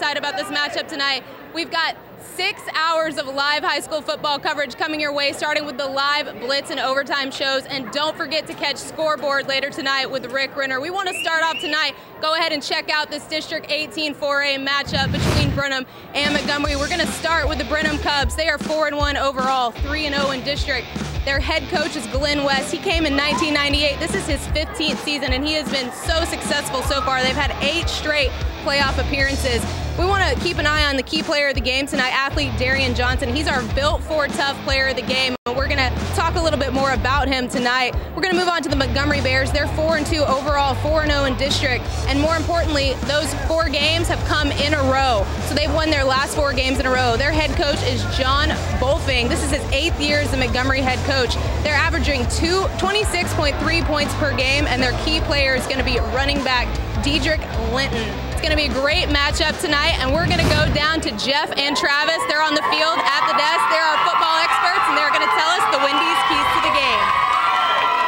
excited about this matchup tonight. We've got 6 hours of live high school football coverage coming your way, starting with the live blitz and overtime shows. And don't forget to catch Scoreboard later tonight with Rick Renner. We want to start off tonight. Go ahead and check out this District 18 4A matchup between Brenham and Montgomery. We're going to start with the Brenham Cubs. They are 4-1 overall, 3-0 in district. Their head coach is Glenn West. He came in 1998. This is his 15th season, and he has been so successful so far. They've had 8 straight playoff appearances. We want to keep an eye on the key player of the game tonight, athlete Darian Johnson. He's our built for tough player of the game. We're going to talk a little bit more about him tonight. We're going to move on to the Montgomery Bears. They're 4-2 overall, 4-0 in district. And more importantly, those 4 games have come in a row. So they've won their last 4 games in a row. Their head coach is John Bolfing. This is his 8th year as the Montgomery head coach. They're averaging 26.3 points per game, and their key player is going to be running back Dedrick Linton. It's going to be a great matchup tonight, and we're going to go down to Jeff and Travis. They're on the field at the desk. They're our football experts, and they're going to tell us the Wendy's keys to the game.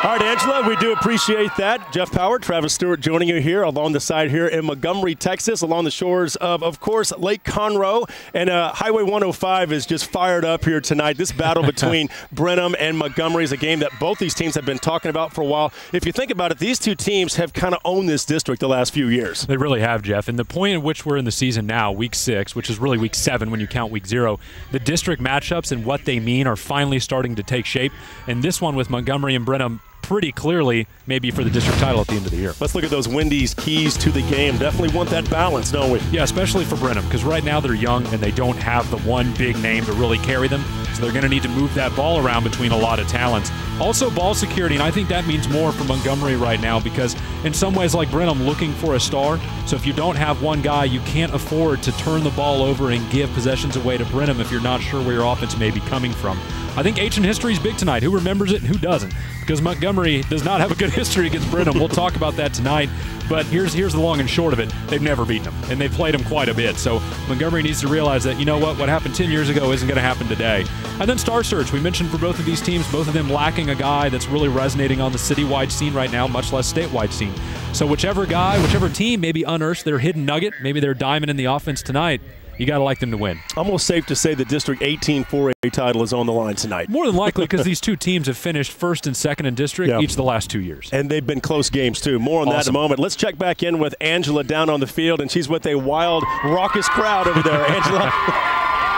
All right, Angela, we do appreciate that. Jeff Power, Travis Stewart joining you here along the side here in Montgomery, Texas, along the shores of course, Lake Conroe. And Highway 105 is just fired up here tonight. This battle between Brenham and Montgomery is a game that both these teams have been talking about for a while. If you think about it, these two teams have kind of owned this district the last few years. They really have, Jeff. And the point at which we're in the season now, week 6, which is really week 7 when you count week 0, the district matchups and what they mean are finally starting to take shape. And this one with Montgomery and Brenham pretty clearly maybe for the district title at the end of the year. Let's look at those Wendy's keys to the game. Definitely want that balance, don't we? Yeah, especially for Brenham, because right now they're young and they don't have the one big name to really carry them, so they're going to need to move that ball around between a lot of talents. Also ball security, and I think that means more for Montgomery right now, because in some ways like Brenham, looking for a star, so if you don't have one guy, you can't afford to turn the ball over and give possessions away to Brenham if you're not sure where your offense may be coming from. I think ancient history is big tonight. Who remembers it and who doesn't? Because Montgomery does not have a good history against Brenham. We'll talk about that tonight. But here's the long and short of it. They've never beaten them, and they've played them quite a bit. So Montgomery needs to realize that, you know what happened 10 years ago isn't going to happen today. And then Star Search, we mentioned for both of these teams, both of them lacking a guy that's really resonating on the citywide scene right now, much less statewide scene. So whichever guy, whichever team maybe unearths their hidden nugget, maybe their diamond in the offense tonight, you got to like them to win. Almost safe to say the District 18 4A title is on the line tonight. More than likely, because these two teams have finished first and second in district each of the last 2 years. And they've been close games, too. More on that in a moment. Let's check back in with Angela down on the field, and she's with a wild, raucous crowd over there. Angela.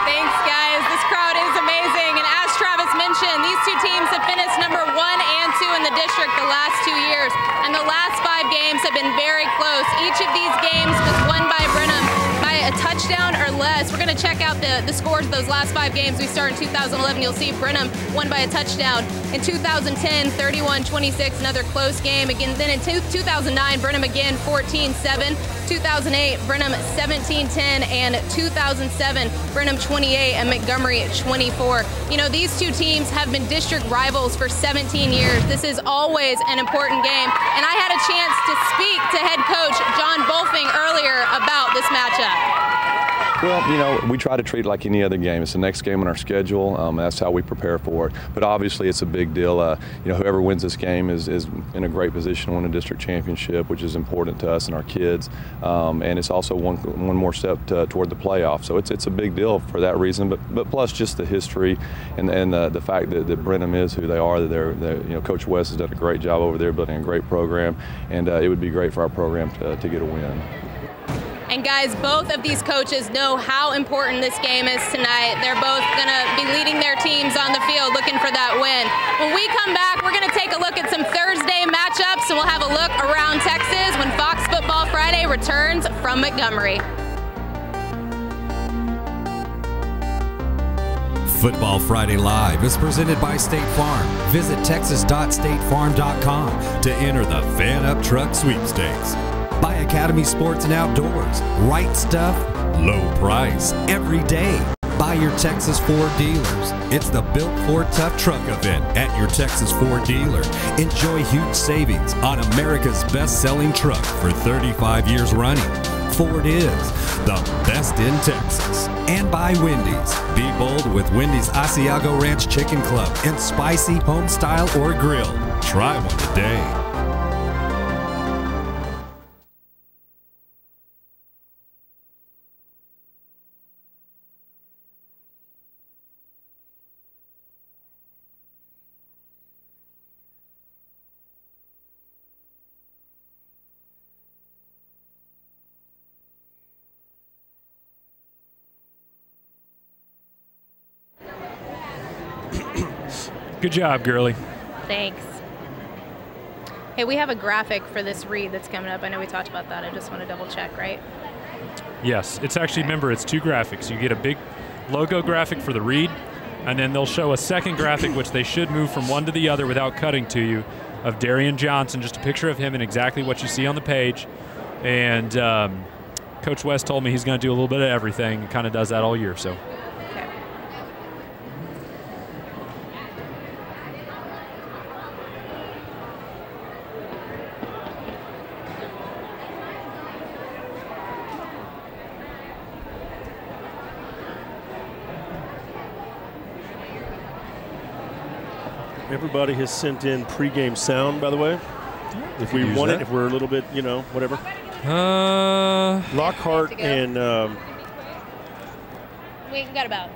Thanks, guys. This crowd is amazing. And as Travis mentioned, these two teams have finished number 1 and 2 in the district the last 2 years. And the last 5 games have been very close. Each of these games was won by Brenham by a touchdown or less. We're going to check out the scores of those last 5 games. We start in 2011. You'll see Brenham won by a touchdown. In 2010, 31-26, another close game. Again, then in 2009, Brenham again 14-7. 2008, Brenham 17-10, and 2007, Brenham 28 and Montgomery 24. You know, these two teams have been district rivals for 17 years. This is always an important game, and I had a chance to speak to head coach John Bolfing earlier about this matchup. Well, you know, we try to treat it like any other game. It's the next game on our schedule. That's how we prepare for it. But obviously, it's a big deal. You know, whoever wins this game is in a great position to win a district championship, which is important to us and our kids. And it's also one more step toward the playoff. So it's a big deal for that reason. But plus just the history and the fact that Brenham is who they are. That they're you know, Coach West has done a great job over there building a great program, and it would be great for our program to get a win. And guys, both of these coaches know how important this game is tonight. They're both going to be leading their teams on the field looking for that win. When we come back, we're going to take a look at some Thursday matchups, and we'll have a look around Texas when Fox Football Friday returns from Montgomery. Football Friday Live is presented by State Farm. Visit texas.statefarm.com to enter the Fan Up Truck Sweepstakes. By Academy Sports and Outdoors. Right stuff, low price, every day. By your Texas Ford dealers. It's the Built Ford Tough Truck event at your Texas Ford dealer. Enjoy huge savings on America's best-selling truck for 35 years running. Ford is the best in Texas. And by Wendy's. Be bold with Wendy's Asiago Ranch Chicken Club and spicy, home style, or grilled. Try one today. Good job, girlie. Thanks. Hey, we have a graphic for this read that's coming up. I know we talked about that. I just want to double check, right? Yes, it's actually, remember, it's 2 graphics. You get a big logo graphic for the read, and then they'll show a second graphic, which they should move from one to the other without cutting to you, of Darian Johnson, just a picture of him and exactly what you see on the page. And Coach West told me he's going to do a little bit of everything. He kind of does that all year. So. Okay. Everybody has sent in pregame sound, by the way. If we want it, if we're a little bit, you know, whatever. Lockhart and We got about.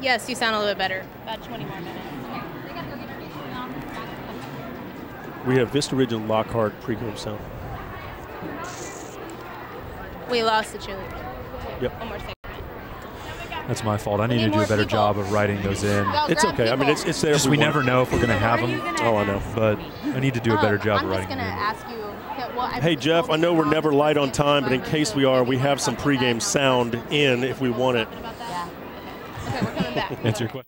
Yes, you sound a little bit better. About 20 more minutes. we have Vista Ridge and Lockhart pregame sound. We lost the cheerleader. Yep. One more second. That's my fault. I need to do a better job of writing those in. It's okay. I mean, it's there. Just we never know if we're going to have them. Oh, I know. But I need to do a better job of writing them in. Ask you. Hey, Jeff, I know we're never light on time, but in case we are, we have some pregame sound in if we want it. Yeah. Okay, we're coming back. Answer your question.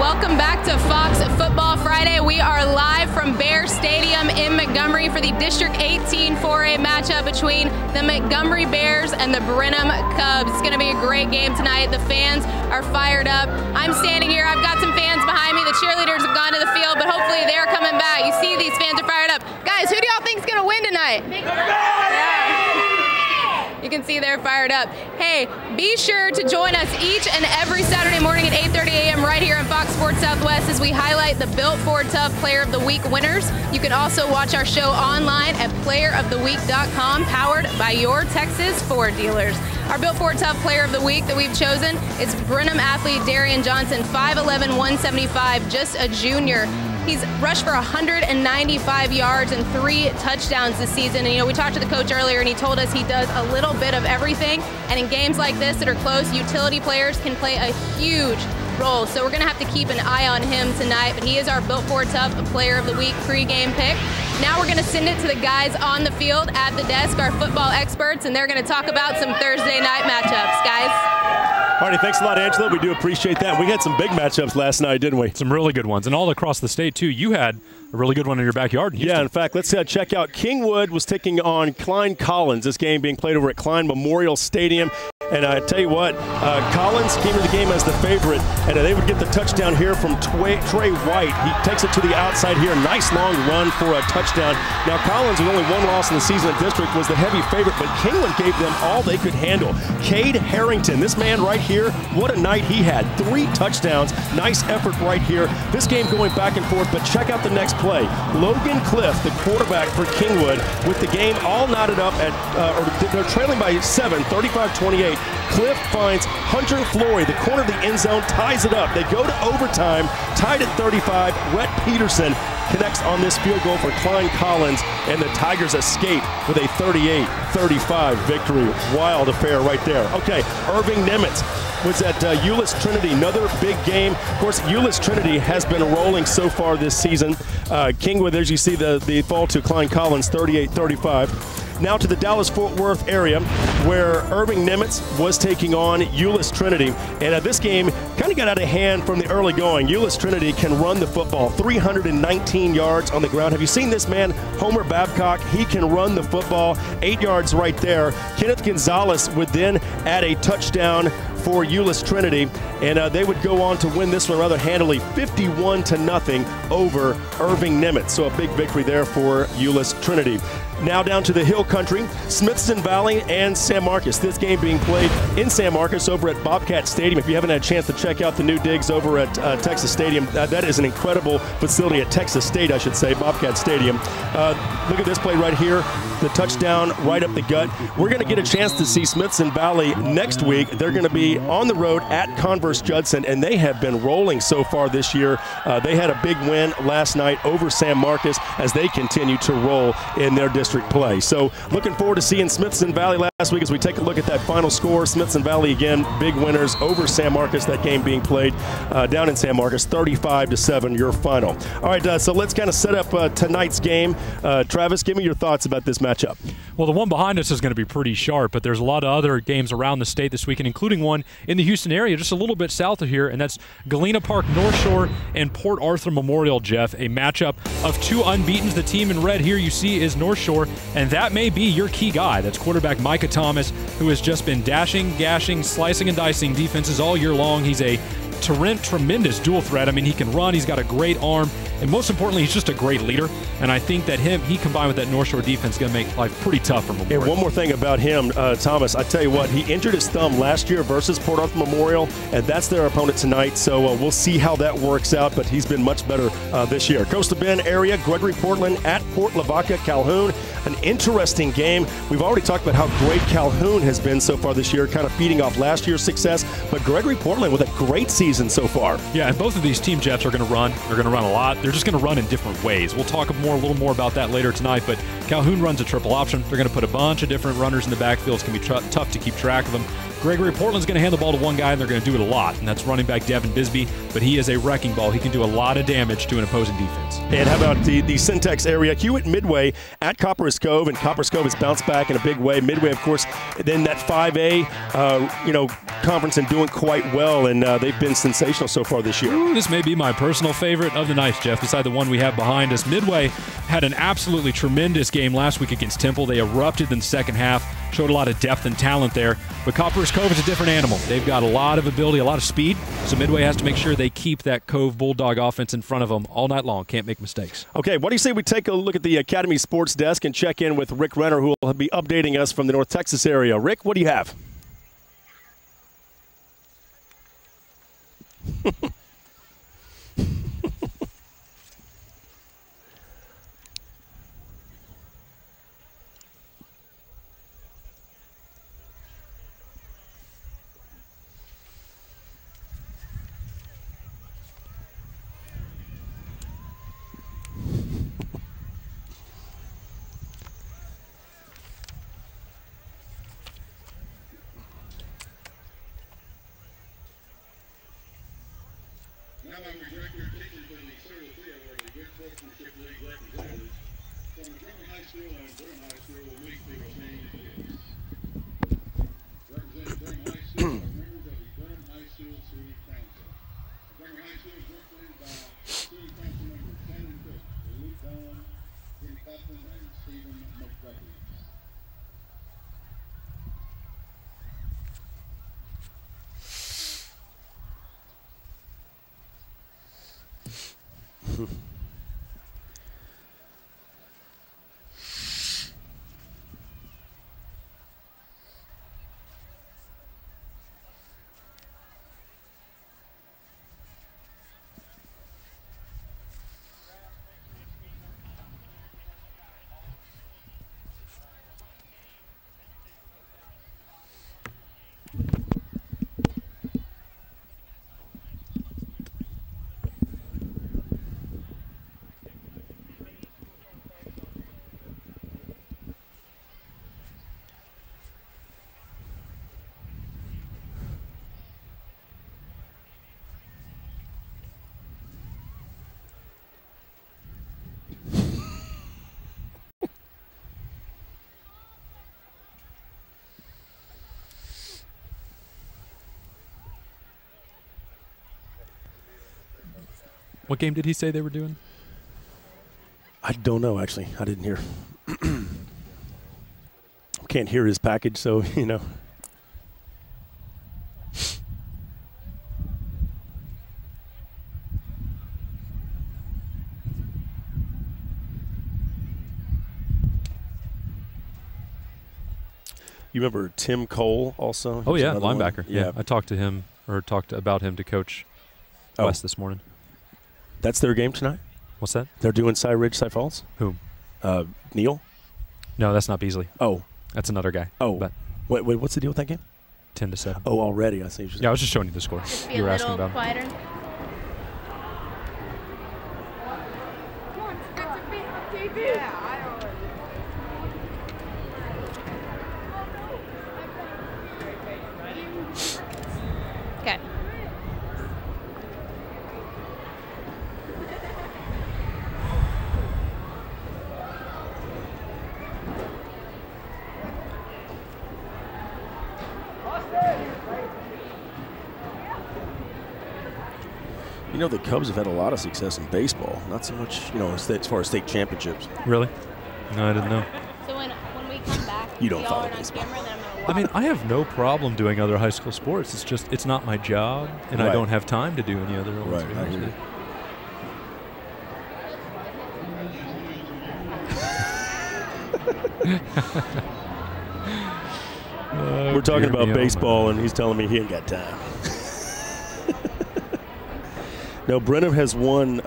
Welcome back to Fox Football Friday. We are live from Bear Stadium in Montgomery for the District 18 4A matchup between the Montgomery Bears and the Brenham Cubs. It's going to be a great game tonight. The fans are fired up. I'm standing here. I've got some fans behind me. The cheerleaders have gone to the field, but hopefully they're coming back. You see these fans are fired up. Guys, who do y'all think is going to win tonight? You can see they're fired up. Hey, be sure to join us each and every Saturday morning at 8:30 a.m. right here on Fox Sports Southwest as we highlight the Built Ford Tough Player of the Week winners. You can also watch our show online at playeroftheweek.com, powered by your Texas Ford dealers. Our Built Ford Tough Player of the Week that we've chosen is Brenham athlete Darian Johnson, 5'11", 175, just a junior. He's rushed for 195 yards and 3 touchdowns this season. And, you know, we talked to the coach earlier, and he told us he does a little bit of everything. And in games like this that are close, utility players can play a huge role. So we're going to have to keep an eye on him tonight. But he is our Built Ford Tough Player of the Week pregame pick. Now we're going to send it to the guys on the field at the desk, our football experts, and they're going to talk about some Thursday night matchups. Guys. All righty, thanks a lot, Angela. We do appreciate that. We had some big matchups last night, didn't we? Some really good ones, and all across the state, too. You had a really good one in your backyard in Houston. Yeah, in fact, let's check out Kingwood was taking on Klein Collins. This game being played over at Klein Memorial Stadium. And I tell you what, Collins came to the game as the favorite, and they would get the touchdown here from Trey White. He takes it to the outside here. Nice long run for a touchdown. Now, Collins, with only 1 loss in the season at district, was the heavy favorite, but Kingwood gave them all they could handle. Cade Harrington, this man right here, what a night he had. 3 touchdowns. Nice effort right here. This game going back and forth, but check out the next play. Logan Cliff, the quarterback for Kingwood, with the game all knotted up at, they're trailing by 7, 35-28. Cliff finds Hunter Flory, the corner of the end zone, ties it up. They go to overtime, tied at 35. Rhett Peterson connects on this field goal for Klein Collins, and the Tigers escape with a 38-35 victory. Wild affair right there. Okay, Irving Nimitz was at Euless Trinity, another big game. Of course, Euless Trinity has been rolling so far this season. Kingwood, as you see, the fall to Klein Collins, 38-35. Now to the Dallas-Fort Worth area, where Irving Nimitz was taking on Euless Trinity. And this game kind of got out of hand from the early going. Euless Trinity can run the football, 319 yards on the ground. Have you seen this man, Homer Babcock? He can run the football, 8 yards right there. Kenneth Gonzalez would then add a touchdown for Euless Trinity, and they would go on to win this one rather handily, 51-0 over Irving Nimitz. So a big victory there for Euless Trinity. Now down to the Hill Country, Smithson Valley and San Marcos. This game being played in San Marcos over at Bobcat Stadium. If you haven't had a chance to check out the new digs over at Texas Stadium, that is an incredible facility at Texas State, I should say, Bobcat Stadium. Look at this play right here, the touchdown right up the gut. We're going to get a chance to see Smithson Valley next week. They're going to be on the road at Converse Judson, and they have been rolling so far this year. They had a big win last night over San Marcos as they continue to roll in their district play. So looking forward to seeing Smithson Valley last week as we take a look at that final score. Smithson Valley, again, big winners over San Marcos. That game being played down in San Marcos, 35-7, your final. All right, so let's kind of set up tonight's game. Travis, give me your thoughts about this matchup. Well, the one behind us is going to be pretty sharp, but there's a lot of other games around the state this weekend, including one in the Houston area, just a little bit south of here, and that's Galena Park North Shore and Port Arthur Memorial, Jeff. A matchup of two unbeatens. The team in red here you see is North Shore, and that may be your key guy. That's quarterback Micah Thomas, who has just been dashing, gashing, slicing, and dicing defenses all year long. He's a tremendous dual threat. I mean, he can run, he's got a great arm, and most importantly, he's just a great leader. And I think that he combined with that North Shore defense is going to make life pretty tough for Memorial. And one more thing about him, Thomas, I tell you what, he injured his thumb last year versus Port Arthur Memorial, and that's their opponent tonight. So we'll see how that works out, but he's been much better this year. Coastal Bend area, Gregory Portland at Port Lavaca Calhoun. An interesting game. We've already talked about how great Calhoun has been so far this year, kind of feeding off last year's success, but Gregory Portland with a great season so far. Yeah, and both of these team Jets are going to run. They're going to run a lot. They're just going to run in different ways. We'll talk a little more about that later tonight, but Calhoun runs a triple option. They're going to put a bunch of different runners in the backfield. It's going to be tough to keep track of them. Gregory Portland's going to hand the ball to one guy, and they're going to do it a lot, and that's running back Devin Bisbee, but he is a wrecking ball. He can do a lot of damage to an opposing defense. And how about the Syntex area? Hewitt Midway at Copperas Cove, and Copperas Cove has bounced back in a big way. Midway, of course, then that 5A conference and doing quite well, and they've been sensational so far this year. Ooh, this may be my personal favorite of the night, Jeff, beside the one we have behind us. Midway had an absolutely tremendous game last week against Temple. They erupted in the second half, showed a lot of depth and talent there, but Copperas Cove is a different animal. They've got a lot of ability, a lot of speed, so Midway has to make sure they keep that Cove Bulldog offense in front of them all night long. Can't make mistakes. Okay, what do you say we take a look at the Academy Sports Desk and check in with Rick Renner, who will be updating us from the North Texas area. Rick, what do you have? Now I'm your director of teaching for the Surly Award of the Good Sportsmanship League representatives from Montgomery High School and Durham High School will meet the same kids. Representing Durham High School are members of the Durham High School Student Council. Montgomery High School is represented by Student Council members Shannon Cook, Luke Dolan, Jim Coughlin, and Stephen McDuffie. What game did he say they were doing? I don't know, actually. I didn't hear. Can't hear his package, so, you know. You remember Tim Cole also? Oh, yeah, linebacker. Yeah, I talked to him, or talked about him to Coach West this morning. That's their game tonight? What's that? They're doing Cy Ridge, Cy Falls? Whom? Neil? No, that's not Beasley. Oh. That's another guy. Oh. But wait, what's the deal with that game? 10-7. Oh, already. I see. Yeah, I was just showing you the score. Just be You a were asking little about quieter. Okay. You know, the Cubs have had a lot of success in baseball. Not so much, as far as state championships. Really? No, I didn't know. So when we come back, You don't y'all follow aren't on baseball. camera, then I'm gonna I mean, I have no problem doing other high school sports. It's just, it's not my job, and I Right. don't have time to do any other ones. Right, I hear you. We're talking dear about me, baseball, and he's telling me he ain't got time. No, Brenham has won.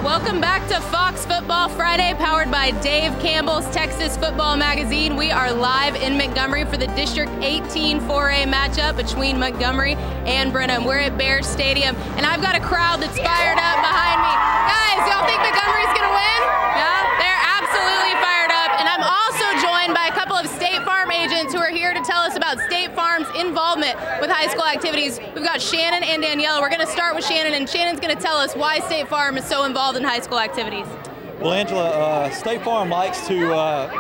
Welcome back to Fox Football Friday, powered by Dave Campbell's Texas Football Magazine. We are live in Montgomery for the District 18 4A matchup between Montgomery and Brenham. We're at Bears Stadium, and I've got a crowd that's fired up behind me. Guys, y'all think Montgomery's going to win? Yeah, they're absolutely fired up. And I'm also joined by a couple of State Farm agents who are here to tell us about State Farm's involvement with high school activities. We've got Shannon and Daniela. We're going to start with Shannon, and Shannon's going to tell us why State Farm is so involved in high school activities. Well, Angela, State Farm likes to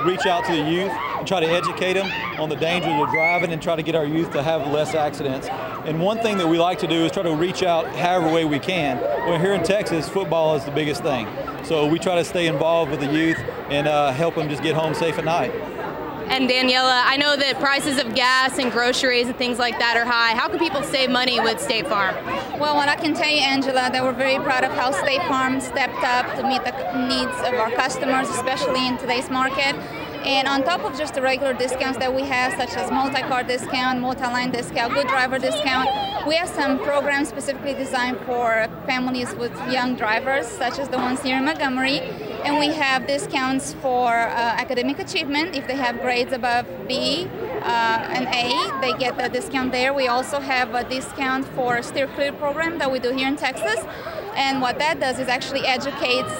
reach out to the youth and try to educate them on the dangers of driving and try to get our youth to have less accidents. And one thing that we like to do is try to reach out however way we can. Well, here in Texas, football is the biggest thing. So we try to stay involved with the youth and help them just get home safe at night. And Daniela, I know that prices of gas and groceries and things like that are high. How can people save money with State Farm? Well, what I can tell you, Angela, that we're very proud of how State Farm stepped up to meet the needs of our customers, especially in today's market. And on top of just the regular discounts that we have, such as multi-car discount, multi-line discount, good driver discount, we have some programs specifically designed for families with young drivers, such as the ones here in Montgomery. And we have discounts for academic achievement. If they have grades above B and A, they get the discount there. We also have a discount for a steer clear program that we do here in Texas. And what that does is actually educates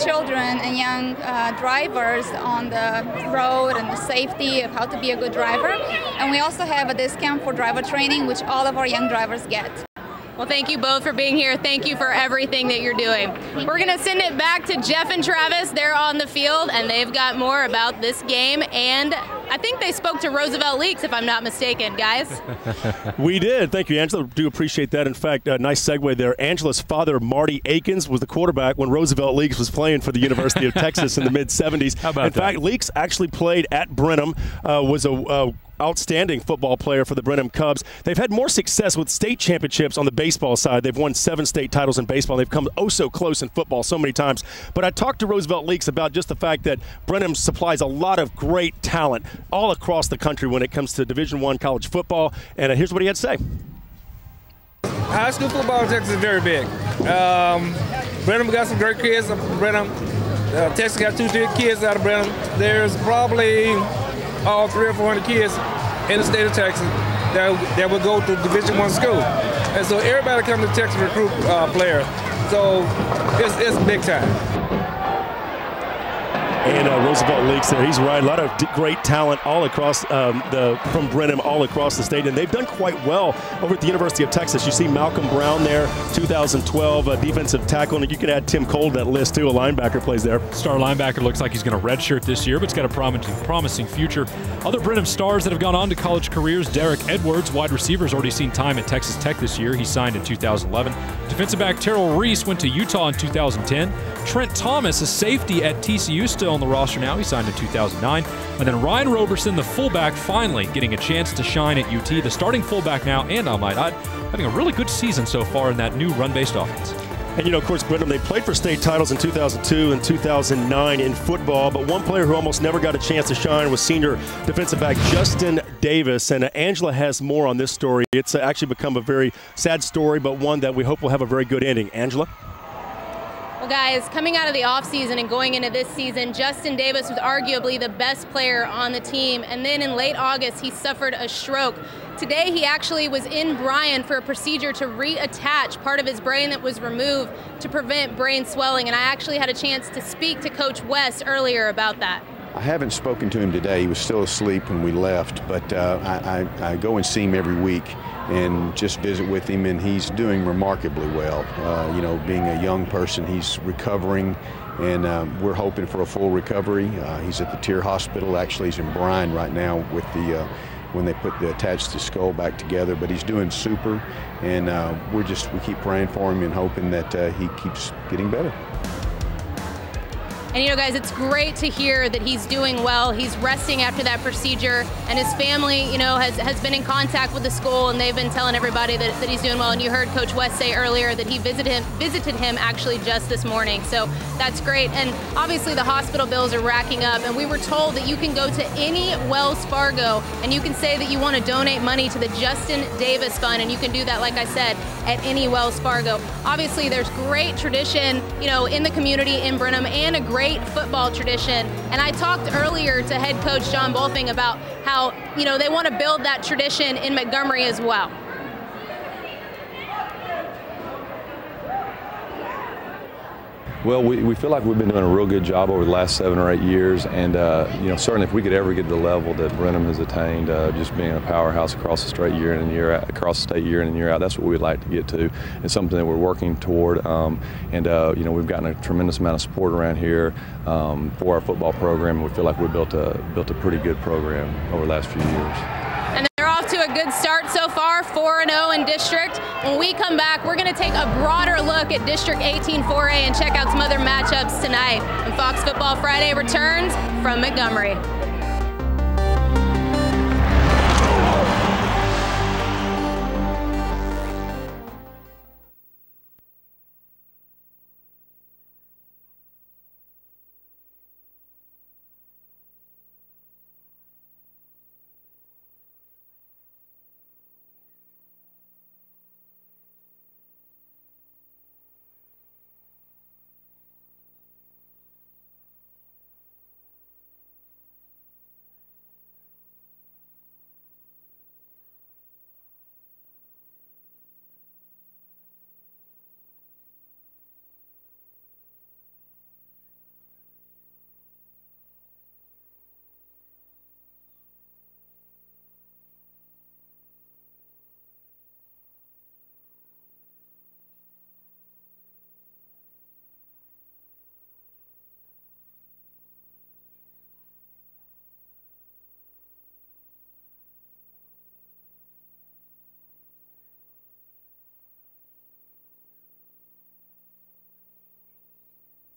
children and young drivers on the road and the safety of how to be a good driver. And we also have a discount for driver training, which all of our young drivers get. Well, thank you both for being here. Thank you for everything that you're doing. We're going to send it back to Jeff and Travis. They're on the field, and they've got more about this game. And I think they spoke to Roosevelt Leaks, if I'm not mistaken, guys. We did. Thank you, Angela. Do appreciate that. In fact, nice segue there. Angela's father, Marty Akins, was the quarterback when Roosevelt Leaks was playing for the University of Texas in the mid-'70s. How about In fact, Leaks actually played at Brenham, was a outstanding football player for the Brenham Cubs. They've had more success with state championships on the baseball side. They've won 7 state titles in baseball. They've come oh so close in football so many times. But I talked to Roosevelt Leaks about just the fact that Brenham supplies a lot of great talent all across the country when it comes to Division I college football. And here's what he had to say. High school football in Texas is very big. Brenham got some great kids up from Brenham. Texas got 2 kids out of Brenham. There's probably all 300 or 400 kids in the state of Texas that will go to Division I school. And so everybody comes to Texas recruit players. So it's big time. And Roosevelt Leaks there. He's right. A lot of great talent all across from Brenham all across the state. And they've done quite well over at the University of Texas. You see Malcolm Brown there, 2012 defensive tackle. And you can add Tim Cole to that list, too. A linebacker plays there. Star linebacker looks like he's going to redshirt this year, but he's got a promising future. Other Brenham stars that have gone on to college careers, Derek Edwards, wide receiver, has already seen time at Texas Tech this year. He signed in 2011. Defensive back Terrell Reese went to Utah in 2010. Trent Thomas, a safety at TCU, still on the roster now. He signed in 2009. And then Ryan Roberson, the fullback, finally getting a chance to shine at UT. The starting fullback now, and I might add, having a really good season so far in that new run-based offense. And, you know, of course, Brenham, they played for state titles in 2002 and 2009 in football, but one player who almost never got a chance to shine was senior defensive back Justin Davis. And Angela has more on this story. It's actually become a very sad story, but one that we hope will have a very good ending. Angela? Well, guys, coming out of the offseason and going into this season, Justin Davis was arguably the best player on the team. And then in late August, he suffered a stroke. Today, he actually was in Bryan for a procedure to reattach part of his brain that was removed to prevent brain swelling. And I actually had a chance to speak to Coach West earlier about that. I haven't spoken to him today. He was still asleep when we left, but I go and see him every week and just visit with him, and he's doing remarkably well. You know, being a young person, he's recovering, and we're hoping for a full recovery. He's at the Tier Hospital. Actually, he's in Bryan right now with the when they put the attached his skull back together, but he's doing super, and we keep praying for him and hoping that he keeps getting better. And, you know, guys, it's great to hear that he's doing well. He's resting after that procedure, and his family, you know, has been in contact with the school, and they've been telling everybody that he's doing well. And you heard Coach West say earlier that he visited him actually just this morning. So that's great. And obviously the hospital bills are racking up, and we were told that you can go to any Wells Fargo and you can say that you want to donate money to the Justin Davis Fund, and you can do that, like I said, at any Wells Fargo. Obviously, there's great tradition, you know, in the community in Brenham, and a great football tradition. And I talked earlier to head coach John Bolfing about how, you know, they want to build that tradition in Montgomery as well. Well, we feel like we've been doing a real good job over the last 7 or 8 years, and you know, certainly if we could ever get to the level that Brenham has attained, just being a powerhouse across the state year in and year out, that's what we'd like to get to. It's something that we're working toward, and you know, we've gotten a tremendous amount of support around here for our football program. We feel like we built a pretty good program over the last few years. And they're off to a good start so far, 4-0 in district. When we come back, we're going to take a broader look at District 18 4A and check out some other matchups tonight. And Fox Football Friday returns from Montgomery.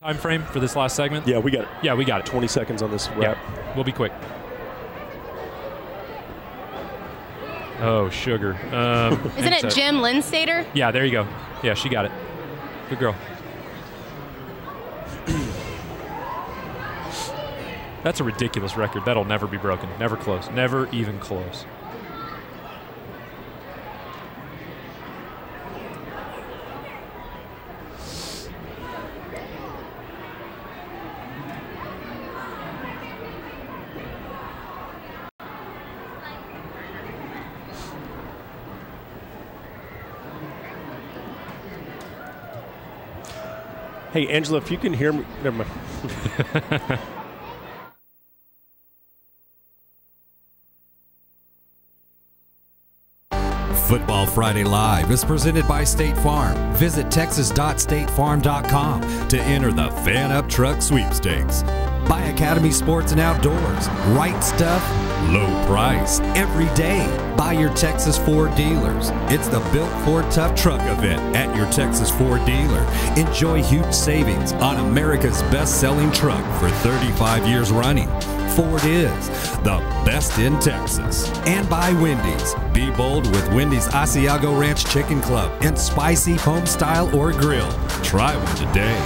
Time frame for this last segment? Yeah, we got it. Yeah, we got it. 20 seconds on this wrap. Yeah, we'll be quick. Oh, sugar. Isn't it Jim Linstater? Yeah, there you go. Yeah, she got it. Good girl. That's a ridiculous record. That'll never be broken. Never close. Never even close. Hey, Angela, if you can hear me. Never mind. Football Friday Live is presented by State Farm. Visit texas.statefarm.com to enter the Fan Up Truck Sweepstakes. By Academy Sports and Outdoors. Right Stuff, low price every day by your Texas Ford dealers. It's the Built Ford Tough Truck event at your Texas Ford dealer. Enjoy huge savings on America's best-selling truck for 35 years running. Ford is the best in Texas. And by Wendy's. Be bold with Wendy's Asiago Ranch Chicken Club and spicy home style or grill. Try one today.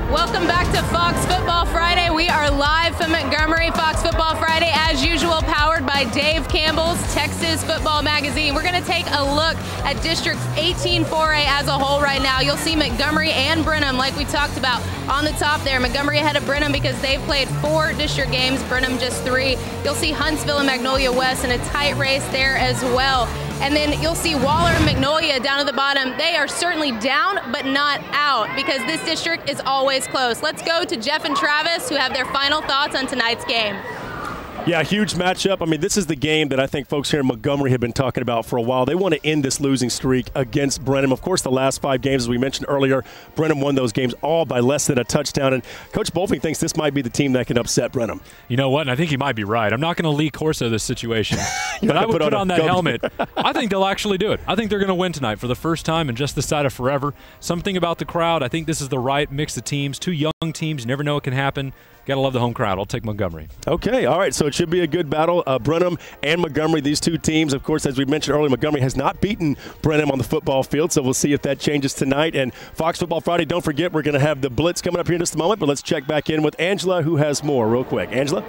Welcome back to Fox Football Friday. We are live from Montgomery. Fox Football Friday, as usual, powered by Dave Campbell's Texas Football Magazine. We're going to take a look at Districts 18 4A as a whole right now. You'll see Montgomery and Brenham, like we talked about on the top there. Montgomery ahead of Brenham because they've played 4 district games, Brenham just 3. You'll see Huntsville and Magnolia West in a tight race there as well. And then you'll see Waller and Magnolia down at the bottom. They are certainly down, but not out, because this district is always close. Let's go to Jeff and Travis, who have their final thoughts on tonight's game. Yeah, huge matchup. I mean, this is the game that I think folks here in Montgomery have been talking about for a while. They want to end this losing streak against Brenham. Of course, the last 5 games, as we mentioned earlier, Brenham won those games all by less than a touchdown. And Coach Bolfing thinks this might be the team that can upset Brenham. You know what? And I think he might be right. I'm not going to Lee Corso this situation, but I would put on that helmet. I think they'll actually do it. I think they're going to win tonight for the first time in just this side of forever. Something about the crowd. I think this is the right mix of teams. 2 young teams. You never know what can happen. Got to love the home crowd. I'll take Montgomery. Okay, all right. So it should be a good battle. Brenham and Montgomery, these 2 teams. Of course, as we mentioned earlier, Montgomery has not beaten Brenham on the football field, so we'll see if that changes tonight. And Fox Football Friday, don't forget, we're going to have the Blitz coming up here in just a moment, but let's check back in with Angela, who has more real quick. Angela?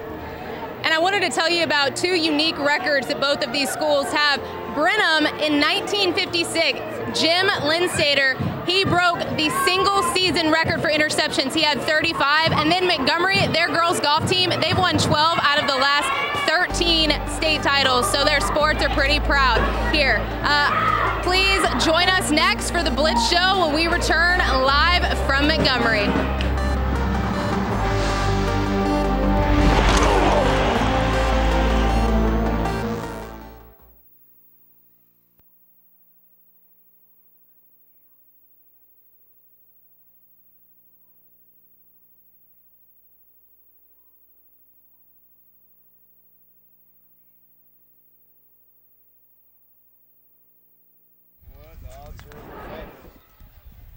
And I wanted to tell you about 2 unique records that both of these schools have. Brenham in 1956, Jim Linstater, he broke the single season record for interceptions. He had 35. And then Montgomery, their girls golf team, they've won 12 out of the last 13 state titles. So their sports are pretty proud here. Please join us next for the Blitz Show when we return live from Montgomery.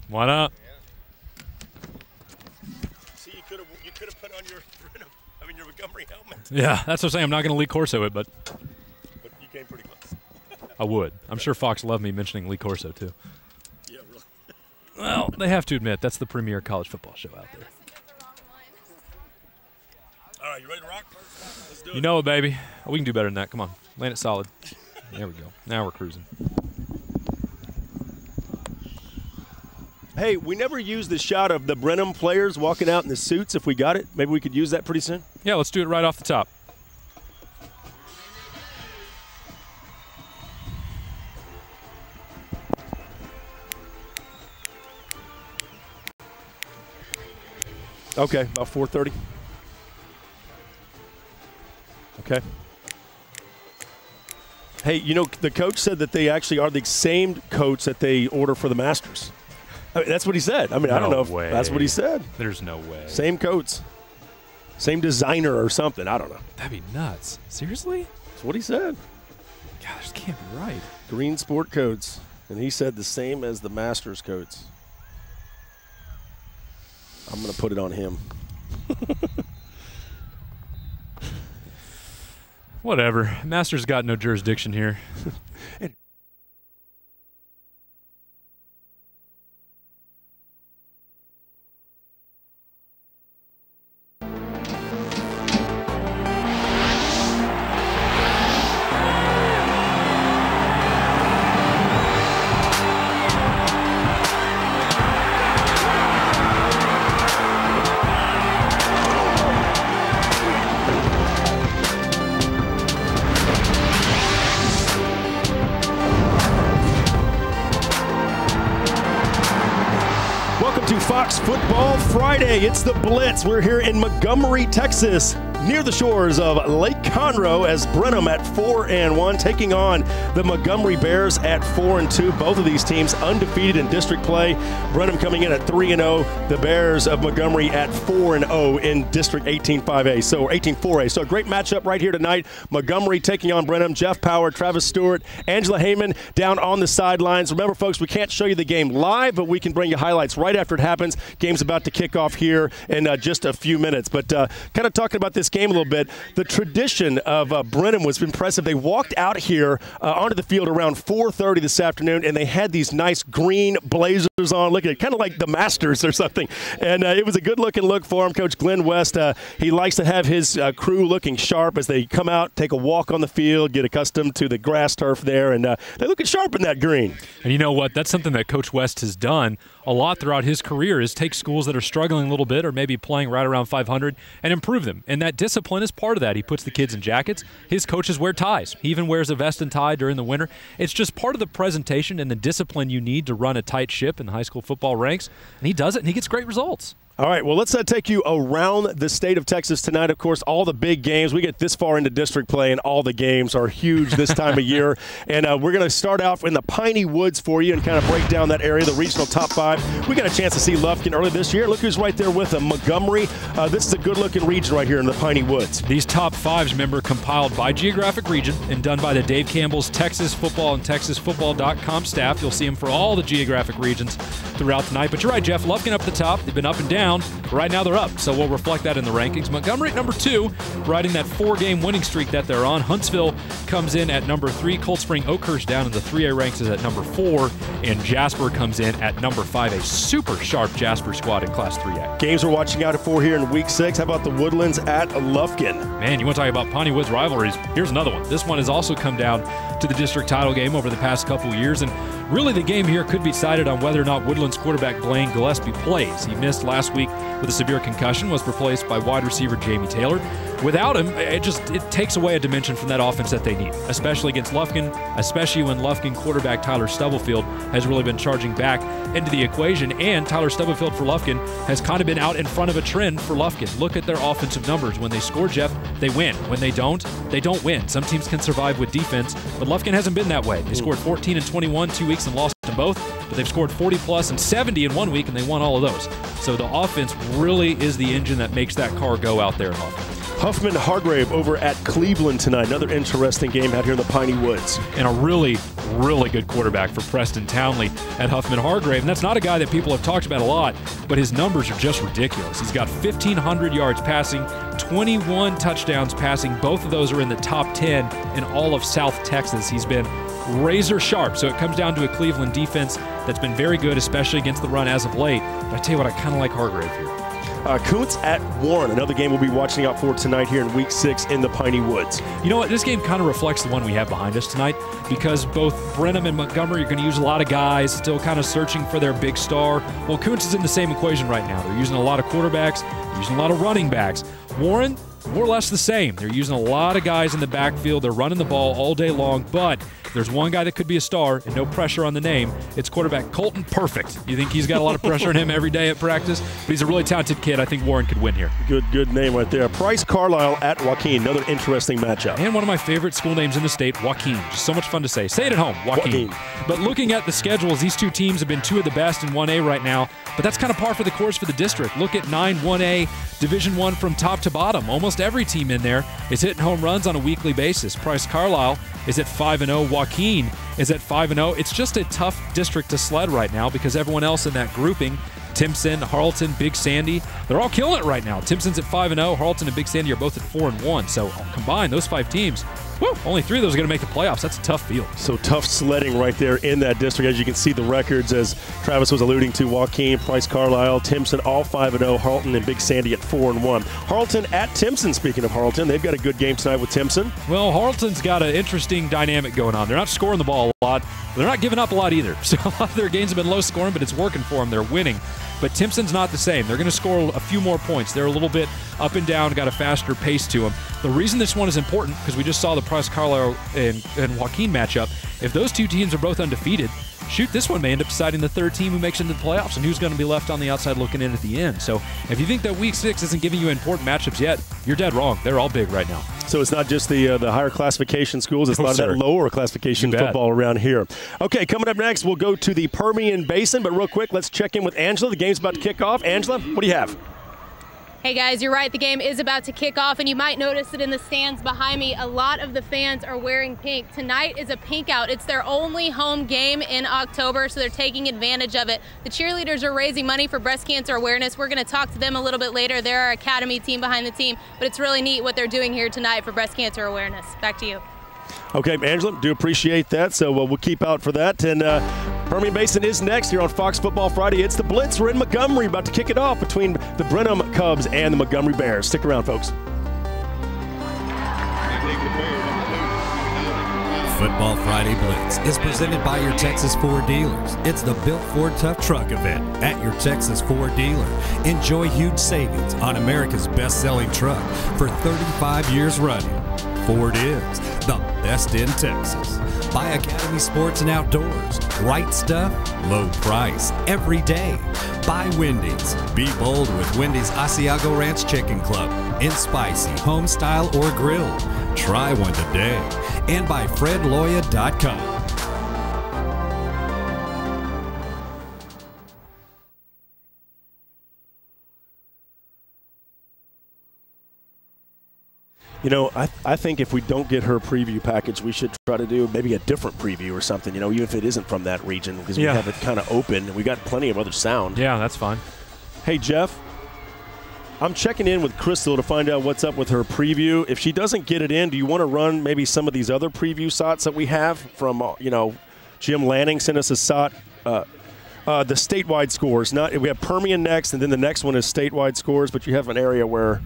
Why not? See, you could have put on your Montgomery helmet. Yeah, that's what I'm saying. I'm not going to Lee Corso it, but you came pretty close. I would. I'm sure Fox loved me mentioning Lee Corso, too. Yeah, really. Well, they have to admit, that's the premier college football show out there. All right, you ready to rock? Let's do it. You know it, baby. Oh, we can do better than that. Come on. Land it solid. There we go. Now we're cruising. Hey, we never used the shot of the Brenham players walking out in the suits. If we got it, maybe we could use that pretty soon. Yeah, let's do it right off the top. Okay, about 4:30. Okay. Hey, you know, the coach said that they actually are the same coats that they order for the Masters. I mean, that's what he said. I mean, I don't know if that's what he said. There's no way. Same coats. Same designer or something. I don't know. That'd be nuts. Seriously? That's what he said. God, this can't be right. Green sport coats. And he said the same as the Masters coats. I'm going to put it on him. Whatever. Masters got no jurisdiction here. Fox Football Friday. It's the Blitz. We're here in Montgomery, Texas. near the shores of Lake Conroe as Brenham at 4-1 taking on the Montgomery Bears at 4-2. Both of these teams undefeated in district play. Brenham coming in at 3-0. The Bears of Montgomery at 4-0 in District 18-5A, so 18-4A. So a great matchup right here tonight. Montgomery taking on Brenham. Jeff Power, Travis Stewart, Angela Heyman down on the sidelines. Remember, folks, we can't show you the game live, but we can bring you highlights right after it happens. Game's about to kick off here in just a few minutes. But kind of talking about this game a little bit, the tradition of Brenham was impressive. They walked out here onto the field around 4:30 this afternoon, and they had these nice green blazers on. Look at it, kind of like the Masters or something. And it was a good-looking look for him. Coach Glenn West, he likes to have his crew looking sharp as they come out, take a walk on the field, get accustomed to the grass turf there, and they're looking sharp in that green. And you know what? That's something that Coach West has done a lot throughout his career, is take schools that are struggling a little bit or maybe playing right around 500 and improve them. And that discipline is part of that. He puts the kids in jackets. His coaches wear ties. He even wears a vest and tie during the winter. It's just part of the presentation and the discipline you need to run a tight ship in the high school football ranks. And he does it, and he gets great results. All right, well, let's take you around the state of Texas tonight. Of course, all the big games. We get this far into district play, and all the games are huge this time of year. And we're going to start out in the Piney Woods for you and kind of break down that area, the regional top 5. We got a chance to see Lufkin earlier this year. Look who's right there with them, Montgomery. This is a good-looking region right here in the Piney Woods. These top 5s, remember, compiled by geographic region and done by the Dave Campbell's Texas Football and TexasFootball.com staff. You'll see them for all the geographic regions throughout tonight. But you're right, Jeff, Lufkin up the top. They've been up and down. Right now they're up, so we'll reflect that in the rankings. Montgomery at number 2, riding that 4-game winning streak that they're on. Huntsville comes in at number 3. Cold Spring Oakhurst down in the 3A ranks is at number 4. And Jasper comes in at number 5, a super sharp Jasper squad in Class 3A. Games we're watching out for here in Week 6. How about the Woodlands at Lufkin? Man, you want to talk about Piney Woods rivalries? Here's another one. This one has also come down to the district title game over the past couple of years, and really the game here could be decided on whether or not Woodlands quarterback Blaine Gillespie plays. He missed last week with a severe concussion, was replaced by wide receiver Jamie Taylor. Without him, it takes away a dimension from that offense that they need, especially against Lufkin, especially when Lufkin quarterback Tyler Stubblefield has really been charging back into the equation. And Tyler Stubblefield for Lufkin has kind of been out in front of a trend for Lufkin. Look at their offensive numbers. When they score, Jeff, they win. When they don't win. Some teams can survive with defense, but Lufkin hasn't been that way. They scored 14 and 21 2 weeks and lost in both, but they've scored 40-plus and 70 in 1 week, and they won all of those. So the offense really is the engine that makes that car go out there in Lufkin. Huffman Hargrave over at Cleveland tonight. Another interesting game out here in the Piney Woods. And a really, really good quarterback for Preston Townley at Huffman Hargrave. And that's not a guy that people have talked about a lot, but his numbers are just ridiculous. He's got 1,500 yards passing, 21 touchdowns passing. Both of those are in the top 10 in all of South Texas. He's been razor sharp. So it comes down to a Cleveland defense that's been very good, especially against the run as of late. But I tell you what, I kind of like Hargrave here. Kuntz at Warren, another game we'll be watching out for tonight here in Week 6 in the Piney Woods. You know what? This game kind of reflects the one we have behind us tonight, because both Brenham and Montgomery are going to use a lot of guys still kind of searching for their big star. Well, Kuntz is in the same equation right now. They're using a lot of quarterbacks, they're using a lot of running backs. Warren, more or less the same. They're using a lot of guys in the backfield. They're running the ball all day long, but there's one guy that could be a star, and no pressure on the name. It's quarterback Colton Perfect. You think he's got a lot of pressure on him every day at practice? But he's a really talented kid. I think Warren could win here. Good name right there. Price Carlisle at Joaquin. Another interesting matchup. And one of my favorite school names in the state, Joaquin. Just so much fun to say. Say it at home, Joaquin. But looking at the schedules, these two teams have been 2 of the best in 1A right now. But that's kind of par for the course for the district. Look at 9 1A Division I from top to bottom. Almost every team in there is hitting home runs on a weekly basis. Price Carlisle is at 5-0. Joaquin is at 5-0. It's just a tough district to sled right now because everyone else in that grouping, Timpson, Harleton, Big Sandy, they're all killing it right now. Timpson's at 5-0. Harleton and Big Sandy are both at 4-1. So combined, those 5 teams, only 3 of those are going to make the playoffs. That's a tough field. So tough sledding right there in that district. As you can see the records, as Travis was alluding to, Joaquin, Price Carlisle, Timpson, all 5-0. Harleton and Big Sandy at 4-1. Harleton at Timpson, speaking of Harleton, they've got a good game tonight with Timpson. Well, Harleton's got an interesting dynamic going on. They're not scoring the ball a lot, but they're not giving up a lot either. So a lot of their games have been low scoring, but it's working for them. They're winning. But Timpson's not the same. They're going to score a few more points. They're a little bit up and down, got a faster pace to them. The reason this one is important, because we just saw the Price Carlisle and Joaquin matchup, if those two teams are both undefeated, shoot, this one may end up deciding the third team who makes it into the playoffs and who's going to be left on the outside looking in at the end. So if you think that Week 6 isn't giving you important matchups yet, you're dead wrong. They're all big right now. So it's not just the higher classification schools. It's a lot of that lower classification football around here. Okay, coming up next, we'll go to the Permian Basin. But real quick, let's check in with Angela. The game's about to kick off. Angela, what do you have? Hey guys, you're right, the game is about to kick off, and you might notice that in the stands behind me, a lot of the fans are wearing pink. Tonight is a pink out. It's their only home game in October, so they're taking advantage of it. The cheerleaders are raising money for breast cancer awareness. We're going to talk to them a little bit later. They're our academy team behind the team, but it's really neat what they're doing here tonight for breast cancer awareness. Back to you. Okay, Angela, do appreciate that, so we'll keep out for that. And Permian Basin is next here on Fox Football Friday. It's the Blitz. We're in Montgomery, about to kick it off between the Brenham Cubs and the Montgomery Bears. Stick around, folks. Football Friday Blitz is presented by your Texas Ford dealers. It's the Built Ford Tough Truck event at your Texas Ford dealer. Enjoy huge savings on America's best-selling truck for 35 years running. Ford is the best in Texas. Buy Academy Sports and Outdoors. Right stuff, low price, every day. Buy Wendy's. Be bold with Wendy's Asiago Ranch Chicken Club in spicy, home style, or grilled. Try one today. And by FredLoya.com. You know, I think if we don't get her preview package, we should try to do maybe a different preview or something, you know, even if it isn't from that region, because we have it kind of open. We got plenty of other sound. Yeah, that's fine. Hey, Jeff, I'm checking in with Crystal to find out what's up with her preview. If she doesn't get it in, do you want to run maybe some of these other preview shots that we have from, you know, Jim Lanning sent us a shot, the statewide scores. We have Permian next, and then the next one is statewide scores, but you have an area where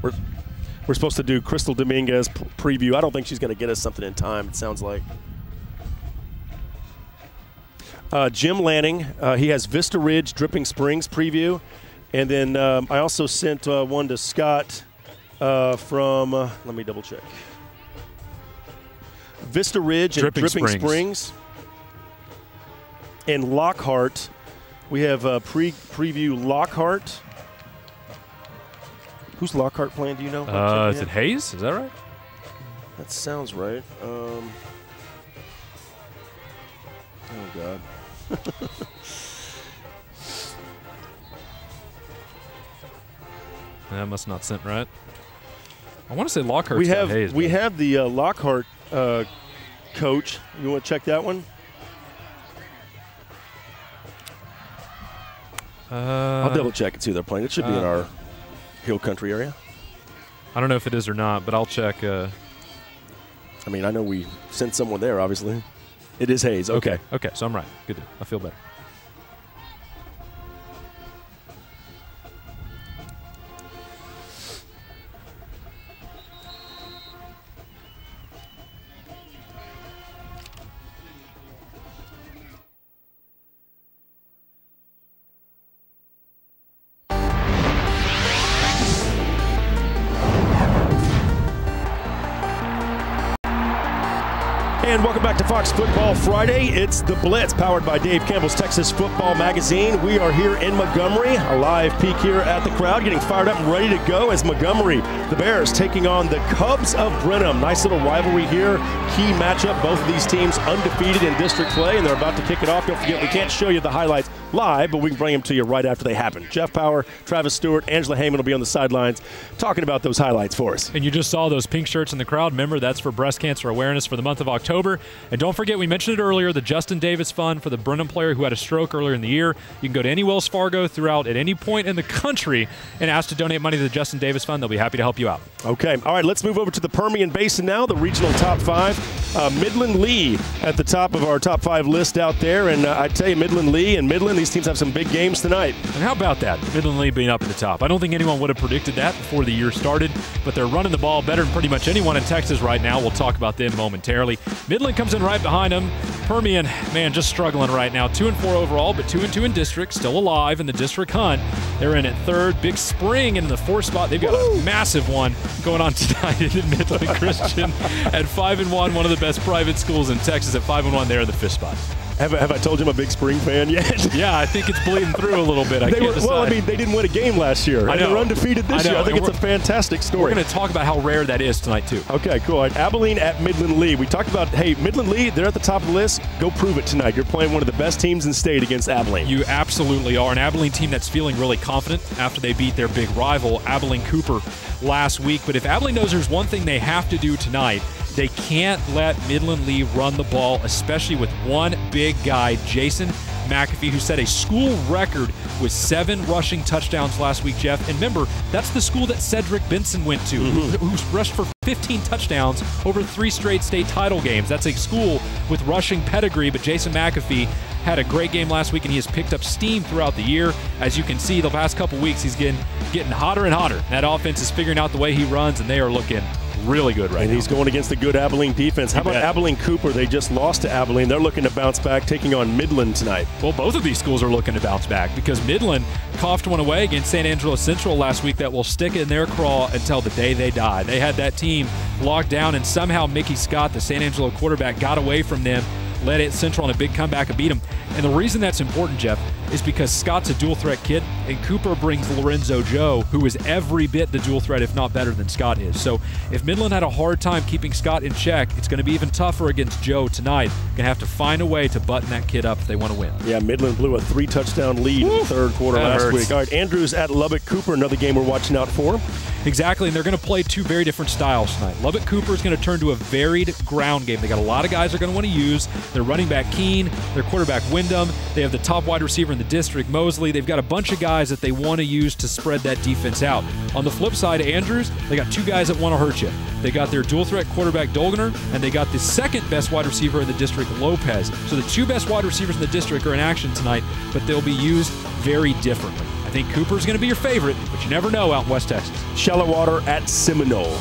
we're supposed to do Crystal Dominguez preview. I don't think she's going to get us something in time, it sounds like. Jim Lanning, he has Vista Ridge Dripping Springs preview. And then I also sent one to Scott from, let me double check. Vista Ridge and Dripping Springs. And Lockhart. We have preview Lockhart. Who's Lockhart playing? Do you know? Is it Hayes? Is that right? That sounds right. Oh, God. That must not sent right. I want to say Lockhart's got Hayes. We have the Lockhart coach. You want to check that one? I'll double check and see who they're playing. It should be in our Hill Country area. I don't know if it is or not, but I'll check. I mean, I know we sent someone there, obviously. It is Hayes. Okay. Okay, so I'm right. Good. I feel better. And welcome back to Fox Football Friday. It's the Blitz, powered by Dave Campbell's Texas Football Magazine. We are here in Montgomery, a live peek here at the crowd, getting fired up and ready to go as Montgomery, the Bears, taking on the Cubs of Brenham. Nice little rivalry here, key matchup. Both of these teams undefeated in district play, and they're about to kick it off. Don't forget, we can't show you the highlights live, but we can bring them to you right after they happen. Jeff Power, Travis Stewart, Angela Heyman will be on the sidelines talking about those highlights for us. And you just saw those pink shirts in the crowd. Remember, that's for breast cancer awareness for the month of October. And don't forget, we mentioned it earlier, the Justin Davis Fund for the Brenham player who had a stroke earlier in the year. You can go to any Wells Fargo throughout at any point in the country and ask to donate money to the Justin Davis Fund. They'll be happy to help you out. Okay. All right, let's move over to the Permian Basin now, the regional top five. Midland Lee at the top of our top five list out there. And I tell you, Midland Lee and Midland, these these teams have some big games tonight. And how about that? Midland Lee being up at the top. I don't think anyone would have predicted that before the year started, but they're running the ball better than pretty much anyone in Texas right now. We'll talk about them momentarily. Midland comes in right behind them. Permian, man, just struggling right now. 2-4 overall, but 2-2 in district, still alive in the district hunt. They're in at third. Big Spring in the fourth spot. They've got a massive one going on tonight in Midland Christian at 5-1, one of the best private schools in Texas at 5-1. They're in the fifth spot. Have I told you I'm a big Spring fan yet? Yeah, I think it's bleeding through a little bit. Well, I mean, they didn't win a game last year. I know. They're undefeated this year. I think it's a fantastic story. We're going to talk about how rare that is tonight, too. Okay, cool. All right, Abilene at Midland Lee. We talked about, hey, Midland Lee, they're at the top of the list. Go prove it tonight. You're playing one of the best teams in state against Abilene. You absolutely are. An Abilene team that's feeling really confident after they beat their big rival, Abilene Cooper, last week. But if Abilene knows there's one thing they have to do tonight, they can't let Midland Lee run the ball, especially with one big guy, Jason McAfee, who set a school record with 7 rushing touchdowns last week, Jeff. And remember, that's the school that Cedric Benson went to, who's rushed for 15 touchdowns over 3 straight state title games. That's a school with rushing pedigree, but Jason McAfee had a great game last week, and he has picked up steam throughout the year. As you can see, the past couple weeks, he's getting hotter and hotter. That offense is figuring out the way he runs, and they are looking really good right now. And he's going against the good Abilene defense. How about Abilene Cooper? They just lost to Abilene. They're looking to bounce back, taking on Midland tonight. Well, both of these schools are looking to bounce back because Midland coughed one away against San Angelo Central last week that will stick in their craw until the day they die. They had that team locked down, and somehow Mickey Scott, the San Angelo quarterback, got away from them, led it Central on a big comeback and beat them. And the reason that's important, Jeff, is because Scott's a dual-threat kid, and Cooper brings Lorenzo Joe, who is every bit the dual threat, if not better than Scott is. So if Midland had a hard time keeping Scott in check, it's going to be even tougher against Joe tonight. Going to have to find a way to button that kid up if they want to win. Yeah, Midland blew a 3-touchdown lead in the third quarter last week. All right, Andrews at Lubbock Cooper, another game we're watching out for. Exactly, and they're going to play 2 very different styles tonight. Lubbock Cooper is going to turn to a varied ground game. They got a lot of guys they're going to want to use. Their running back Keene, their quarterback Wyndham. They have the top wide receiver in the district, Mosley. They've got a bunch of guys that they want to use to spread that defense out. On the flip side, Andrews, they got 2 guys that want to hurt you. They got their dual threat quarterback Dolgener, and they got the second best wide receiver in the district, Lopez. So the 2 best wide receivers in the district are in action tonight, but they'll be used very differently. I think Cooper's going to be your favorite, but you never know out in West Texas. Shallow Water at Seminole.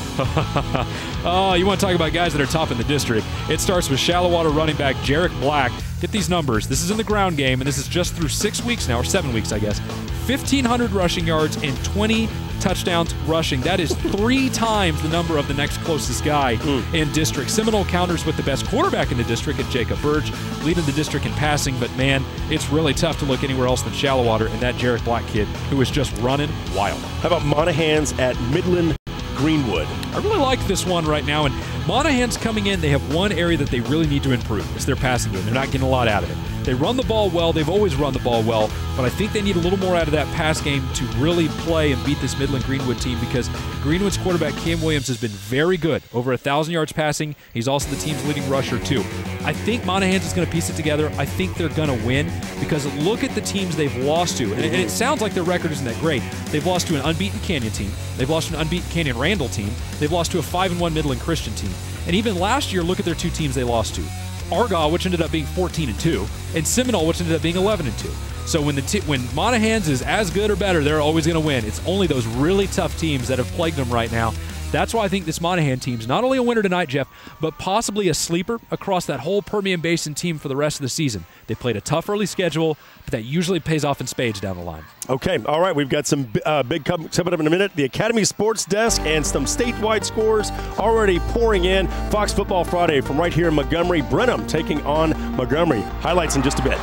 Oh, you want to talk about guys that are top in the district. It starts with Shallow Water running back Jarek Black. Get these numbers. This is in the ground game, and this is just through 6 weeks now, or 7 weeks, I guess. 1,500 rushing yards and 20 touchdowns rushing. That is 3 times the number of the next closest guy in district. Seminole counters with the best quarterback in the district at Jacob Birch, leading the district in passing, but man, it's really tough to look anywhere else than Shallow Water and that Jarek Black kid who is just running wild. How about Monahans at Midland Greenwood? I really like this one right now, and Monahan's coming in. They have one area that they really need to improve. It's their passing game. They're not getting a lot out of it. They run the ball well. They've always run the ball well, but I think they need a little more out of that pass game to really play and beat this Midland Greenwood team because Greenwood's quarterback Cam Williams has been very good, over 1,000 yards passing. He's also the team's leading rusher too. I think Monahan's is going to piece it together. I think they're going to win because look at the teams they've lost to, and it sounds like their record isn't that great. They've lost to an unbeaten Canyon team. They've lost to an unbeaten Canyon Randall team. They've lost to a 5-1 Midland Christian team. And even last year, look at their 2 teams they lost to. Argyle, which ended up being 14-2, and Seminole, which ended up being 11-2. So when Monahan's is as good or better, they're always going to win. It's only those really tough teams that have plagued them right now. That's why I think this Monahan team's not only a winner tonight, Jeff, but possibly a sleeper across that whole Permian Basin team for the rest of the season. They played a tough early schedule, but that usually pays off in spades down the line. Okay, all right, we've got some big coming up in a minute. The Academy Sports Desk and some statewide scores already pouring in. Fox Football Friday from right here in Montgomery. Brenham taking on Montgomery. Highlights in just a bit.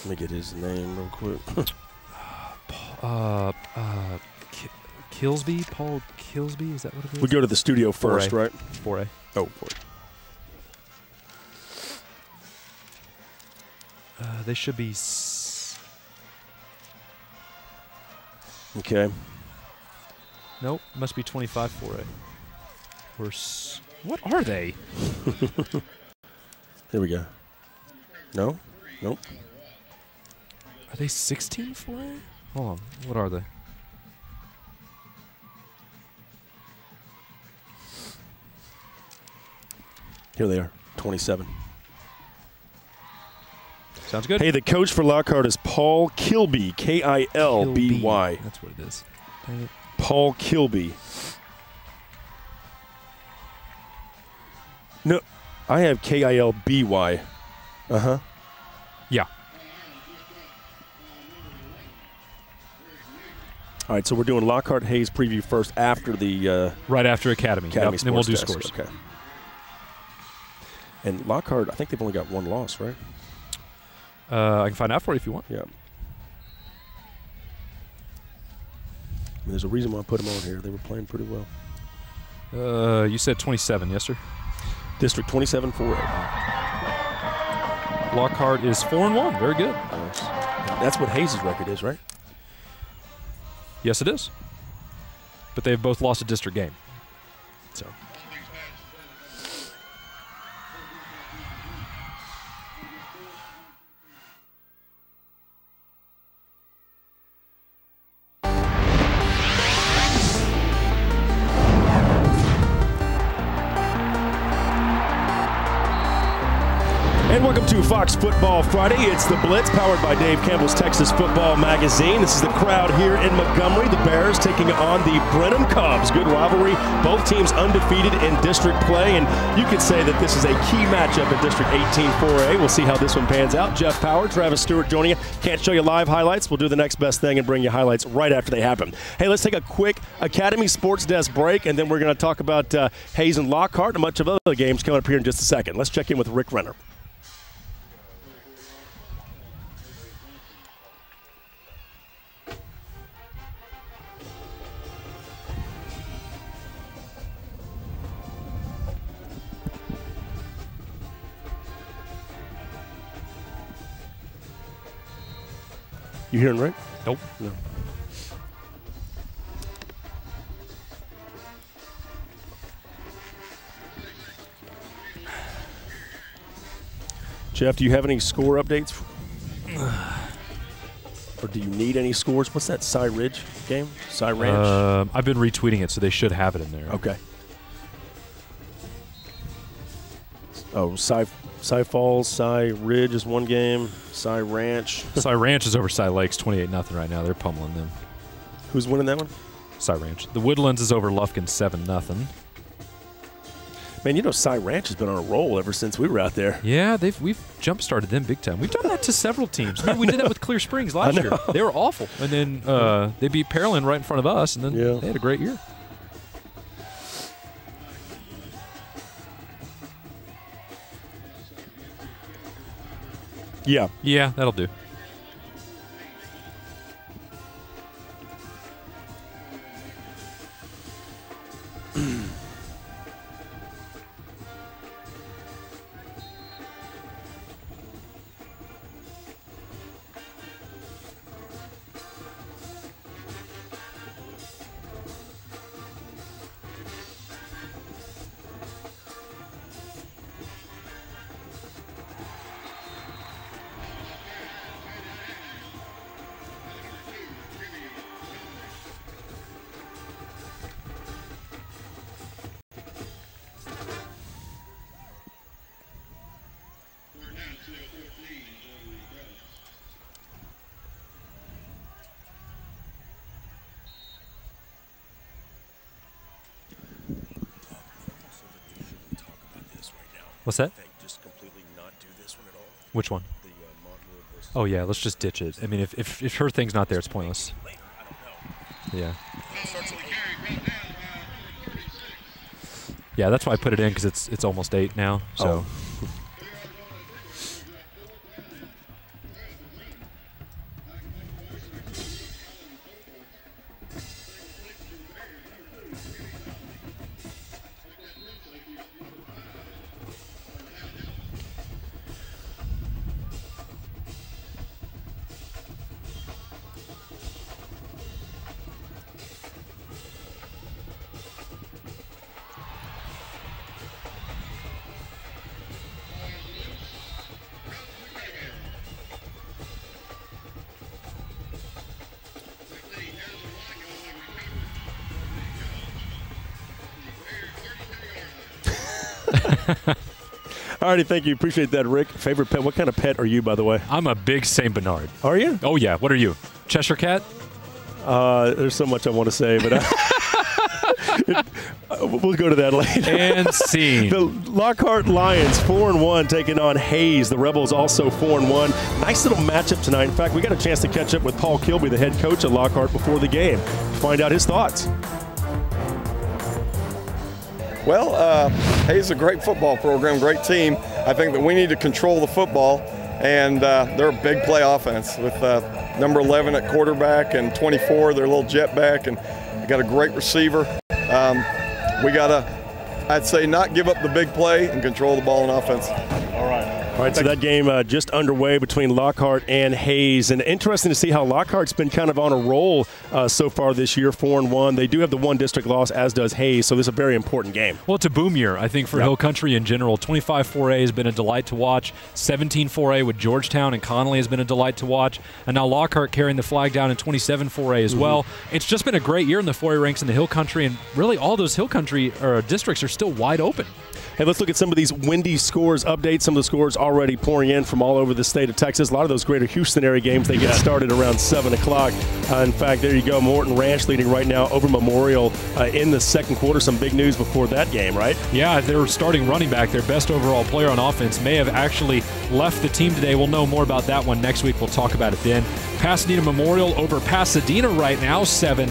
Let me get his name real quick. Kilsby? Paul Kilsby? Is that what it is? We go to the studio first, 4A. right? 4A. Oh, 4A. They should be... Okay. Nope, must be 25 4A. What are they? Here we go. No? Nope. Are they 16 flag? Hold on. What are they? Here they are, 27. Sounds good. Hey, the coach for Lockhart is Paul Kilby, Kilby. That's what it is. Dang it. Paul Kilby. No, I have Kilby. Uh-huh. Yeah. All right, so we're doing Lockhart Hayes preview first after the right after Academy. Academy Then we'll do Sports Desk. scores. Okay. And Lockhart, I think they've only got one loss, right? I can find out for you if you want. Yeah. I mean, there's a reason why I put them on here. They were playing pretty well. You said 27, yes, sir? District 27-4. Lockhart is 4-1. Very good. Nice. That's what Hayes' record is, right? Yes, it is. But they've both lost a district game. So. And welcome to Fox Football Friday. It's the Blitz, powered by Dave Campbell's Texas Football Magazine. This is the crowd here in Montgomery. The Bears taking on the Brenham Cubs. Good rivalry. Both teams undefeated in district play, and you could say that this is a key matchup in District 18-4A. We'll see how this one pans out. Jeff Power, Travis Stewart joining you. Can't show you live highlights. We'll do the next best thing and bring you highlights right after they happen. Hey, let's take a quick Academy Sports Desk break, and then we're going to talk about Hayes and Lockhart and much of other games coming up here in just a second. Let's check in with Rick Renner. You hearing right? Nope. No. Jeff, do you have any score updates? Or do you need any scores? What's that Cy Ridge game? Cy Ranch? I've been retweeting it, so they should have it in there. Okay. Oh, Cy Falls, Cy Ridge is one game. Cy Ranch. Cy Ranch is over Cy Lakes, 28-0 right now. They're pummeling them. Who's winning that one? Cy Ranch. The Woodlands is over Lufkin, 7-0. Man, you know Cy Ranch has been on a roll ever since we were out there. Yeah, we've jump-started them big time. We've done that to several teams. I mean, we did that with Clear Springs last year. They were awful. And then they beat Pearland right in front of us, and then they had a great year. Yeah. Yeah, that'll do. What's that? Just completely not do this one at all. Which one? Oh, yeah, let's just ditch it. I mean, if her thing's not there, it's pointless. Yeah. Yeah, that's why I put it in, because it's almost 8 now. So. All righty, thank you. Appreciate that, Rick. Favorite pet? What kind of pet are you, by the way? I'm a big St. Bernard. Are you? Oh, yeah. What are you? Cheshire Cat? There's so much I want to say, but we'll go to that later. And scene. The Lockhart Lions, 4-1, taking on Hayes. The Rebels also 4-1. Nice little matchup tonight. In fact, we got a chance to catch up with Paul Kilby, the head coach at Lockhart, before the game, to find out his thoughts. Well, Hayes is a great football program, great team. I think that we need to control the football, and they're a big play offense with number 11 at quarterback and 24, their little jet back, and they got a great receiver. We got to, I'd say, not give up the big play and control the ball in offense. All right, so that game just underway between Lockhart and Hayes. And interesting to see how Lockhart's been kind of on a roll so far this year, 4-1. They do have the one district loss, as does Hayes, so this is a very important game. Well, it's a boom year, I think, for Hill Country in general. 25-4A has been a delight to watch. 17-4A with Georgetown and Connolly has been a delight to watch. And now Lockhart carrying the flag down in 27-4A as well. It's just been a great year in the 4A ranks in the Hill Country, and really all those Hill Country districts are still wide open. Hey, let's look at some of these windy scores updates. Some of the scores already pouring in from all over the state of Texas. A lot of those greater Houston area games, they get started around 7 o'clock. In fact, there you go. Morton Ranch leading right now over Memorial in the second quarter. Some big news before that game, right? Yeah, their starting running back, their best overall player on offense, may have actually left the team today. We'll know more about that one next week. We'll talk about it then. Pasadena Memorial over Pasadena right now, 7-0.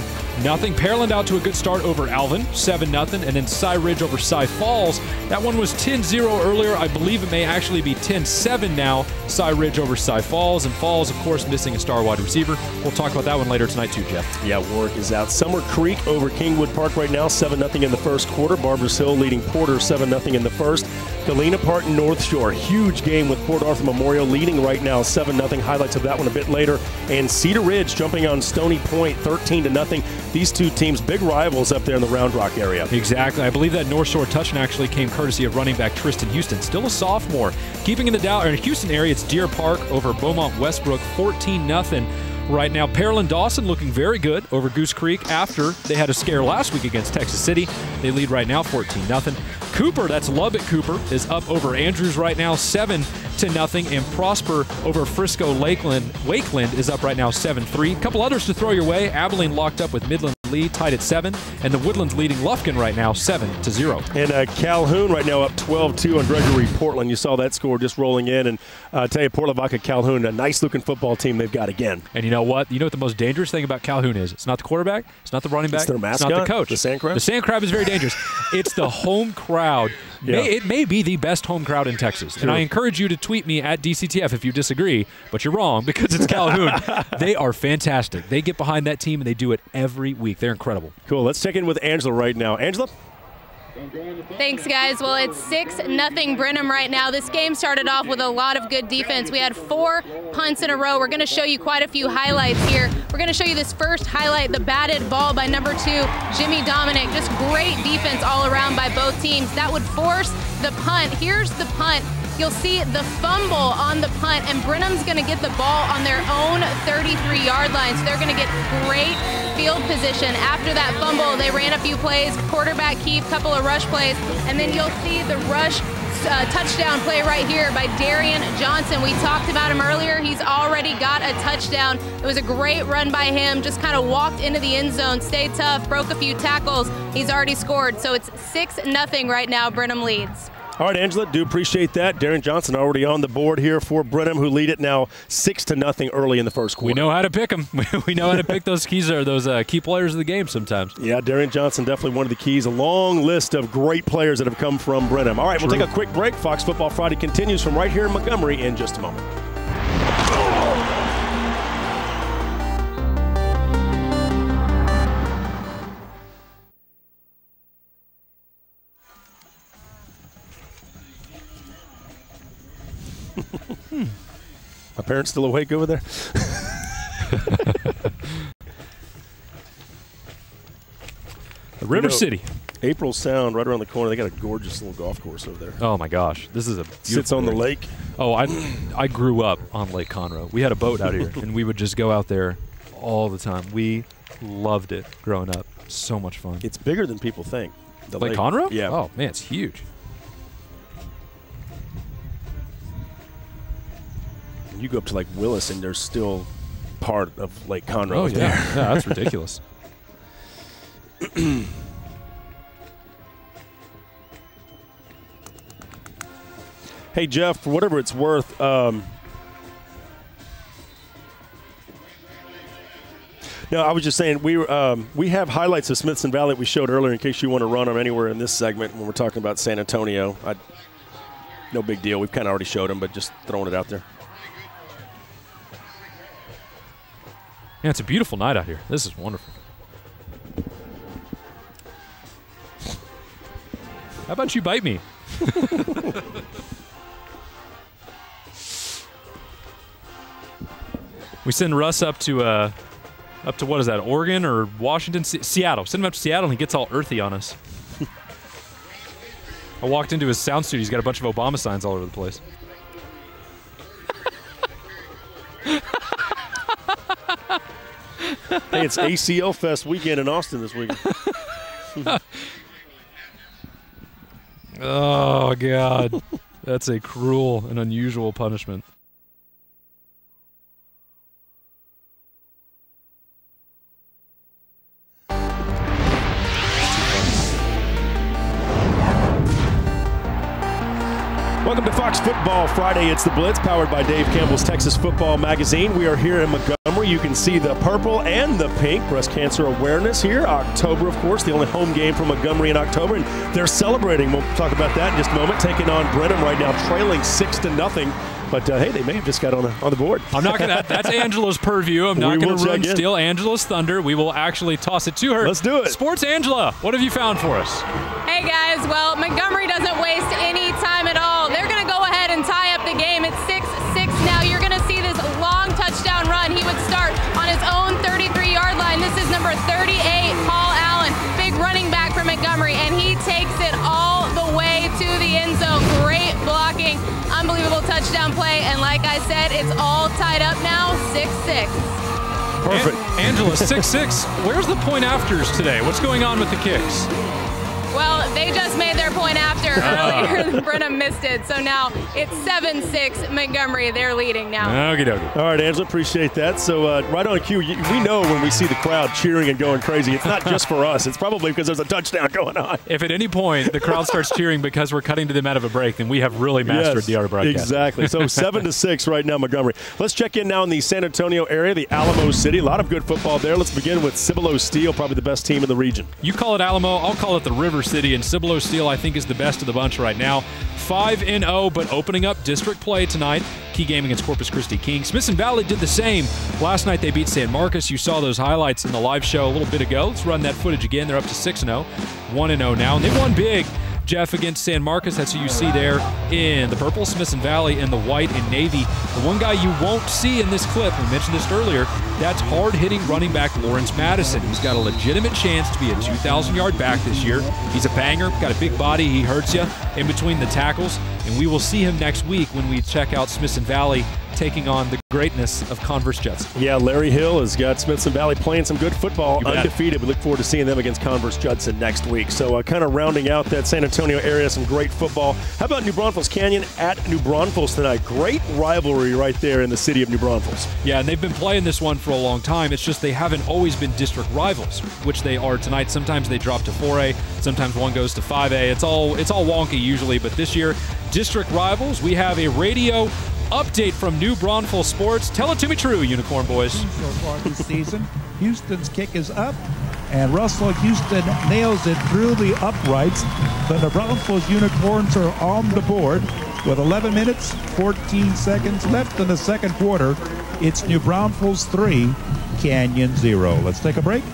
Pearland out to a good start over Alvin, 7-0. And then Cy Ridge over Cy Falls. That one was 10-0 earlier. I believe it may actually be 10-7 now. Cy Ridge over Cy Falls. And Falls, of course, missing a star wide receiver. We'll talk about that one later tonight too, Jeff. Yeah, Warwick is out. Summer Creek over Kingwood Park right now, 7-0 in the first quarter. Barbers Hill leading Porter 7-0 in the first. Galena Park and North Shore, huge game with Port Arthur Memorial leading right now 7-0. Highlights of that one a bit later. And Cedar Ridge jumping on Stony Point 13-0. These two teams, big rivals up there in the Round Rock area. Exactly. I believe that North Shore touchdown actually came courtesy of running back Tristan Houston, still a sophomore. Keeping in the Houston area, it's Deer Park over Beaumont Westbrook, 14-0. Right now, Pearland Dawson looking very good over Goose Creek after they had a scare last week against Texas City. They lead right now 14-0. Cooper, that's Lubbock Cooper, is up over Andrews right now 7-0. And Prosper over Frisco Wakeland is up right now 7-3. A couple others to throw your way. Abilene locked up with Midland lead, tied at 7. And the Woodlands leading Lufkin right now 7-0. And Calhoun right now up 12-2 on Gregory Portland. You saw that score just rolling in. And I tell you, Port Lavaca Calhoun, a nice-looking football team they've got again. And you know what? You know what the most dangerous thing about Calhoun is? It's not the quarterback. It's not the running back. It's their mascot. It's not the coach. The Sand Crab? The Sand Crab is very dangerous. It's the home crowd. Yeah. It may be the best home crowd in Texas. Sure. And I encourage you to tweet me at DCTF if you disagree, but you're wrong because it's Calhoun. They are fantastic. They get behind that team, and they do it every week. They're incredible. Cool. Let's check in with Angela right now. Angela? Thanks, guys. Well, it's 6-0 Brenham right now. This game started off with a lot of good defense. We had 4 punts in a row. We're going to show you quite a few highlights here. We're going to show you this first highlight, the batted ball by number 2, Jimmy Dominic. Just great defense all around by both teams. That would force the punt. Here's the punt. You'll see the fumble on the punt, and Brenham's going to get the ball on their own 33-yard line. So they're going to get great field position. After that fumble, they ran a few plays, quarterback keep, couple of rush plays, and then you'll see the rush touchdown play right here by Darian Johnson. We talked about him earlier. He's already got a touchdown. It was a great run by him. Just kind of walked into the end zone, stayed tough, broke a few tackles. He's already scored. So it's 6-0 right now. Brenham leads. All right, Angela, do appreciate that. Darren Johnson already on the board here for Brenham, who lead it now 6-0 early in the first quarter. We know how to pick them. We know how to pick those keys or those key players of the game sometimes. Yeah, Darren Johnson definitely one of the keys. A long list of great players that have come from Brenham. All right, We'll take a quick break. Fox Football Friday continues from right here in Montgomery in just a moment. My parents still awake over there? River City. April Sound right around the corner. They got a gorgeous little golf course over there. Oh, my gosh. This is a beautiful Sits on the lake. Oh, I grew up on Lake Conroe. We had a boat out here, and we would just go out there all the time. We loved it growing up. So much fun. It's bigger than people think. Lake Conroe? Yeah. Oh, man, it's huge. you go up to like Willis, and there's still part of Lake Conroe. Oh, there. yeah. Yeah, that's ridiculous. Hey, Jeff, for whatever it's worth, no, I was just saying we have highlights of Smithson Valley that we showed earlier in case you want to run them anywhere in this segment when we're talking about San Antonio. No big deal. We've kind of already showed them, but just throwing it out there. Yeah, it's a beautiful night out here. This is wonderful. How about you bite me? We send Russ up to what is that, Oregon or Washington? Seattle. Send him up to Seattle and he gets all earthy on us. I walked into his sound studio. He's got a bunch of Obama signs all over the place. Hey, it's ACL Fest weekend in Austin this weekend. Oh, God. That's a cruel and unusual punishment. Welcome to Fox Football Friday. It's the Blitz, powered by Dave Campbell's Texas Football Magazine. We are here in Montgomery. You can see the purple and the pink. Breast cancer awareness here. October, of course, the only home game for Montgomery in October. And they're celebrating. We'll talk about that in just a moment. Taking on Brenham right now, trailing 6-0. But, hey, they may have just got on the board. I'm not going to – that's Angela's purview. I'm not going to steal Angela's thunder. We will actually toss it to her. Let's do it. Sports Angela, what have you found for us? Hey, guys. Well, Montgomery doesn't waste any time at all. They're going to go ahead and tie up the game. It's 6-6 now. You're going to see this long touchdown run. He would start on his own 33-yard line. This is number 38, Paul Allen, big running back for Montgomery, and he takes it all the way to the end zone. Great blocking. Unbelievable touchdown play, and like I said, it's all tied up now, 6-6. Perfect. Angela, 6-6. Where's the point afters today? What's going on with the kicks? Well, they just made their point after earlier. Brenham missed it, so now it's 7-6 Montgomery. They're leading now. Okie dokie. All right, Angela, appreciate that. So right on cue, we know when we see the crowd cheering and going crazy, it's not just for us. It's probably because there's a touchdown going on. If at any point the crowd starts cheering because we're cutting to them out of a break, then we have really mastered the art of broadcast. Exactly. So 7-6 right now, Montgomery. Let's check in now in the San Antonio area, the Alamo City. A lot of good football there. Let's begin with Cibolo Steel, probably the best team in the region. You call it Alamo, I'll call it the River City, and Cibolo Steel, I think, is the best of the bunch right now. 5-0, but opening up district play tonight. Key game against Corpus Christi King. Smithson Valley did the same. Last night they beat San Marcos. You saw those highlights in the live show a little bit ago. Let's run that footage again. They're up to 6-0, 1-0 now, and they won big. Jeff, against San Marcos, that's who you see there in the purple, Smithson Valley in the white and navy. The one guy you won't see in this clip, we mentioned this earlier, that's hard-hitting running back Lawrence Madison. He's got a legitimate chance to be a 2,000-yard back this year. He's a banger, got a big body, he hurts you in between the tackles, and we will see him next week when we check out Smithson Valley taking on the greatness of Converse Judson. Yeah, Larry Hill has got Smithson Valley playing some good football, undefeated. We look forward to seeing them against Converse Judson next week. So kind of rounding out that San Antonio area, some great football. How about New Braunfels Canyon at New Braunfels tonight? Great rivalry right there in the city of New Braunfels. Yeah, and they've been playing this one for a long time. It's just they haven't always been district rivals, which they are tonight. Sometimes they drop to 4A, sometimes one goes to 5A. It's all wonky usually, but this year, district rivals. We have a radio update from New Braunfels Sports. Tell it to me true, Unicorn Boys. So far this season, Houston's kick is up, and Russell Houston nails it through the uprights. The New Braunfels Unicorns are on the board with 11 minutes, 14 seconds left in the second quarter. It's New Braunfels 3, Canyon 0. Let's take a break.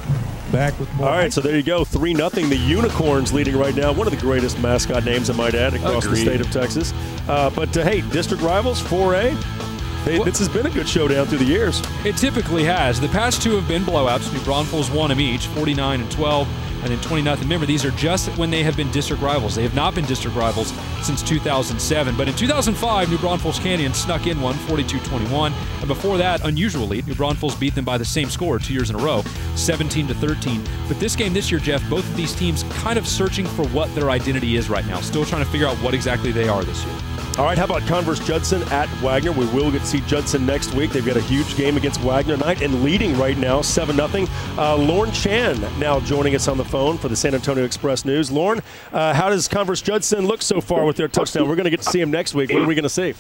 Back with more. All right, so there you go, 3-0. The Unicorns leading right now. One of the greatest mascot names, I might add, across the state of Texas. But hey, district rivals, 4A. This has been a good showdown through the years. It typically has. The past two have been blowouts. New Braunfels won them each, 49-12. And then 20-0. Remember, these are just when they have been district rivals. They have not been district rivals since 2007. But in 2005, New Braunfels Canyon snuck in one, 42-21. And before that, unusually, New Braunfels beat them by the same score 2 years in a row, 17-13. But this game this year, Jeff, both of these teams kind of searching for what their identity is right now. Still trying to figure out what exactly they are this year. All right, how about Converse Judson at Wagner? We will get to see Judson next week. They've got a huge game against Wagner tonight and leading right now 7-0. Lauren Chan now joining us on the phone for the San Antonio Express News. Lauren, how does Converse Judson look so far with their touchdown? We're going to get to see him next week. What are we going to see?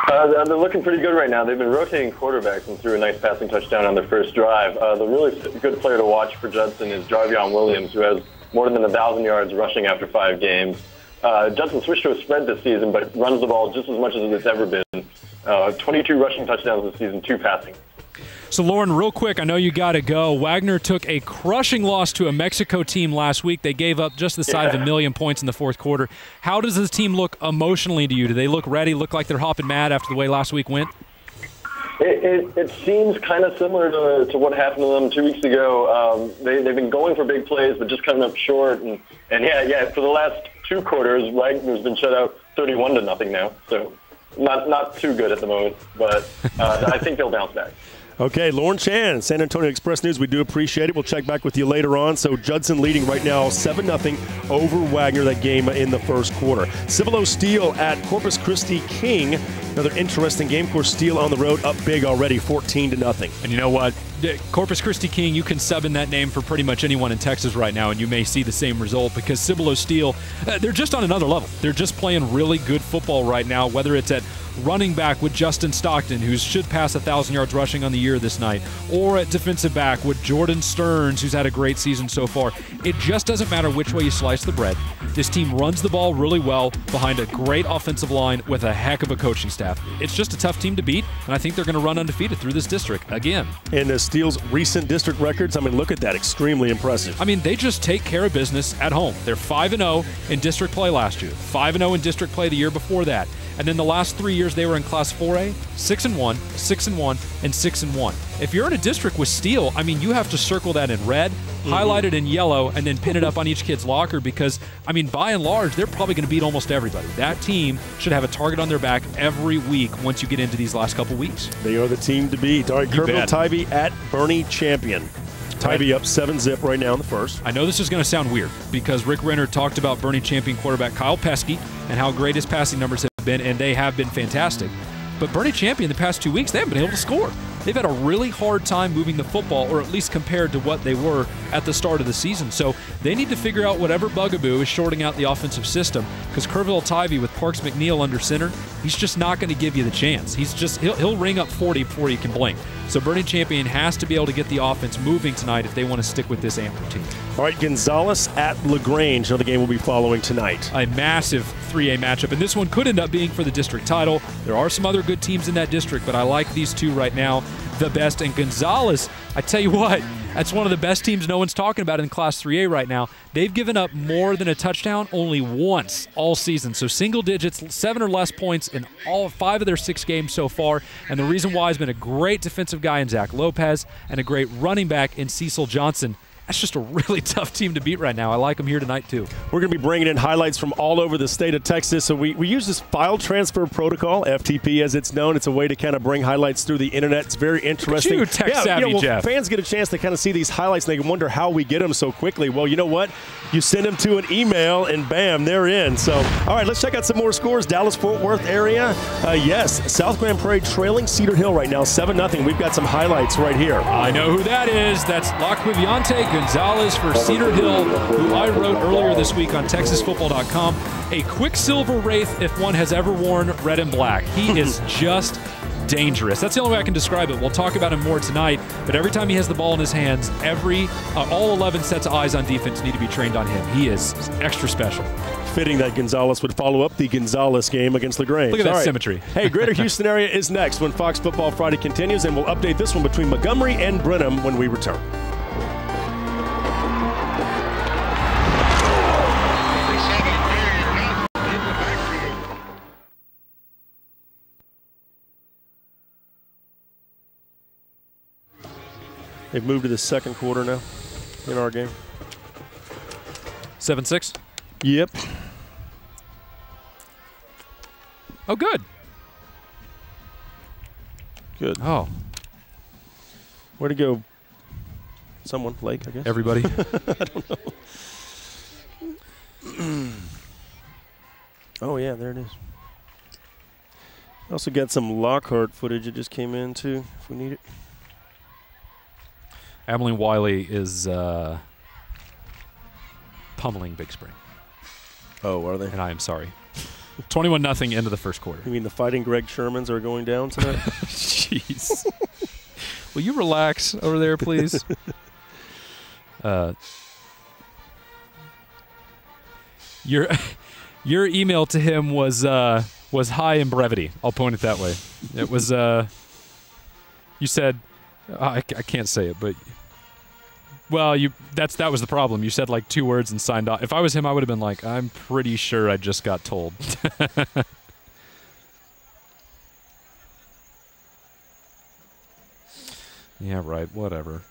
They're looking pretty good right now. They've been rotating quarterbacks and threw a nice passing touchdown on their first drive. The really good player to watch for Judson is Jarvion Williams, who has more than 1,000 yards rushing after 5 games. Judson switched to a spread this season, but runs the ball just as much as it's ever been. 22 rushing touchdowns this season, 2 passing. So, Lauren, real quick, I know you got to go. Wagner took a crushing loss to a Mexico team last week. They gave up just the side of 1 million points in the fourth quarter. How does this team look emotionally to you? Do they look ready, look like they're hopping mad after the way last week went? It seems kind of similar to what happened to them 2 weeks ago. They've been going for big plays, but just coming up short. And for the last 2 quarters, Wagner's been shut out 31-0 now. So not too good at the moment, but I think they'll bounce back. Okay, Lauren Chan, San Antonio Express News. We do appreciate it. We'll check back with you later on. So Judson leading right now 7-0 over Wagner, that game in the first quarter. Cibolo Steel at Corpus Christi King. Another interesting game. Of course, Steel on the road up big already, 14-0. And you know what? Corpus Christi King, you can sub in that name for pretty much anyone in Texas right now, and you may see the same result because Cibolo Steel, they're just on another level. They're just playing really good football right now, whether it's at running back with Justin Stockton, who should pass 1,000 yards rushing on the year this night, or at defensive back with Jordan Stearns, who's had a great season so far. It just doesn't matter which way you slice the bread. This team runs the ball really well behind a great offensive line with a heck of a coaching staff. It's just a tough team to beat, and I think they're going to run undefeated through this district again. And Steele's recent district records, I mean, look at that. Extremely impressive. I mean, they just take care of business at home. They're 5-0 in district play last year, 5-0 in district play the year before that. And then the last 3 years they were in Class 4A, 6-1, 6-1, and 6-1. If you're in a district with Steel, I mean, you have to circle that in red, highlight it in yellow, and then pin it up on each kid's locker because, I mean, by and large, they're probably going to beat almost everybody. That team should have a target on their back every week once you get into these last couple weeks. They are the team to beat. All right, Kerrville-Tybee at Bernie Champion. Tybee up 7-0 right now in the first. I know this is going to sound weird because Rick Renner talked about Bernie Champion quarterback Kyle Pesky and how great his passing numbers have been, and they have been fantastic. But Bernie Champion, the past 2 weeks, they haven't been able to score. They've had a really hard time moving the football, or at least compared to what they were at the start of the season. So they need to figure out whatever bugaboo is shorting out the offensive system, because Kerrville-Tybee with Parks McNeil under center, he's just not going to give you the chance. He'll ring up 40 before you can blink. So Bernie Champion has to be able to get the offense moving tonight if they want to stick with this Amber team. All right, Gonzales at LaGrange. Another game we'll be following tonight. A massive 3A matchup, and this one could end up being for the district title. There are some other good teams in that district, but I like these two right now the best. And Gonzales, I tell you what, that's one of the best teams no one's talking about in Class 3A right now. They've given up more than a touchdown only once all season. So single digits, 7 or less points in all 5 of their 6 games so far. And the reason why has been a great defensive guy in Zach Lopez and a great running back in Cecil Johnson. That's just a really tough team to beat right now. I like them here tonight, too. We're going to be bringing in highlights from all over the state of Texas. So we use this file transfer protocol, FTP as it's known. It's a way to kind of bring highlights through the internet. It's very interesting. Look at you, tech-savvy, Jeff. Fans get a chance to kind of see these highlights, and they can wonder how we get them so quickly. Well, you know what? You send them to an email, and bam, they're in. So, all right, let's check out some more scores. Dallas-Fort Worth area. Yes, South Grand Prairie trailing Cedar Hill right now, 7-0. We've got some highlights right here. I know who that is. That's LaQuiviante Gonzalez for Cedar Hill, who I wrote earlier this week on TexasFootball.com. A Quicksilver Wraith if one has ever worn red and black. He is just dangerous. That's the only way I can describe it. We'll talk about him more tonight, but every time he has the ball in his hands, all 11 sets of eyes on defense need to be trained on him. He is extra special. Fitting that Gonzales would follow up the Gonzales game against LaGrange. Look at that symmetry. Hey, Greater Houston area is next when Fox Football Friday continues, and we'll update this one between Montgomery and Brenham when we return. They've moved to the second quarter now in our game. 7-6? Yep. Oh, good. Good. Oh. Where to go? Someone, Blake, I guess. Everybody. I don't know. Oh, yeah, there it is. Also got some Lockhart footage that just came in, too, if we need it. Abilene Wiley is pummeling Big Spring. Oh, are they? And I am sorry. 21-0 into the first quarter. You mean the Fighting Greg Shermans are going down tonight? Jeez. Will you relax over there, please? Your email to him was high in brevity. I'll point it that way. It was you said I can't say it, but well, that was the problem. You said like 2 words and signed off. If I was him, I would have been like, I'm pretty sure I just got told. Yeah, right. Whatever.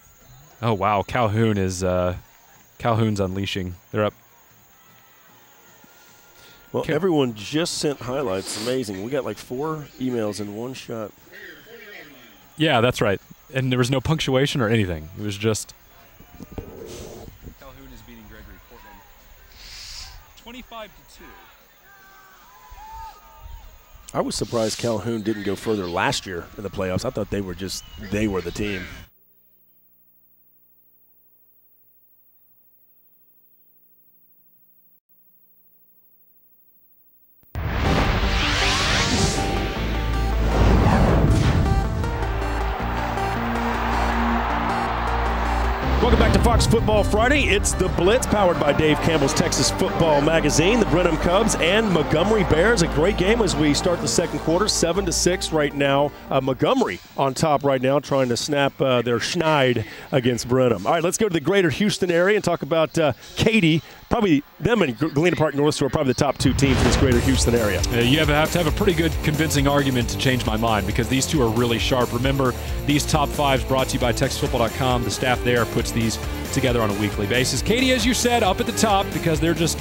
Oh wow, Calhoun's unleashing. They're up. Well, everyone just sent highlights. Amazing. We got like 4 emails in one shot. Yeah, that's right. And there was no punctuation or anything. It was just. Calhoun is beating Gregory Portland 25-2. I was surprised Calhoun didn't go further last year in the playoffs. I thought they were the team. Welcome back to Fox Football Friday. It's the Blitz, powered by Dave Campbell's Texas Football Magazine. The Brenham Cubs and Montgomery Bears. A great game as we start the second quarter. 7-6 right now. Montgomery on top right now, trying to snap their schneid against Brenham. All right, let's go to the greater Houston area and talk about Katy. Probably them and Galena Park North Shore are probably the top 2 teams in this greater Houston area. You have to have a pretty good convincing argument to change my mind, because these two are really sharp. Remember, these top 5s brought to you by TexasFootball.com. The staff there puts these together on a weekly basis. Katy, as you said, up at the top because they're just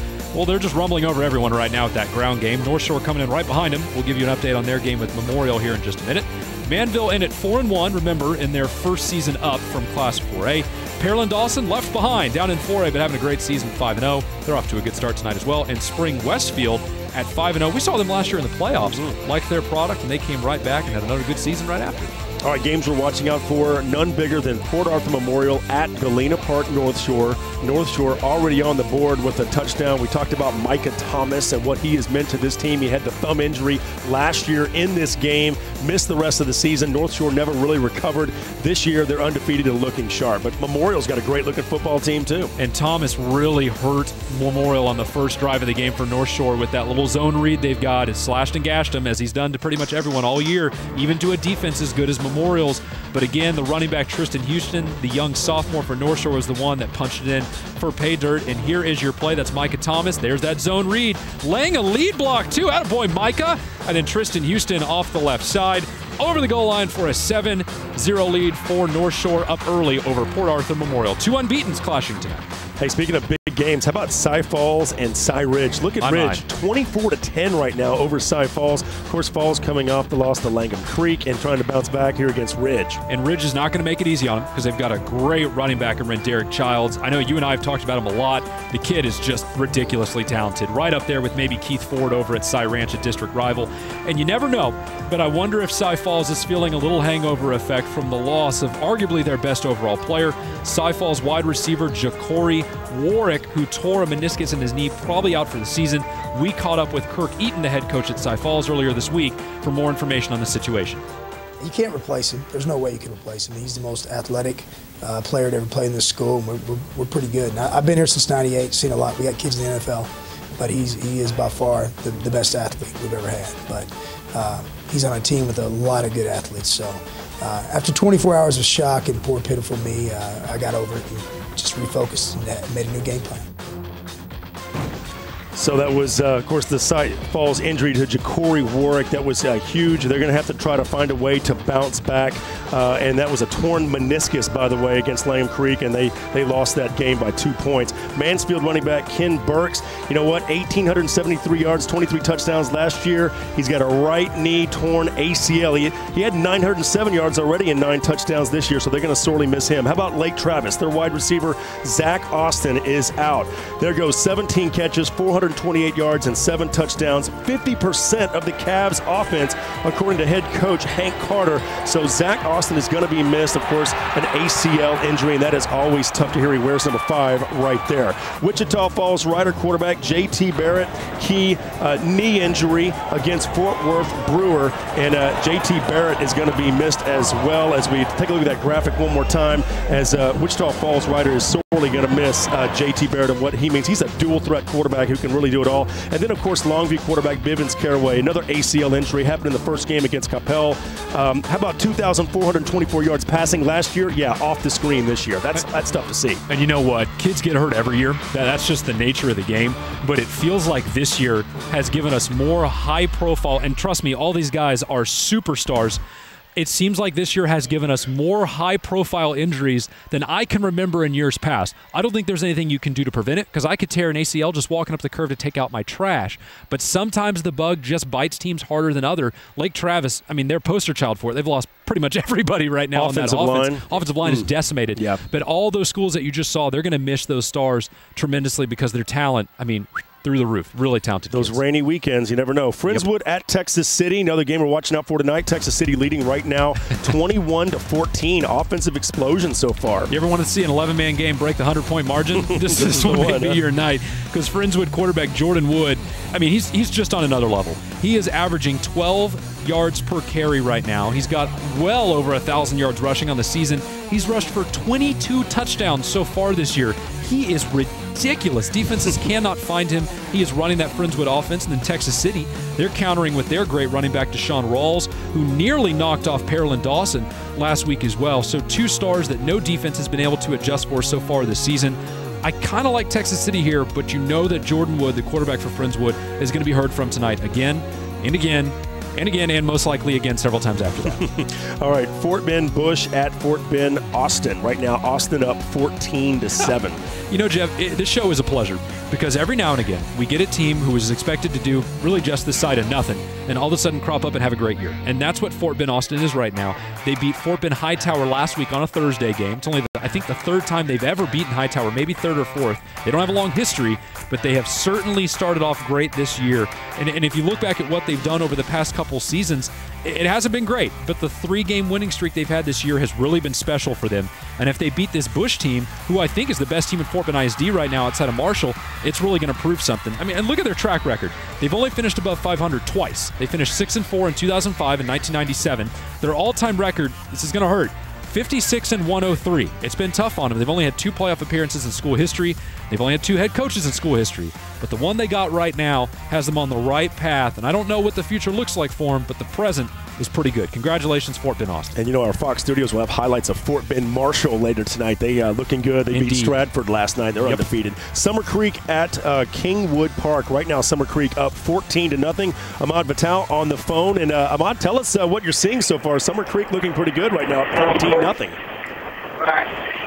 rumbling over everyone right now with that ground game. North Shore coming in right behind them. We'll give you an update on their game with Memorial here in just a minute. Manville in at 4-1, remember, in their first season up from Class 4A. Pearland Dawson left behind, down in 4A, but having a great season, 5-0. They're off to a good start tonight as well. And Spring Westfield at 5-0. We saw them last year in the playoffs. Liked their product, and they came right back and had another good season right after. All right, games we're watching out for, none bigger than Port Arthur Memorial at Galena Park North Shore. North Shore already on the board with a touchdown. We talked about Micah Thomas and what he has meant to this team. He had the thumb injury last year in this game, missed the rest of the season. North Shore never really recovered. This year, they're undefeated and looking sharp. But Memorial's got a great-looking football team, too. And Thomas really hurt Memorial on the first drive of the game for North Shore with that little zone read they've got. It slashed and gashed him, as he's done to pretty much everyone all year, even to a defense as good as Memorial's. But again, the running back Tristan Houston, the young sophomore for North Shore, was the one that punched it in for pay dirt. And here is your play. That's Micah Thomas. There's that zone read. Laying a lead block, too. Attaboy, Micah. And then Tristan Houston off the left side, over the goal line for a 7-0 lead for North Shore, up early over Port Arthur Memorial. 2 unbeatens clashing tonight. Hey, speaking of big games, how about Cy Falls and Cy Ridge? Look at Ridge, 24-10 right now over Cy Falls. Of course, Falls coming off the loss to Langham Creek and trying to bounce back here against Ridge. And Ridge is not going to make it easy on them because they've got a great running back in Derek Childs. I know you and I have talked about him a lot. The kid is just ridiculously talented, right up there with maybe Keith Ford over at Cy Ranch, a district rival. And you never know, but I wonder if Cy Falls is feeling a little hangover effect from the loss of arguably their best overall player, Cy Falls wide receiver Ja'Cory Warwick, who tore a meniscus in his knee, probably out for the season. We caught up with Kirk Eaton, the head coach at Cy Falls, earlier this week for more information on the situation. You can't replace him. There's no way you can replace him. He's the most athletic player to ever play in this school, and we're pretty good. Now, I've been here since '98, seen a lot. We got kids in the NFL, but he is by far the best athlete we've ever had. But he's on a team with a lot of good athletes. So after 24 hours of shock and poor, pitiful me, I got over it and just refocused and made a new game plan. So that was, of course, the Cy Falls injury to Ja'Cory Warwick. That was huge. They're going to have to try to find a way to bounce back. And that was a torn meniscus, by the way, against Langham Creek, and they lost that game by 2 points. Mansfield running back Ken Burks, you know what, 1,873 yards, 23 touchdowns last year. He's got a right knee torn ACL. He had 907 yards already and 9 touchdowns this year, so they're going to sorely miss him. How about Lake Travis? Their wide receiver, Zach Austin, is out. There goes 17 catches, 400 128 yards and 7 touchdowns, 50% of the Cavs offense, according to head coach Hank Carter. So Zach Austin is going to be missed, of course, an ACL injury, and that is always tough to hear. He wears number 5 right there. Wichita Falls Rider quarterback J.T. Barrett, key knee injury against Fort Worth Brewer, and J.T. Barrett is going to be missed as well. As we take a look at that graphic one more time, as Wichita Falls Rider is sorely going to miss J.T. Barrett and what he means. He's a dual threat quarterback who can really do it all. And then, of course, Longview quarterback Bivens Caraway, another ACL injury, happened in the first game against Capel. How about 2,424 yards passing last year? Yeah, off the screen this year. That's tough to see. And you know what? Kids get hurt every year. That's just the nature of the game. But it feels like this year has given us more high profile, and trust me, all these guys are superstars. It seems like this year has given us more high-profile injuries than I can remember in years past. I don't think there's anything you can do to prevent it, because I could tear an ACL just walking up the curve to take out my trash. But sometimes the bug just bites teams harder than other. Lake Travis, I mean, they're poster child for it. They've lost pretty much everybody right now on that offense. Offensive line is decimated. Yeah. But all those schools that you just saw, they're going to miss those stars tremendously because their talent, I mean, through the roof. Really talented Those kids. rainy weekends, you never know. Friendswood at Texas City, another game we're watching out for tonight. Texas City leading right now 21-14. Offensive explosion so far. You ever want to see an 11-man game break the 100-point margin? This one may be your night, because Friendswood quarterback Jordan Wood, I mean, he's just on another level. He is averaging 12 yards per carry right now. He's got well over 1,000 yards rushing on the season. He's rushed for 22 touchdowns so far this year. He is ridiculous. Defenses cannot find him. He is running that Friendswood offense. And then Texas City, they're countering with their great running back Deshaun Rawls, who nearly knocked off Parolin Dawson last week as well. So 2 stars that no defense has been able to adjust for so far this season. I kind of like Texas City here, but you know that Jordan Wood, the quarterback for Friendswood, is going to be heard from tonight again and again and again, and most likely again several times after that. All right, Fort Bend Bush at Fort Bend Austin. Right now, Austin up 14-7. You know, Jeff, this show is a pleasure because every now and again we get a team who is expected to do really just this side of nothing and all of a sudden crop up and have a great year. And that's what Fort Bend Austin is right now. They beat Fort Bend Hightower last week on a Thursday game. It's only, I think, the 3rd time they've ever beaten Hightower, maybe 3rd or 4th. They don't have a long history, but they have certainly started off great this year. And if you look back at what they've done over the past couple seasons, it hasn't been great, but the 3-game winning streak they've had this year has really been special for them. And if they beat this Bush team, who I think is the best team in Fort Bend ISD right now outside of Marshall, it's really going to prove something. I mean, and look at their track record. They've only finished above 500 twice. They finished 6-4 in 2005 and 1997. Their all-time record, this is going to hurt, 56-103. It's been tough on them. They've only had 2 playoff appearances in school history. They've only had 2 head coaches in school history. But the one they got right now has them on the right path. And I don't know what the future looks like for them, but the present is pretty good. Congratulations, Fort Bend Austin. And you know, our Fox Studios will have highlights of Fort Bend Marshall later tonight. They looking good. They beat Stratford last night. They're undefeated. Summer Creek at Kingwood Park. Right now, Summer Creek up 14-0. Ahmad Vital on the phone. And Ahmad, tell us what you're seeing so far. Summer Creek looking pretty good right now at 13-0.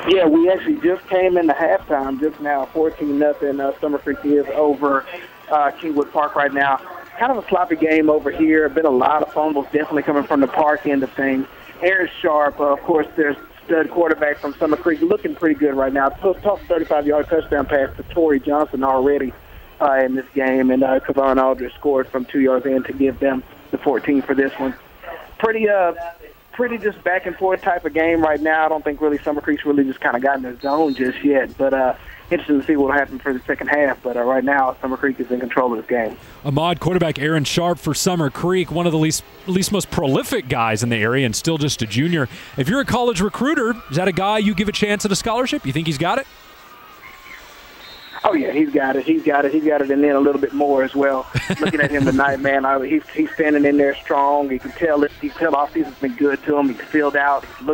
Yeah, we actually just came into halftime just now, 14-0. Summer Creek is over Kingwood Park right now. Kind of a sloppy game over here. Been a lot of fumbles definitely coming from the Park end of things. Aaron Sharp, of course, their stud quarterback from Summer Creek, looking pretty good right now. Tough 35-yard touchdown pass to Torrey Johnson already in this game, and Kavon Aldridge scored from 2 yards in to give them the 14 for this one. Pretty just back and forth type of game right now. I don't think really Summer Creek's really just kind of got in the zone just yet, but interesting to see what will happen for the second half. But right now, Summer Creek is in control of this game. Ahmad, quarterback Aaron Sharp for Summer Creek, one of the least most prolific guys in the area and still just a junior. If you're a college recruiter, is that a guy you give a chance at a scholarship? You think he's got it? Oh, yeah, he's got it. He's got it, and then a little bit more as well. Looking at him tonight, man, he's standing in there strong. You can tell off-season's been good to him. He's filled out. He's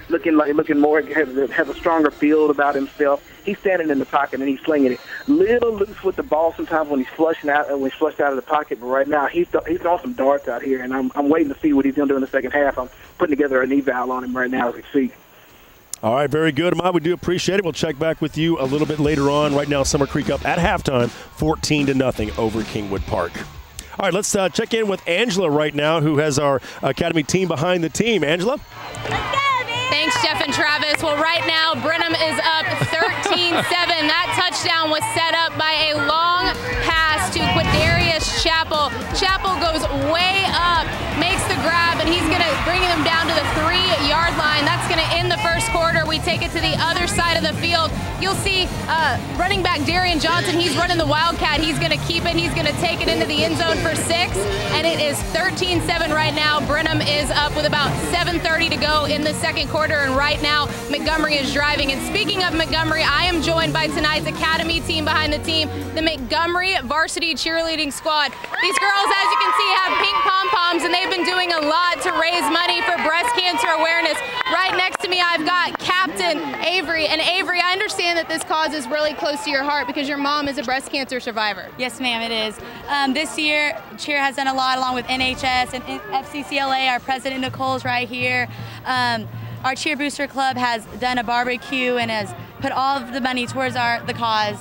looking more, has a stronger feel about himself. He's standing in the pocket and he's slinging it. Little loose with the ball sometimes when he's flushed out of the pocket, but right now he's throwing some darts out here, and I'm waiting to see what he's going to do in the second half. I'm putting together an eval on him right now as we speak. All right, very good, Ahmad. We do appreciate it. We'll check back with you a little bit later on. Right now, Summer Creek up at halftime, 14-0 over Kingwood Park. All right, let's check in with Angela right now, who has our Academy team behind the team. Angela? Thanks, Jeff and Travis. Well, right now, Brenham is up 13-7. That touchdown was set up by a long pass way up, makes the grab, and he's going to bring them down to the 3-yard line. That's going to end the first quarter. We take it to the other side of the field. You'll see running back Darian Johnson, he's running the Wildcat. He's going to keep it. He's going to take it into the end zone for 6, and it is 13-7 right now. Brenham is up with about 7:30 to go in the second quarter, and right now Montgomery is driving. And speaking of Montgomery, I am joined by tonight's Academy team behind the team, the Montgomery varsity cheerleading squad. These girls, as you can see, have pink pom-poms, and they've been doing a lot to raise money for breast cancer awareness. Right next to me, I've got Captain Avery. And Avery, I understand that this cause is really close to your heart because your mom is a breast cancer survivor. Yes, ma'am, it is. This year, Cheer has done a lot along with NHS and FCCLA. Our president, Nicole's right here. Our Cheer Booster Club has done a barbecue and has put all of the money towards the cause.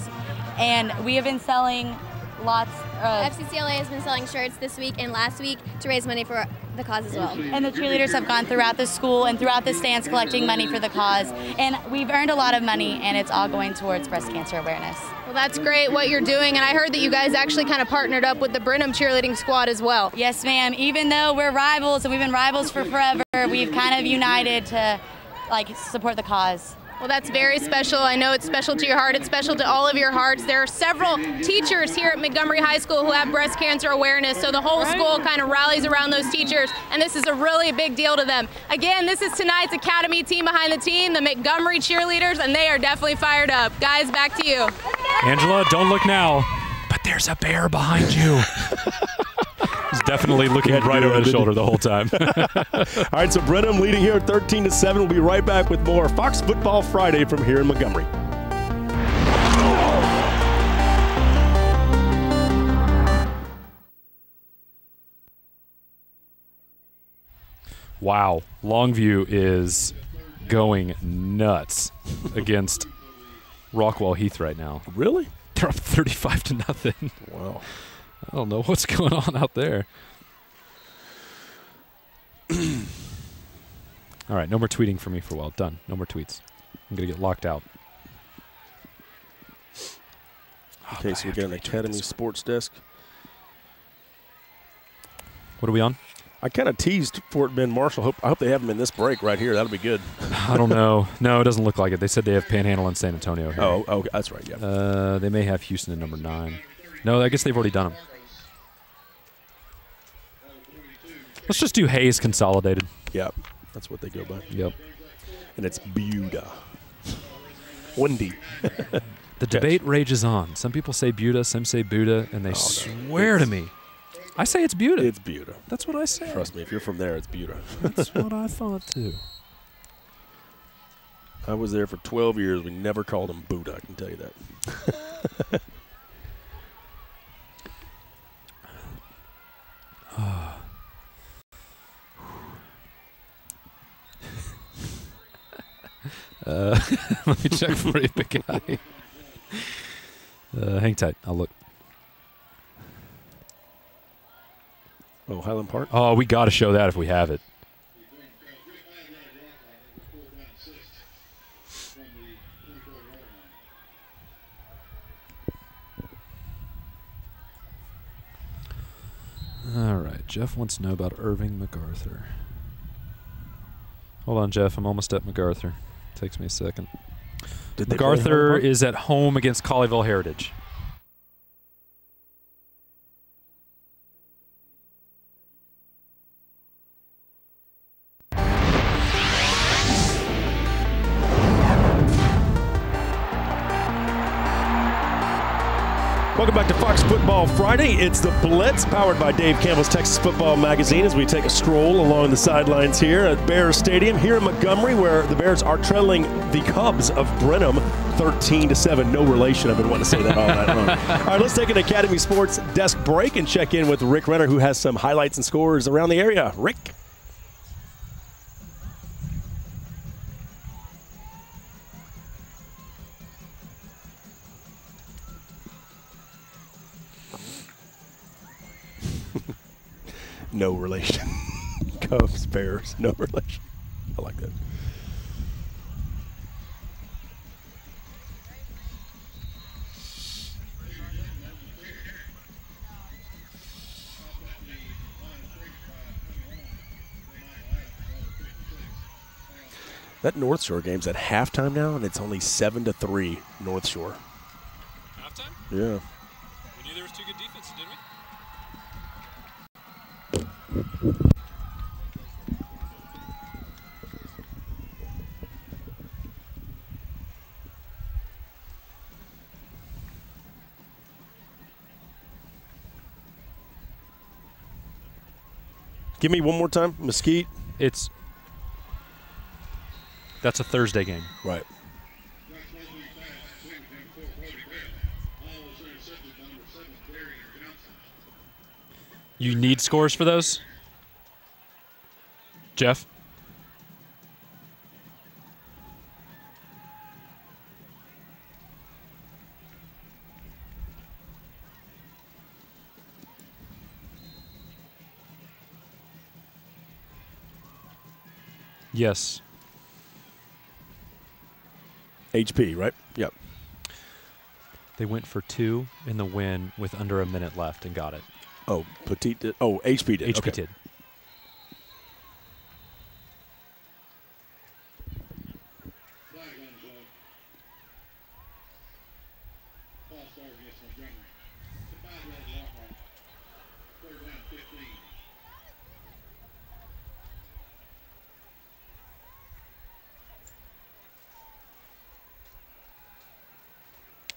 And we have been selling lots of... FCCLA has been selling shirts this week and last week to raise money for the cause as well. And the cheerleaders have gone throughout the school and throughout the stands collecting money for the cause. And we've earned a lot of money, and it's all going towards breast cancer awareness. Well, that's great what you're doing, and I heard that you guys actually kind of partnered up with the Brenham cheerleading squad as well. Yes, ma'am. Even though we're rivals and we've been rivals for forever, we've kind of united to support the cause. Well, that's very special. I know it's special to your heart. It's special to all of your hearts. There are several teachers here at Montgomery High School who have breast cancer awareness, so the whole school kind of rallies around those teachers, and this is a really big deal to them. Again, this is tonight's Academy team behind the team, the Montgomery cheerleaders, and they are definitely fired up. Guys, back to you. Angela, don't look now, but there's a bear behind you. He's definitely looking right over his shoulder the whole time. All right, so Brenham leading here 13-7. We'll be right back with more Fox Football Friday from here in Montgomery. Wow, Longview is going nuts against Rockwall Heath right now. Really? They're up 35-0. Wow. I don't know what's going on out there. All right, no more tweeting for me for a while. Done. No more tweets. I'm going to get locked out. Okay, so we got an Academy Sports Desk. What are we on? I kind of teased Fort Bend Marshall. I hope they have them in this break right here. That'll be good. I don't know. No, it doesn't look like it. They said they have Panhandle and San Antonio here. Oh, that's right, yeah. They may have Houston at number 9. No, I guess they've already done them. Let's just do Hayes Consolidated. Yep, that's what they go by. Yep. And it's Buda. Windy. The debate rages on. Some people say Buda, some say Buda, and they swear to me. I say it's Buda. It's Buda. That's what I say. Trust me, if you're from there, it's Buda. That's what I thought, too. I was there for 12 years. We never called him Buda, I can tell you that. Let me check for you, big guy. Hang tight. I'll look. Oh, Highland Park? Oh, we got to show that if we have it. All right. Jeff wants to know about Irving MacArthur. Hold on, Jeff. I'm almost at MacArthur. Takes me a second. MacArthur is at home against Colleyville Heritage. Welcome back to Fox Football Friday. It's the Blitz, powered by Dave Campbell's Texas Football Magazine, as we take a stroll along the sidelines here at Bears Stadium here in Montgomery, where the Bears are trailing the Cubs of Brenham 13-7. No relation. I've been wanting to say that all night long. All right, let's take an Academy Sports desk break and check in with Rick Renner, who has some highlights and scores around the area. Rick? No relation. Cubs, Bears, no relation. I like that. That North Shore game's at halftime now, and it's only 7-3 North Shore. Halftime? Yeah. We knew there was 2 good defenses, didn't we? Give me one more time. Mesquite. That's a Thursday game. Right. You need scores for those? Jeff? Yes. HP, right? Yep. They went for 2 in the win with under a minute left and got it. Oh, Petit did. Oh, HP did. HP okay. did.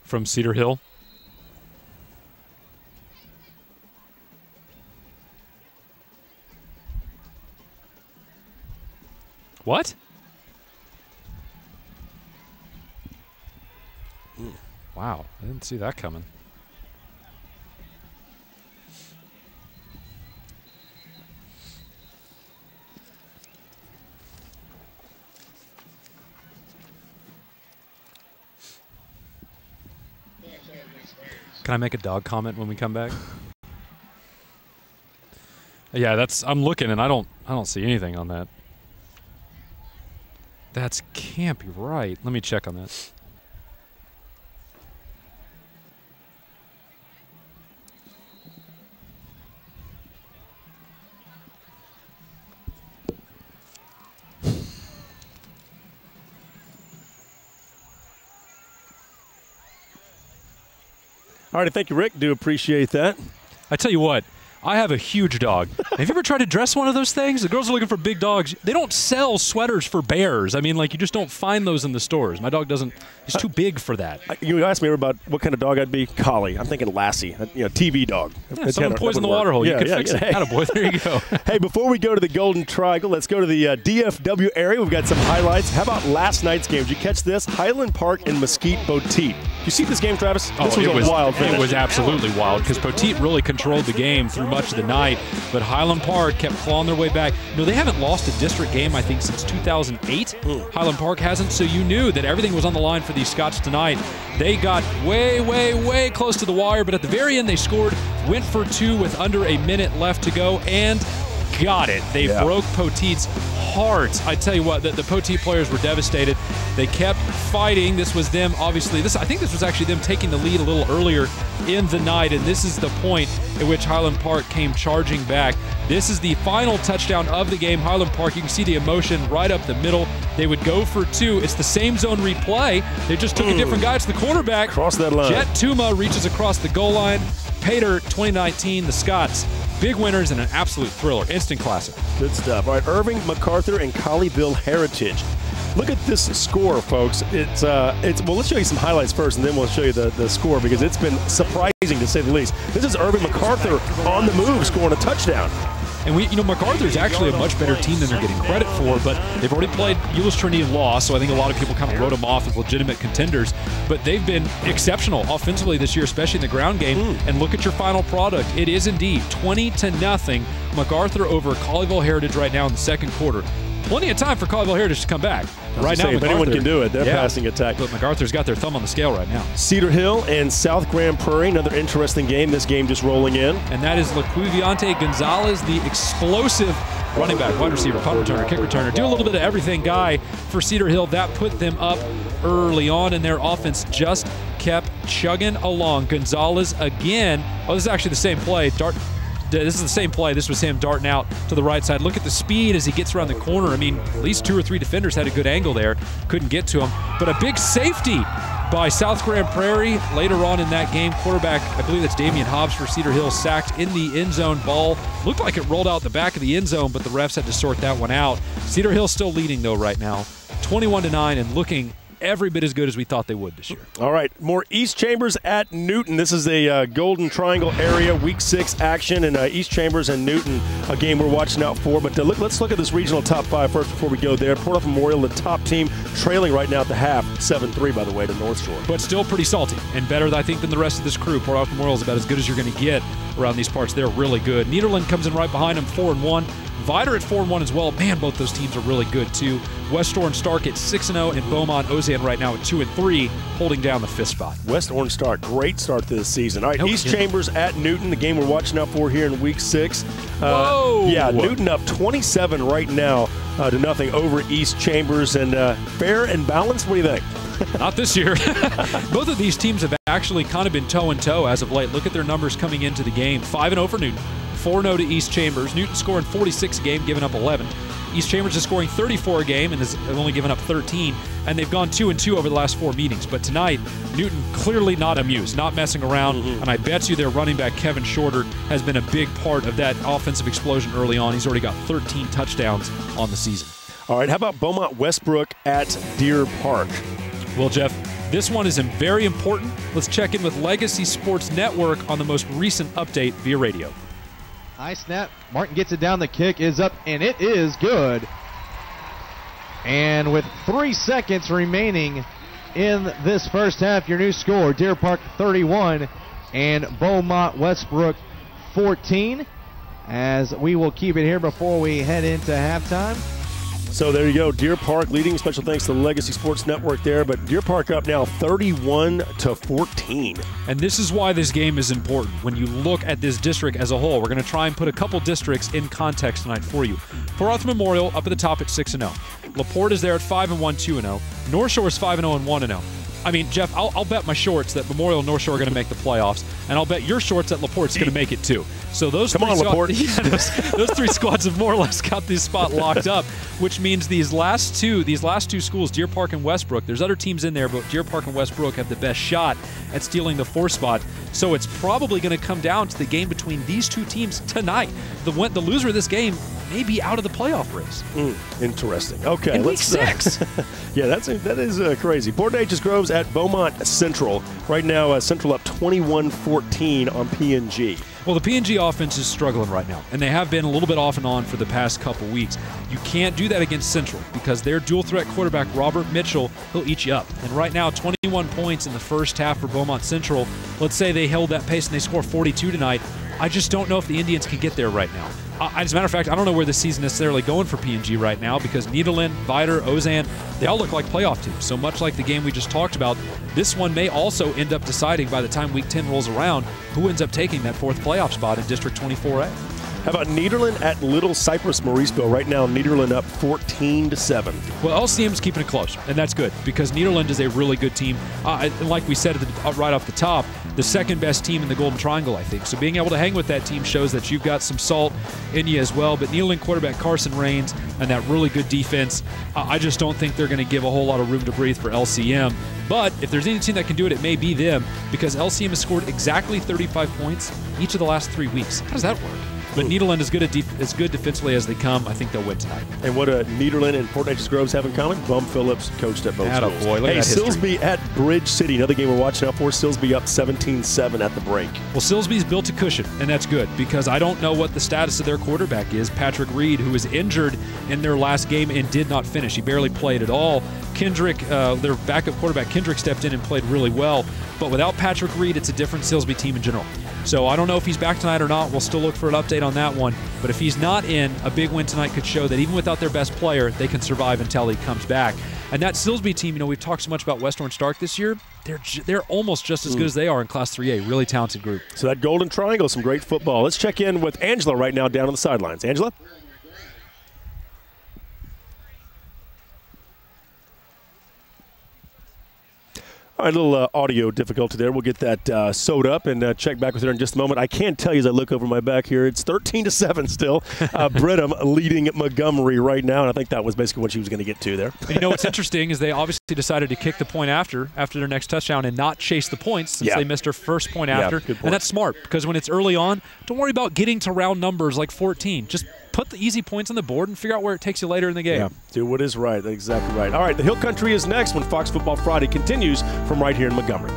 From Cedar Hill. What? Wow, I didn't see that coming. Can I make a dog comment when we come back? Yeah, I'm looking and I don't see anything on that. That can't be right. Let me check on that. All right, thank you, Rick. Do appreciate that. I tell you what, I have a huge dog. Have you ever tried to dress one of those things? The girls are looking for big dogs. They don't sell sweaters for bears. I mean, like, you just don't find those in the stores. My dog doesn't. He's too big for that. You asked me about what kind of dog I'd be. Collie. I'm thinking Lassie. TV dog. Yeah, someone poisoned the water hole. You could fix it. Hey. Attaboy, there you go. Hey, before we go to the Golden Triangle, let's go to the DFW area. We've got some highlights. How about last night's game? Did you catch this? Highland Park and Mesquite Poteet. Did you see this game, Travis? This was a wild finish. It was absolutely wild because Poteet really controlled the game through much of the night, but Highland Park kept clawing their way back. They haven't lost a district game, I think, since 2008. Highland Park hasn't, so you knew that everything was on the line for these Scots tonight. They got way, way, way close to the wire, but at the very end they scored, went for 2 with under a minute left to go, and got it. They broke Poteet's heart. I tell you what, the Poteet players were devastated. They kept fighting. This was them, obviously. I think this was actually them taking the lead a little earlier in the night, and this is the point at which Highland Park came charging back. This is the final touchdown of the game. Highland Park, you can see the emotion right up the middle. They would go for 2. It's the same zone replay. They just took a different guy. It's the quarterback. Cross that line. Jet Tuma reaches across the goal line. Pater 2019, the Scots. Big winners and an absolute thriller. Instant classic. Good stuff. All right, Irving, MacArthur, and Colleyville Heritage. Look at this score, folks. Well, let's show you some highlights first, and then we'll show you the score because it's been surprising to say the least. This is Irving MacArthur on the move, scoring a touchdown. And MacArthur's actually a much better team than they're getting credit for, but they've already played Euless Trinity and lost, so I think a lot of people kind of wrote them off as legitimate contenders. But they've been exceptional offensively this year, especially in the ground game. And look at your final product. It is indeed 20-0 MacArthur over Colleyville Heritage right now in the second quarter. Plenty of time for Colleyville Heritage to come back. Right now, if anyone can do it, they're passing attack. But MacArthur's got their thumb on the scale right now. Cedar Hill and South Grand Prairie, another interesting game. This game just rolling in. And that is Laquiviante Gonzalez, the explosive running back, wide receiver, punt returner, kick returner. Do a little bit of everything guy for Cedar Hill. That put them up early on, and their offense just kept chugging along. Gonzalez again. Oh, this is actually the same play. This is the same play. This was him darting out to the right side. Look at the speed as he gets around the corner. I mean, at least 2 or 3 defenders had a good angle there. Couldn't get to him. But a big safety by South Grand Prairie later on in that game. Quarterback, I believe that's Damian Hobbs for Cedar Hill, sacked in the end zone. Ball looked like it rolled out the back of the end zone, but the refs had to sort that one out. Cedar Hill still leading, though, right now, 21-9, and looking every bit as good as we thought they would this year. All right, more East Chambers at Newton. This is a Golden Triangle area, Week 6 action, and East Chambers and Newton, a game we're watching out for. But let's look at this regional top 5 first before we go there. Port Arthur Memorial, the top team, trailing right now at the half, 7-3, by the way, to North Shore. But still pretty salty, and better, I think, than the rest of this crew. Port Arthur Memorial is about as good as you're going to get around these parts. They're really good. Nederland comes in right behind them, 4-1. Vider at 4-1 as well. Man, both those teams are really good, too. West Orange Stark at 6-0, and Beaumont Ozan right now at 2-3, holding down the 5th spot. West Orange Stark, great start to this season. All right, East Chambers at Newton, the game we're watching out for here in Week 6. Whoa! Yeah, Newton up 27 right now to nothing over East Chambers. And fair and balanced, what do you think? Not this year. Both of these teams have actually kind of been toe-and-toe as of late. Look at their numbers coming into the game. 5-0 for Newton. 4-0 to East Chambers. Newton scoring 46 a game, giving up 11. East Chambers is scoring 34 a game and has only given up 13. And they've gone 2-2 over the last 4 meetings. But tonight, Newton clearly not amused, not messing around. And I bet you their running back, Kevin Shorter, has been a big part of that offensive explosion early on. He's already got 13 touchdowns on the season. All right, how about Beaumont Westbrook at Deer Park? Well, Jeff, this one is very important. Let's check in with Legacy Sports Network on the most recent update via radio. High snap. Martin gets it down. The kick is up, and it is good. And with 3 seconds remaining in this first half, your new score, Deer Park 31 and Beaumont Westbrook 14. As we will keep it here before we head into halftime. So there you go, Deer Park leading. Special thanks to the Legacy Sports Network there. But Deer Park up now 31-14. And this is why this game is important. When you look at this district as a whole, we're going to try and put a couple districts in context tonight for you. Port Arthur Memorial up at the top at 6-0. LaPorte is there at 5-1, 2-0. North Shore is 5-0 and 1-0. I mean, Jeff, I'll bet my shorts that Memorial and North Shore are going to make the playoffs, and I'll bet your shorts that LaPorte's going to make it too. So those Come on, LaPorte. those 3 squads have more or less got this spot locked up, which means these last two schools, Deer Park and Westbrook, there's other teams in there, but Deer Park and Westbrook have the best shot at stealing the 4th spot. So it's probably going to come down to the game between these 2 teams tonight. The loser of this game may be out of the playoff race. Interesting. Okay, in Week 6. Yeah, that is crazy. Port Neches Groves at Beaumont Central. Right now, Central up 21-14 on PNG. Well, the PNG offense is struggling right now, and they have been a little bit off and on for the past couple weeks. You can't do that against Central because their dual-threat quarterback, Robert Mitchell, he'll eat you up. And right now, 21 points in the first half for Beaumont Central. Let's say they held that pace and they score 42 tonight. I just don't know if the Indians can get there right now. As a matter of fact, I don't know where the season is necessarily going for PNG right now because Nederland, Vider, Ozan, they all look like playoff teams. So much like the game we just talked about, this one may also end up deciding by the time Week 10 rolls around who ends up taking that 4th playoff spot in District 24A. How about Nederland at Little Cypress Mauriceville? Right now, Nederland up 14-7. Well, LCM's keeping it close, and that's good because Nederland is a really good team. And like we said right off the top, the 2nd best team in the Golden Triangle, I think. So being able to hang with that team shows that you've got some salt in you as well. But Nederland quarterback Carson Raines and that really good defense, I just don't think they're going to give a whole lot of room to breathe for LCM. But if there's any team that can do it, it may be them because LCM has scored exactly 35 points each of the last 3 weeks. How does that work? But Nederland is good defensively as they come. I think they'll win tonight. And what Nederland and Port Neches Groves have in common? Bum Phillips coached at both schools. Boy, look at that history. Silsbee at Bridge City, another game we're watching out for. Silsbee up 17-7 at the break. Well, Silsbee's built a cushion, and that's good because I don't know what the status of their quarterback is. Patrick Reed, who was injured in their last game and did not finish. He barely played at all. Kendrick, their backup quarterback, Kendrick stepped in and played really well. But without Patrick Reed, it's a different Silsbee team in general. So I don't know if he's back tonight or not. We'll still look for an update on that one. But if he's not in, a big win tonight could show that even without their best player, they can survive until he comes back. And that Silsbee team, we've talked so much about West Orange Stark this year. They're almost just as good as they are in Class 3A. Really talented group. So that Golden Triangle, some great football. Let's check in with Angela right now down on the sidelines. Angela? All right, a little audio difficulty there. We'll get that sewed up and check back with her in just a moment. I can tell you as I look over my back here, it's 13-7 still. Brenham leading Montgomery right now, and I think that was basically what she was going to get to there. You know what's interesting is they obviously decided to kick the point after their next touchdown and not chase the points since they missed their first point after. Good point. And that's smart because when it's early on, don't worry about getting to round numbers like 14. Just put the easy points on the board and figure out where it takes you later in the game. Yeah, do what is right. That's exactly right. All right, the Hill Country is next when Fox Football Friday continues from right here in Montgomery.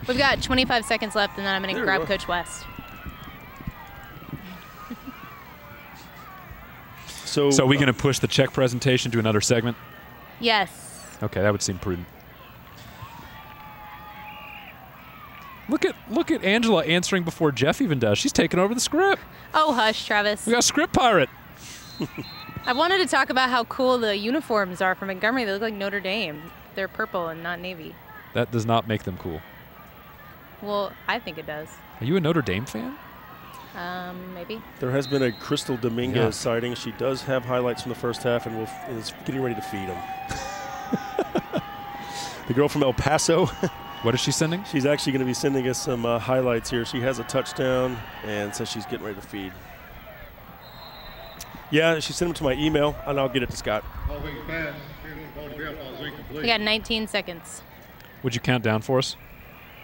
We've got 25 seconds left, and then I'm going to grab Coach West. So are we going to push the check presentation to another segment? Yes. Okay, that would seem prudent. Look at Angela answering before Jeff even does. She's taking over the script. Oh, hush, Travis. We got a script pirate. I wanted to talk about how cool the uniforms are from Montgomery. They look like Notre Dame. They're purple and not navy. That does not make them cool. Well, I think it does. Are you a Notre Dame fan? Maybe. There has been a Crystal Dominguez sighting. She does have highlights from the first half and is getting ready to feed them. The girl from El Paso. What is she sending? She's actually going to be sending us some highlights here. She has a touchdown and says she's getting ready to feed. Yeah, she sent them to my email, and I'll get it to Scott. We got 19 seconds. Would you count down for us?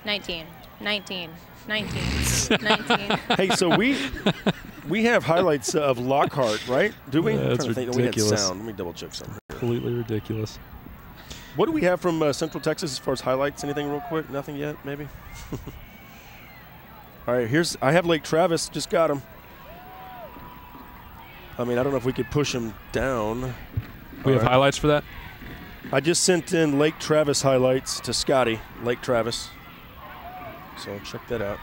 19, 19, 19, 19. Hey, so we have highlights of Lockhart, right? Do we? That's ridiculous. We had sound. Let me double check something. Completely ridiculous. What do we have from Central Texas as far as highlights? Anything real quick? Nothing yet, maybe? All right, I have Lake Travis. Just got him. I mean, I don't know if we could push him down. We have highlights for that? I just sent in Lake Travis highlights to Scotty, Lake Travis. So check that out.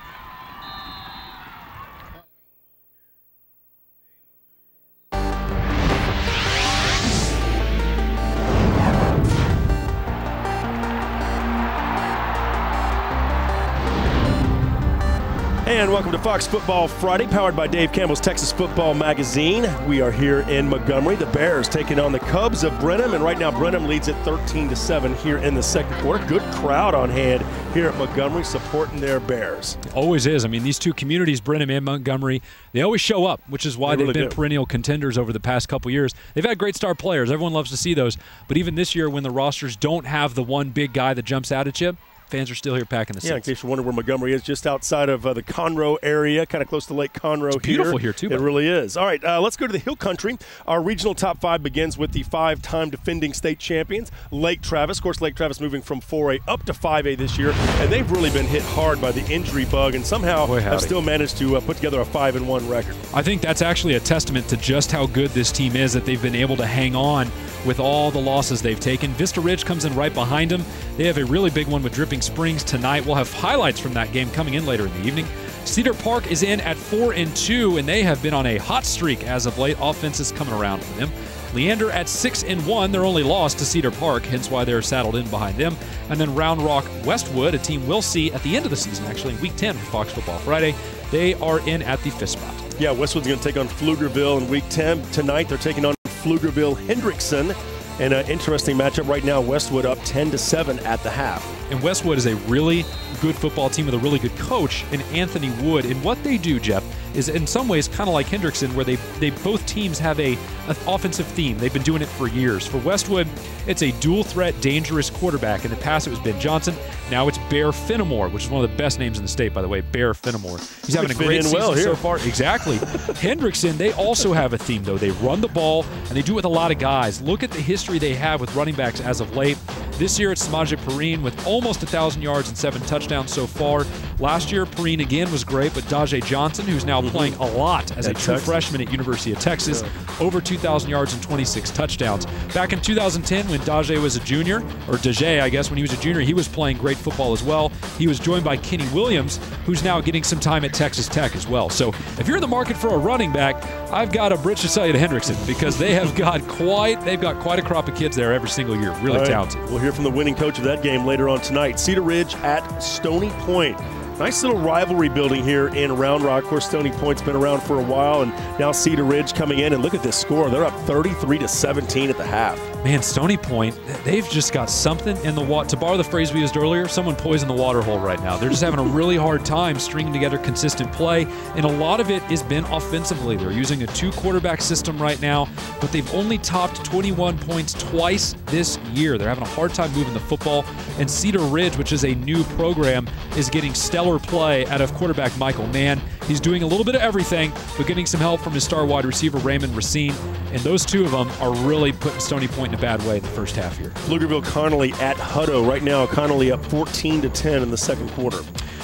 And welcome to Fox Football Friday, powered by Dave Campbell's Texas Football Magazine. We are here in Montgomery. The Bears taking on the Cubs of Brenham, and right now Brenham leads it 13-7 here in the second quarter. Good crowd on hand here at Montgomery supporting their Bears. It always is. I mean, these two communities, Brenham and Montgomery, they always show up, which is why they've been perennial contenders over the past couple years. They've had great star players. Everyone loves to see those. But even this year when the rosters don't have the one big guy that jumps out at you, fans are still here packing the seats. Yeah, in case you're wondering where Montgomery is, just outside of the Conroe area, kind of close to Lake Conroe. It's beautiful here, too. It really is. All right, let's go to the Hill Country. Our regional top five begins with the five-time defending state champions, Lake Travis. Of course, Lake Travis moving from 4A up to 5A this year, and they've really been hit hard by the injury bug and somehow have still managed to put together a 5-1 record. I think that's actually a testament to just how good this team is, that they've been able to hang on with all the losses they've taken. Vista Ridge comes in right behind them. They have a really big one with Dripping Springs tonight. We'll have highlights from that game coming in later in the evening. Cedar Park is in at 4-2, and they have been on a hot streak as of late. Offense is coming around for them. Leander at 6-1. Their only loss to Cedar Park, hence why they're saddled in behind them. And then Round Rock Westwood, a team we'll see at the end of the season, actually, in Week 10 for Fox Football Friday. They are in at the 5th spot. Yeah, Westwood's going to take on Pflugerville in Week 10. Tonight, they're taking on Pflugerville-Hendrickson. And an interesting matchup right now, Westwood up 10-7 at the half. And Westwood is a really good football team with a really good coach in Anthony Wood. And what they do, Jeff, is in some ways kind of like Hendrickson, where they both teams have an offensive theme. They've been doing it for years. For Westwood, it's a dual-threat, dangerous quarterback. In the past, it was Ben Johnson. Now it's Bear Fenimore, which is one of the best names in the state, by the way, Bear Fenimore. He's having a great season so far. Exactly. Hendrickson, they also have a theme, though. They run the ball, and they do it with a lot of guys. Look at the history they have with running backs as of late. This year it's Samaje Perrine with almost 1,000 yards and 7 touchdowns so far. Last year, Perrine again was great, but Dajae Johnson, who's now playing a lot as a true freshman at University of Texas, over 2,000 yards and 26 touchdowns. Back in 2010, when Dajae was a junior, or Dajae, I guess, when he was a junior, he was playing great football as well. He was joined by Kenny Williams, who's now getting some time at Texas Tech as well. So if you're in the market for a running back, I've got a bridge to sell you to Hendrickson, because they've got quite a crop of kids there every single year. Really talented. We'll hear from the winning coach of that game later on tonight. Cedar Ridge at Stony Point. Nice little rivalry building here in Round Rock. Of course, Stony Point's been around for a while, and now Cedar Ridge coming in, and look at this score. They're up 33-17 at the half. Man, Stony Point, they've just got something in the water. To borrow the phrase we used earlier, someone poisoned the water hole right now. They're just having a really hard time stringing together consistent play, and a lot of it has been offensively. They're using a 2-quarterback system right now, but they've only topped 21 points twice this year. They're having a hard time moving the football, and Cedar Ridge, which is a new program, is getting stellar play out of quarterback Michael Mann. He's doing a little bit of everything, but getting some help from his star wide receiver Raymond Racine, and those two of them are really putting Stony Point in a bad way in the first half here. Pflugerville-Connolly at Hutto. Right now, Connolly up 14-10 in the second quarter.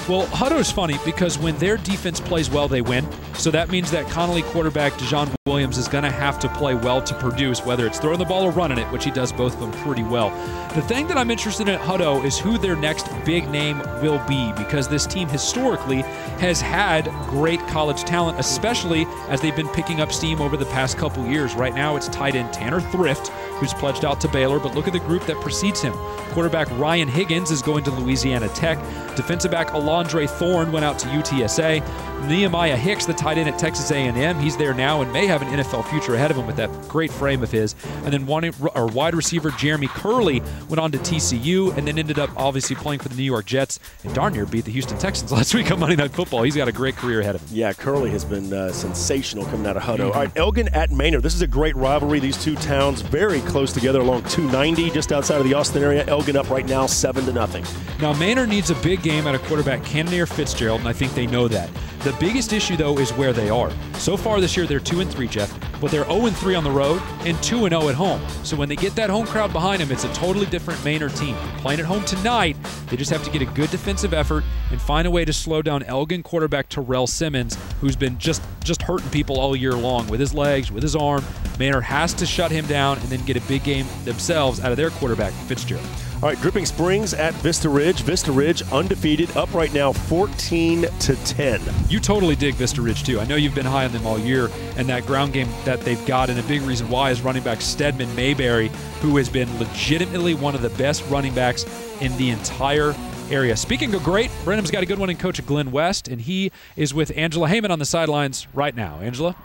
Well, Hutto's funny because when their defense plays well, they win. So that means that Connolly quarterback Dejon Williams is going to have to play well to produce, whether it's throwing the ball or running it, which he does both of them pretty well. The thing that I'm interested in at Hutto is who their next big name will be, because this team historically has had great college talent, especially as they've been picking up steam over the past couple years. Right now, it's tight end Tanner Thrift, who's pledged out to Baylor, but look at the group that precedes him. Quarterback Ryan Higgins is going to Louisiana Tech. Defensive back Alondre Thorne went out to UTSA. Nehemiah Hicks, the tight end at Texas A&M, he's there now and may have an NFL future ahead of him with that great frame of his. And then wide receiver Jeremy Curley went on to TCU and then ended up obviously playing for the New York Jets and darn near beat the Houston Texans last week on Monday Night Football. He's got a great career ahead of him. Yeah, Curley has been sensational coming out of Hutto. All right, Elgin at Maynard. This is a great rivalry. These two towns very close together along 290, just outside of the Austin area. Elgin up right now 7-0. Now, Maynard needs a big game out of quarterback Cannonier Fitzgerald, and I think they know that. The biggest issue, though, is where they are. So far this year, they're 2-3, Jeff, but they're 0-3 on the road and 2-0 at home. So when they get that home crowd behind them, it's a totally different Maynard team. Playing at home tonight, they just have to get a good defensive effort and find a way to slow down Elgin quarterback Terrell Simmons, who's been just hurting people all year long with his legs, with his arm. Maynard has to shut him down and then get a big game themselves out of their quarterback, Fitzgerald. All right, Dripping Springs at Vista Ridge. Vista Ridge undefeated, up right now 14-10. You totally dig Vista Ridge, too. I know you've been high on them all year, and that ground game that they've got, and a big reason why is running back Stedman Mayberry, who has been legitimately one of the best running backs in the entire area. Speaking of great, Brenham's got a good one in Coach Glenn West, and he is with Angela Heyman on the sidelines right now. Angela?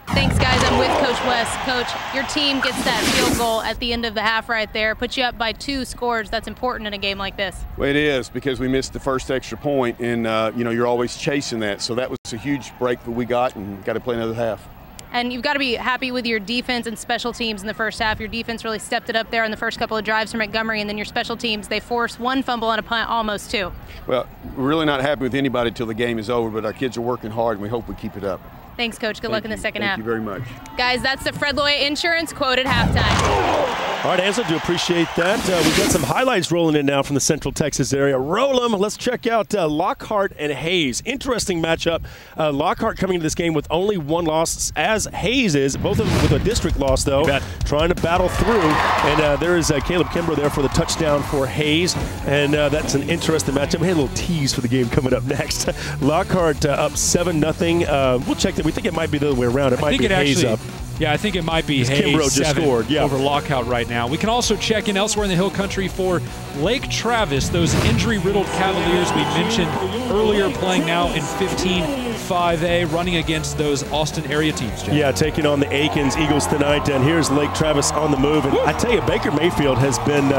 Thanks, guys. I'm with Coach West. Coach, your team gets that field goal at the end of the half right there. Puts you up by 2 scores. That's important in a game like this. Well, it is, because we missed the first extra point, and you're always chasing that. So that was a huge break that we got, and got to play another half. And you've got to be happy with your defense and special teams in the first half. Your defense really stepped it up there in the first couple of drives for Montgomery, and then your special teams, they forced 1 fumble and a punt, almost 2. Well, we're really not happy with anybody till the game is over, but our kids are working hard, and we hope we keep it up. Thanks, Coach. Good luck in the second half. Thank you very much. Guys, that's the Fred Loya Insurance quote at halftime. All right, Ansel, do appreciate that. We've got some highlights rolling in now from the Central Texas area. Roll them. Let's check out Lockhart and Hayes. Interesting matchup. Lockhart coming into this game with only 1 loss, as Hayes is. Both of them with a district loss, though, trying to battle through. And there is Caleb Kimbrough there for the touchdown for Hayes. And that's an interesting matchup. We had a little tease for the game coming up next. Lockhart up 7-0. We'll check that. We think it might be the other way around. It might be Hayes up. Yeah, I think it might be Hayes Kimbrough just scored, over Lockout right now. We can also check in elsewhere in the Hill Country for Lake Travis, those injury-riddled Cavaliers we mentioned earlier, playing now in 15-5A, running against those Austin area teams, Jeff. Yeah, taking on the Aikens Eagles tonight. And here's Lake Travis on the move. And I tell you, Baker Mayfield has been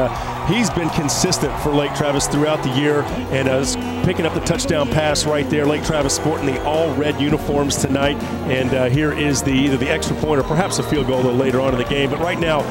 he's been consistent for Lake Travis throughout the year, and has picking up the touchdown pass right there. Lake Travis sporting the all-red uniforms tonight. And here is either the extra point or perhaps a field goal a little later on in the game. But right now,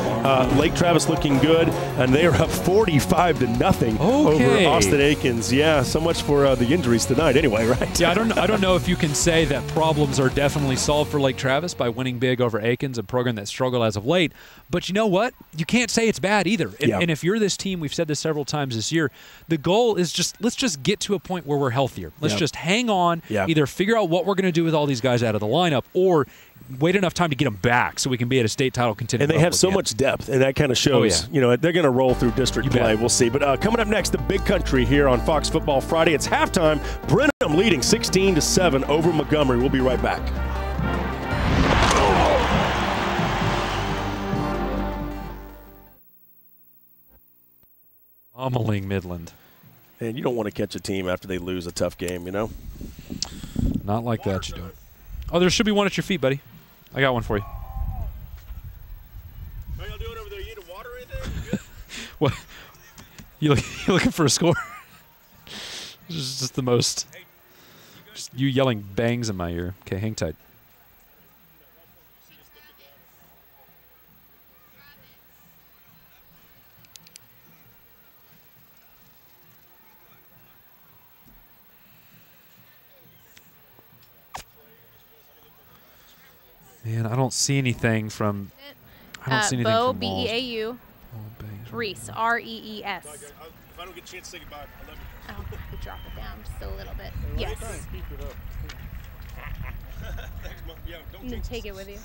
Lake Travis looking good, and they are up 45-0 over Austin Aikens. Yeah, so much for the injuries tonight anyway, right? Yeah, I don't know if you can say that problems are definitely solved for Lake Travis by winning big over Aikens, a program that struggled as of late. But you know what? You can't say it's bad either. And if you're this team, we've said this several times this year, the goal is let's just get to a point where we're healthier. Let's just hang on, either figure out what we're going to do with all these guys out of the lineup, or wait enough time to get them back so we can be at a state title contender. And they have so much depth, and that kind of shows, you know, they're going to roll through district play. We'll see. But coming up next, the Big Country here on Fox Football Friday. It's halftime. Brenham leading 16-7 over Montgomery. We'll be right back. Pummeling Midland. And you don't want to catch a team after they lose a tough game, you know? Not like that, you don't. Oh, there should be one at your feet, buddy. I got one for you. How y'all doing over there? You need water right there? You good? What? You looking for a score? This is just the most. Just you yelling bangs in my ear. Okay, hang tight. Man, I don't see anything from. I don't see anything Beau, from Walls. B-E-A-U. Reese, R-E-E-S. If I don't get a chance to say goodbye, I love you. Oh, we drop it down just a little bit. Yes. And then take it with you.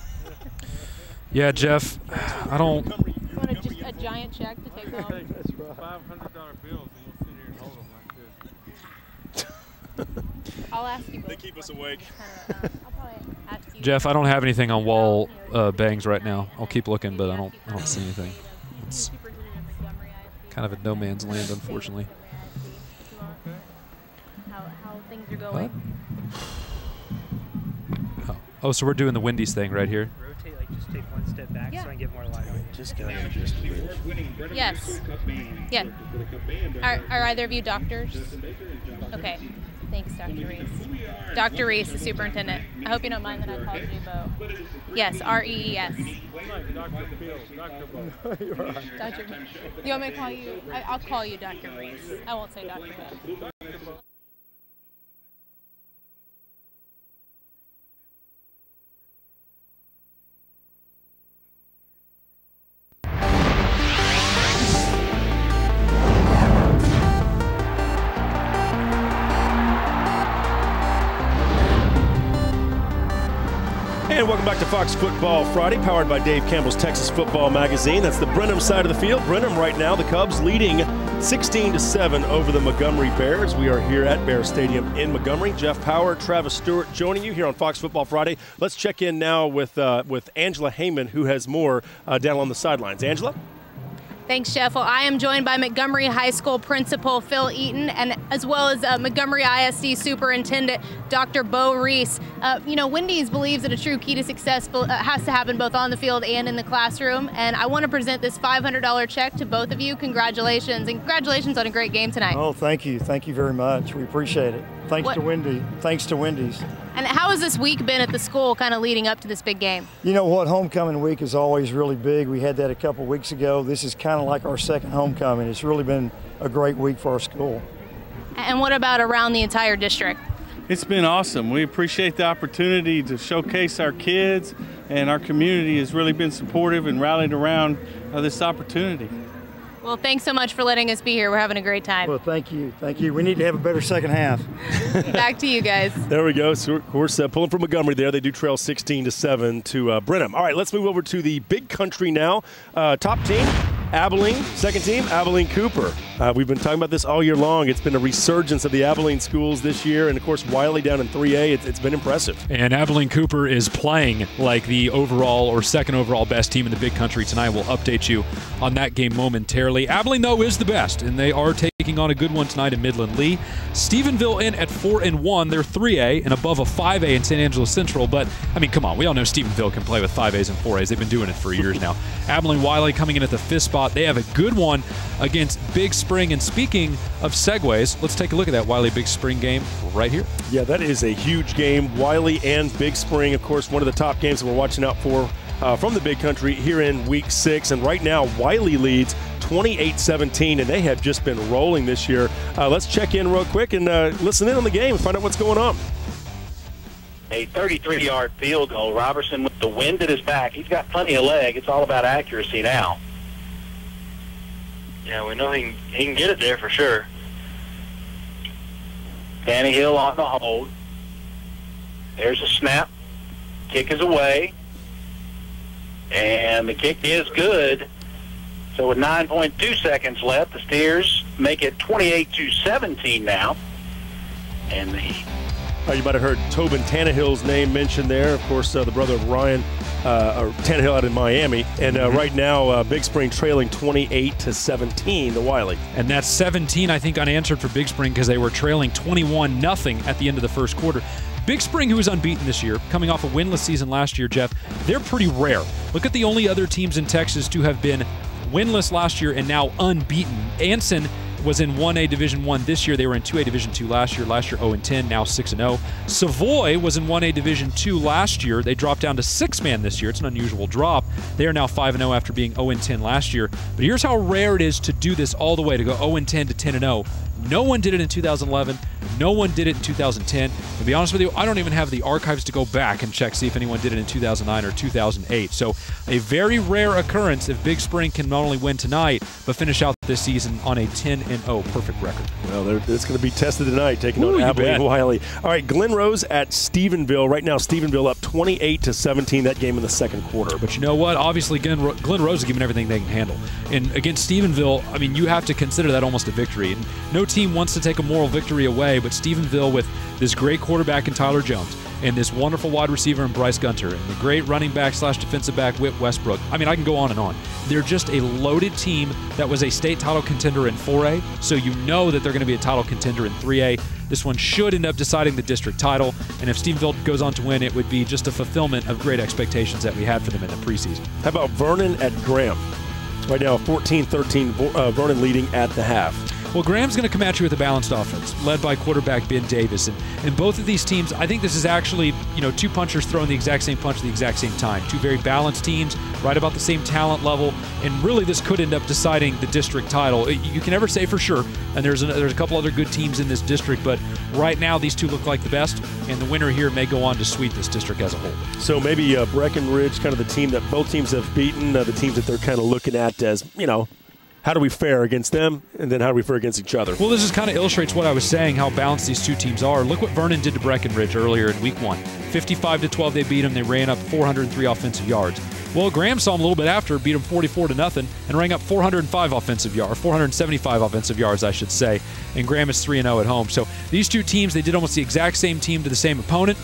Yeah, Jeff, I don't. You want just a giant check to take home? That's right. $500 bills, and you'll sit here and hold them like this. I'll ask you both. They keep us awake. I'll probably ask you. Jeff, I don't have anything on wall bangs right now. I'll keep looking, but I don't see anything. It's kind of a no man's land, unfortunately. How things are going. Oh, so we're doing the Wendy's thing right here. Rotate, like just take one step back so I can get more light on it. Just got just Yes. Yeah. Are either of you doctors? Okay. Thanks, Dr. Reese. Dr. Reese, the superintendent. I hope you don't mind that I called you Beau. Yes, R-E-E-S. Dr. Bill, Dr. Beau. You're right. Dr. You want me to call you? I'll call you Dr. Reese. I won't say Dr. Beau. And welcome back to Fox Football Friday, powered by Dave Campbell's Texas Football Magazine. That's the Brenham side of the field. Brenham right now, the Cubs leading 16-7 over the Montgomery Bears. We are here at Bear Stadium in Montgomery. Jeff Power, Travis Stewart joining you here on Fox Football Friday. Let's check in now with Angela Heyman, who has more down on the sidelines. Angela? Thanks, Jeff. Well, I am joined by Montgomery High School Principal Phil Eaton, and as well as Montgomery ISD Superintendent Dr. Beau Reese. You know, Wendy's believes that a true key to success has to happen both on the field and in the classroom, and I want to present this $500 check to both of you. Congratulations, and congratulations on a great game tonight. Oh, thank you. Thank you very much. We appreciate it. Thanks to Wendy. Thanks to Wendy's. And how has this week been at the school kind of leading up to this big game? You know what? Homecoming week is always really big. We had that a couple weeks ago. This is kind of like our second homecoming. It's really been a great week for our school. And what about around the entire district? It's been awesome. We appreciate the opportunity to showcase our kids, and our community has really been supportive and rallied around this opportunity. Well, thanks so much for letting us be here. We're having a great time. Well, thank you. Thank you. We need to have a better second half. Back to you guys. There we go. So, of course, pulling from Montgomery there. They do trail 16-7 to Brenham. All right, let's move over to the Big Country now. Top team, Abilene. Second team, Abilene Cooper. We've been talking about this all year long. It's been a resurgence of the Abilene schools this year. And, of course, Wiley down in 3A. It's been impressive. And Abilene Cooper is playing like the overall or second overall best team in the Big Country tonight. We'll update you on that game momentarily. Abilene, though, is the best, and they are taking on a good one tonight in Midland Lee. Stephenville in at 4-1. They're 3A and above a 5A in San Angelo Central. But, I mean, come on. We all know Stephenville can play with 5As and 4As. They've been doing it for years now. Abilene Wiley coming in at the 5th spot spot. They have a good one against Big Spring. And speaking of segues, let's take a look at that Wiley Big Spring game right here. Yeah, that is a huge game. Wiley and Big Spring, of course, one of the top games that we're watching out for from the Big Country here in Week 6. And right now, Wiley leads 28-17, and they have just been rolling this year. Let's check in real quick and listen in on the game and find out what's going on. A 33-yard field goal. Robertson with the wind at his back. He's got plenty of leg. It's all about accuracy now. Yeah, we know he can get it there for sure. Danny Hill on the hold. There's a snap. Kick is away. And the kick is good. So with 9.2 seconds left, the Steers make it 28-17 now. And you might have heard Tobin Tannehill's name mentioned there. Of course, the brother of Ryan or Tannehill out in Miami. And right now, Big Spring trailing 28-17 to Wiley. And that's 17, I think, unanswered for Big Spring because they were trailing 21-0 at the end of the first quarter. Big Spring, who is unbeaten this year, coming off a winless season last year, Jeff, they're pretty rare. Look at the only other teams in Texas to have been winless last year and now unbeaten. Anson was in 1A Division I this year. They were in 2A Division II last year. Last year 0-10, now 6-0. Savoy was in 1A Division II last year. They dropped down to 6-man this year. It's an unusual drop. They are now 5-0 after being 0-10 last year. But here's how rare it is to do this all the way, to go 0-10 to 10-0. No one did it in 2011. No one did it in 2010. To be honest with you, I don't even have the archives to go back and check, see if anyone did it in 2009 or 2008. So a very rare occurrence if Big Spring can not only win tonight, but finish out this season on a 10-0 perfect record. Well, it's going to be tested tonight, taking on Abilene Wiley. All right, Glen Rose at Stephenville. Right now, Stephenville up 28-17, that game in the second quarter. But you know what? Obviously, Glen Rose is giving everything they can handle. And against Stephenville, I mean, you have to consider that almost a victory. And no team wants to take a moral victory away, but Stephenville, with this great quarterback in Tyler Jones and this wonderful wide receiver in Bryce Gunter and the great running back / defensive back Whit Westbrook. I mean, I can go on and on. They're just a loaded team that was a state title contender in 4A, so you know that they're going to be a title contender in 3A. This one should end up deciding the district title, and if Stephenville goes on to win, it would be just a fulfillment of great expectations that we had for them in the preseason. How about Vernon at Graham? Right now, 14-13, Vernon leading at the half. Well, Graham's going to come at you with a balanced offense, led by quarterback Ben Davis. And both of these teams, I think this is actually, two punchers throwing the exact same punch at the exact same time. Two very balanced teams, right about the same talent level, and really this could end up deciding the district title. You can never say for sure, and there's a couple other good teams in this district, but right now these two look like the best, and the winner here may go on to sweep this district as a whole. So maybe Breckenridge, kind of the team that both teams have beaten, the teams that they're kind of looking at as, how do we fare against them, and then how do we fare against each other? Well, this just kind of illustrates what I was saying, how balanced these two teams are. Look what Vernon did to Breckenridge earlier in Week 1. 55-12, they beat them. They ran up 403 offensive yards. Well, Graham saw them a little bit after, beat them 44-0, and rang up 475 offensive yards, I should say. And Graham is 3-0 at home. So these two teams, they did almost the exact same team to the same opponent.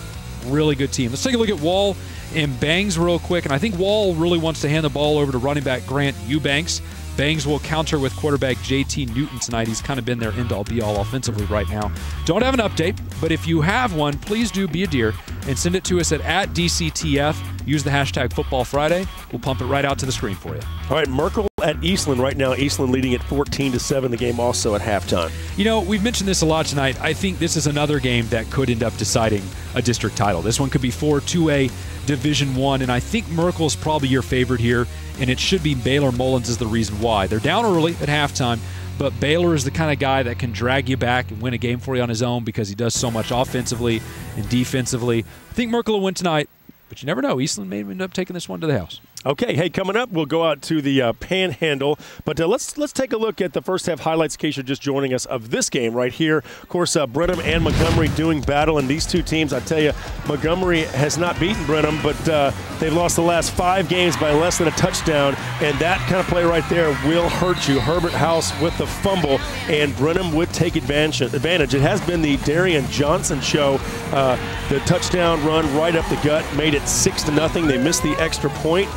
Really good team. Let's take a look at Wall and Bangs real quick. And I think Wall really wants to hand the ball over to running back Grant Eubanks. Bangs will counter with quarterback JT Newton tonight. He's kind of been their end-all, be-all offensively right now. Don't have an update, but if you have one, please do be a dear and send it to us at @DCTF. Use the hashtag Football Friday. We'll pump it right out to the screen for you. All right, Merkel at Eastland right now. Eastland leading at 14-7. The game also at halftime. We've mentioned this a lot tonight. I think this is another game that could end up deciding a district title. This one could be 4-2A Division I, and I think Merkel's probably your favorite here, and it should be Baylor Mullins is the reason why. They're down early at halftime, but Baylor is the kind of guy that can drag you back and win a game for you on his own because he does so much offensively and defensively. I think Merkel will win tonight, but you never know. Eastland may end up taking this one to the house. Okay, hey, coming up, we'll go out to the Panhandle. But let's take a look at the first half highlights in case you're just joining us of this game right here. Of course, Brenham and Montgomery doing battle. And these two teams, I tell you, Montgomery has not beaten Brenham, but they've lost the last 5 games by less than a touchdown. And that kind of play right there will hurt you. Herbert House with the fumble, and Brenham would take advantage. It has been the Darian Johnson show. The touchdown run right up the gut made it 6-0. They missed the extra point.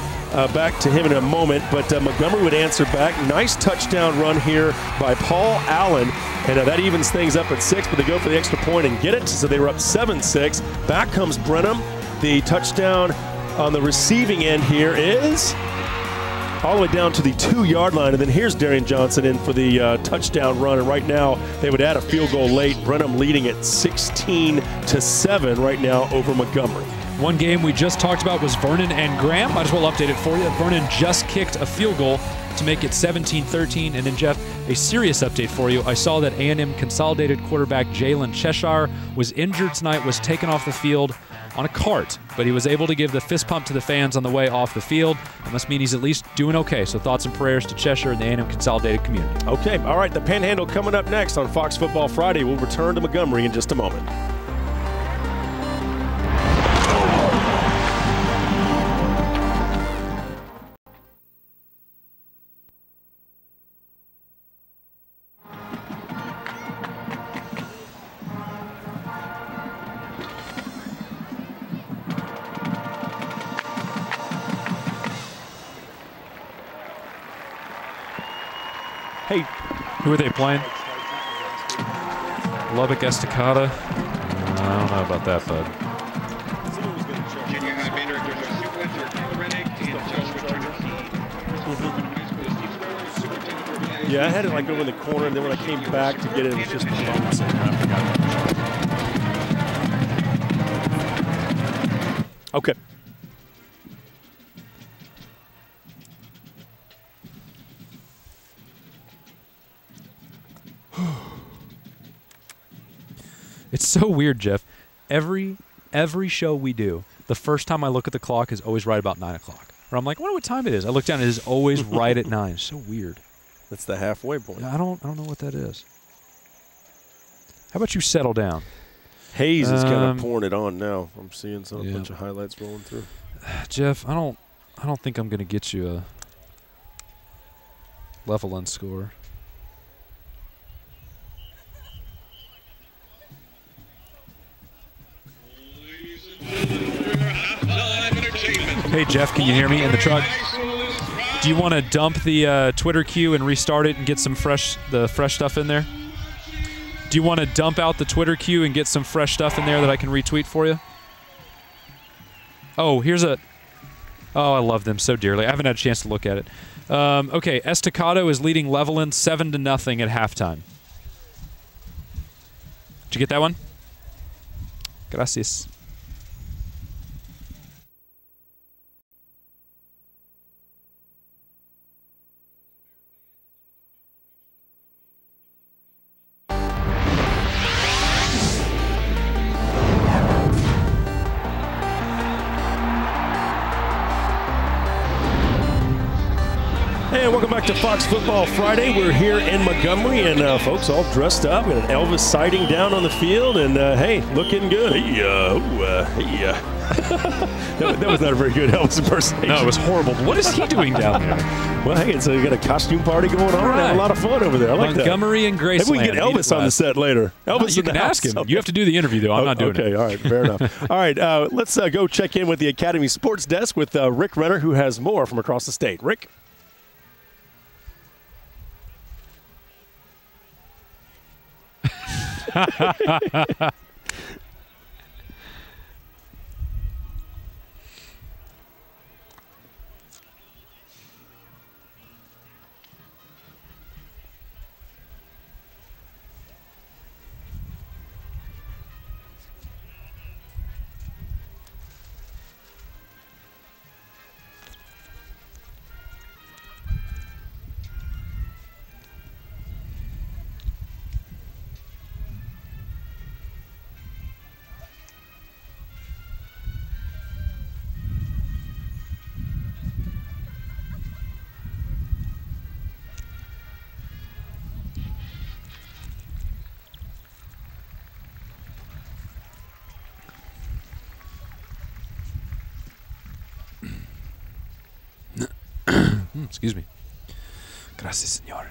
Back to him in a moment, but Montgomery would answer back. Nice touchdown run here by Paul Allen, and that evens things up at 6, but they go for the extra point and get it, so they were up 7-6. Back comes Brenham. The touchdown on the receiving end here is all the way down to the 2-yard line. And then here's Darian Johnson in for the touchdown run. And right now, they would add a field goal late. Brenham leading at 16-7 right now over Montgomery. One game we just talked about was Vernon and Graham. Might as well update it for you. Vernon just kicked a field goal to make it 17-13. And then, Jeff, a serious update for you. I saw that A&M consolidated quarterback Jalen Cheshire was injured tonight, was taken off the field on a cart, but he was able to give the fist pump to the fans on the way off the field. That must mean he's at least doing okay. So thoughts and prayers to Cheshire and the A&M consolidated community. Okay, all right, the Panhandle coming up next on Fox Football Friday. We'll return to Montgomery in just a moment. Hey, who are they playing? Lubbock Estacada? I don't know about that, bud. Yeah, I had it like over in the corner, and then when I came back to get it, it was just bouncing. I forgot. Okay. It's so weird, Jeff. Every show we do, the first time I look at the clock is always right about 9 o'clock. Or I'm like, I wonder what time it is. I look down, it is always right at 9. It's so weird. That's the halfway point. I don't know what that is. How about you settle down? Haze is kind of pouring it on now. I'm seeing a bunch of highlights rolling through. Jeff, I don't think I'm going to get you a level-end score. Hey, Jeff, can you hear me in the truck? Do you want to dump the Twitter queue and restart it and get some fresh stuff in there? Do you want to dump out the Twitter queue and get some fresh stuff in there that I can retweet for you? Oh, here's a... Oh, I love them so dearly. I haven't had a chance to look at it. Okay, Estacado is leading Levelland 7-0 at halftime. Did you get that one? Gracias. And welcome back to Fox Football Friday. We're here in Montgomery, and folks all dressed up. We got an Elvis sighting down on the field, and hey, looking good. That was not a very good Elvis impersonation. No, it was horrible. What is he doing down there? Well, hey, it's you got a costume party going on. Right. A lot of fun over there. I like Montgomery and Graceland. Maybe we can get Elvis on the set later. Elvis, you can ask him. You have to do the interview, though. I'm not doing it. Okay, all right, fair enough. All right, let's go check in with the Academy Sports Desk with Rick Renner, who has more from across the state. Rick? Excuse me. Gracias, señor.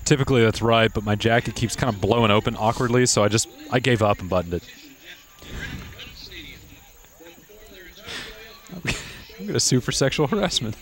Typically that's right, but my jacket keeps kind of blowing open awkwardly, so I gave up and buttoned it. I'm going to sue for sexual harassment.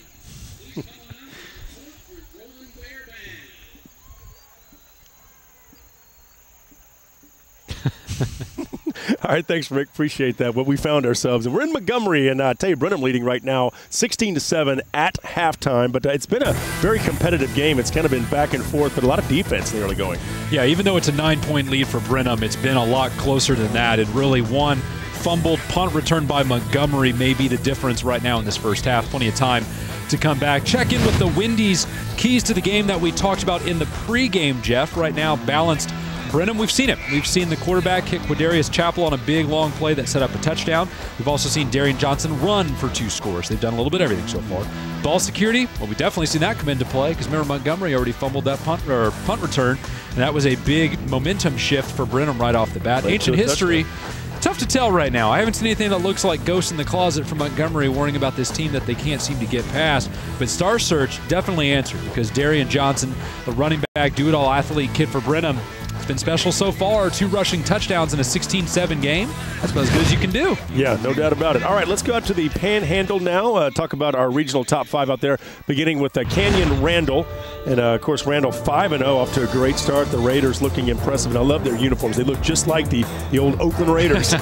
All right, thanks, Rick. Appreciate that. Well, we found ourselves, and we're in Montgomery, and I tell you, Brenham leading right now 16-7 at halftime, but it's been a very competitive game. It's kind of been back and forth, but a lot of defense in the early going. Yeah, even though it's a 9-point lead for Brenham, it's been a lot closer than that. It really one fumbled punt return by Montgomery may be the difference right now in this first half. Plenty of time to come back. Check in with the Windies keys to the game that we talked about in the pregame, Jeff. Right now, balanced Brenham, we've seen it. We've seen the quarterback hit Quadarius Chappell on a big, long play that set up a touchdown. We've also seen Darian Johnson run for 2 scores. They've done a little bit of everything so far. Ball security, well, we've definitely seen that come into play because remember Montgomery already fumbled that punt return, and that was a big momentum shift for Brenham right off the bat. Ancient history, tough to tell right now. I haven't seen anything that looks like ghosts in the closet from Montgomery worrying about this team that they can't seem to get past. But Star Search definitely answered because Darian Johnson, the running back, do-it-all athlete kid for Brenham, it's been special so far. 2 rushing touchdowns in a 16-7 game. That's about as good as you can do. Yeah, no doubt about it. All right, let's go out to the Panhandle now. Talk about our regional top 5 out there, beginning with Canyon Randall. And, of course, Randall 5-0 off to a great start. The Raiders looking impressive. And I love their uniforms. They look just like the old Oakland Raiders.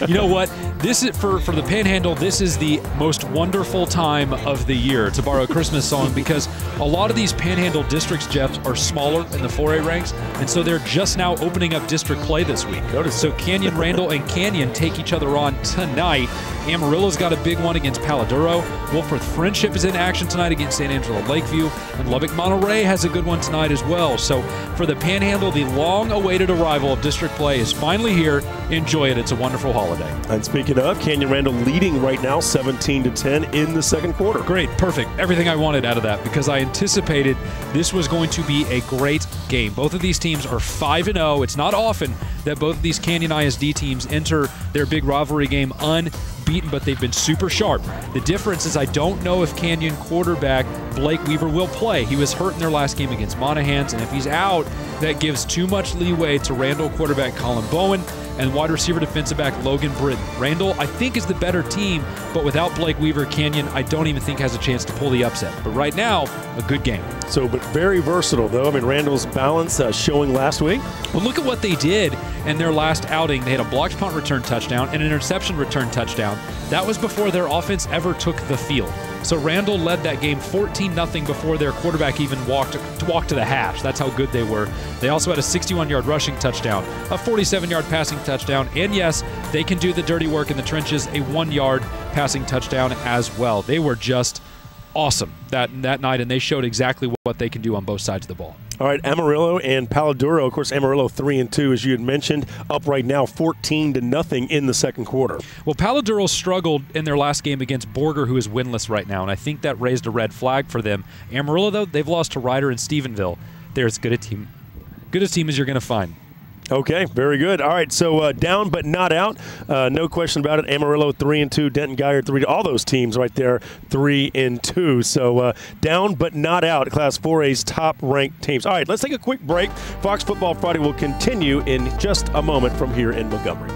You know what? This is for the Panhandle, this is the most wonderful time of the year, to borrow a Christmas song, because a lot of these Panhandle districts, Jeff, are smaller in the 4A ranks, and so they're just now opening up district play this week. So Canyon Randall and Canyon take each other on tonight. Amarillo's got a big one against Paladuro. Wolfforth Friendship is in action tonight against San Angelo Lakeview. And Lubbock Monterey has a good one tonight as well. So for the Panhandle, the long-awaited arrival of district play is finally here. Enjoy it. It's a wonderful holiday. And speaking of, Canyon Randall leading right now 17-10 in the second quarter. Great. Perfect. Everything I wanted out of that because I anticipated this was going to be a great game. Both of these teams are 5-0. It's not often that both of these Canyon ISD teams enter their big rivalry game unbeaten, but they've been super sharp. The difference is I don't know if Canyon quarterback Blake Weaver will play. He was hurt in their last game against Monahans, and if he's out, that gives too much leeway to Randall quarterback Colin Bowen and wide receiver defensive back Logan Britton. Randall, I think, is the better team, but without Blake Weaver, Canyon, I don't even think has a chance to pull the upset. But right now, a good game. So, but very versatile, though. I mean, Randall's balance showing last week. Well, look at what they did in their last outing. They had a blocked punt return touchdown and an interception return touchdown. That was before their offense ever took the field. So Randall led that game 14-0 before their quarterback even walked to the hash. That's how good they were. They also had a 61-yard rushing touchdown, a 47-yard passing touchdown, and yes, they can do the dirty work in the trenches, a 1-yard passing touchdown as well. They were just awesome that night, and they showed exactly what they can do on both sides of the ball. All right, Amarillo and Paladuro. Of course, Amarillo 3-2, as you had mentioned, up right now 14-0 in the second quarter. Well, Paladuro struggled in their last game against Borger, who is winless right now, and I think that raised a red flag for them. Amarillo, though, they've lost to Ryder and Stephenville. They're as good a team as you're going to find. Okay, very good. All right, so down but not out. No question about it. Amarillo 3-2, Denton Guyer 3. All those teams right there 3-2. So down but not out. Class 4A's top-ranked teams. All right, let's take a quick break. Fox Football Friday will continue in just a moment from here in Montgomery. I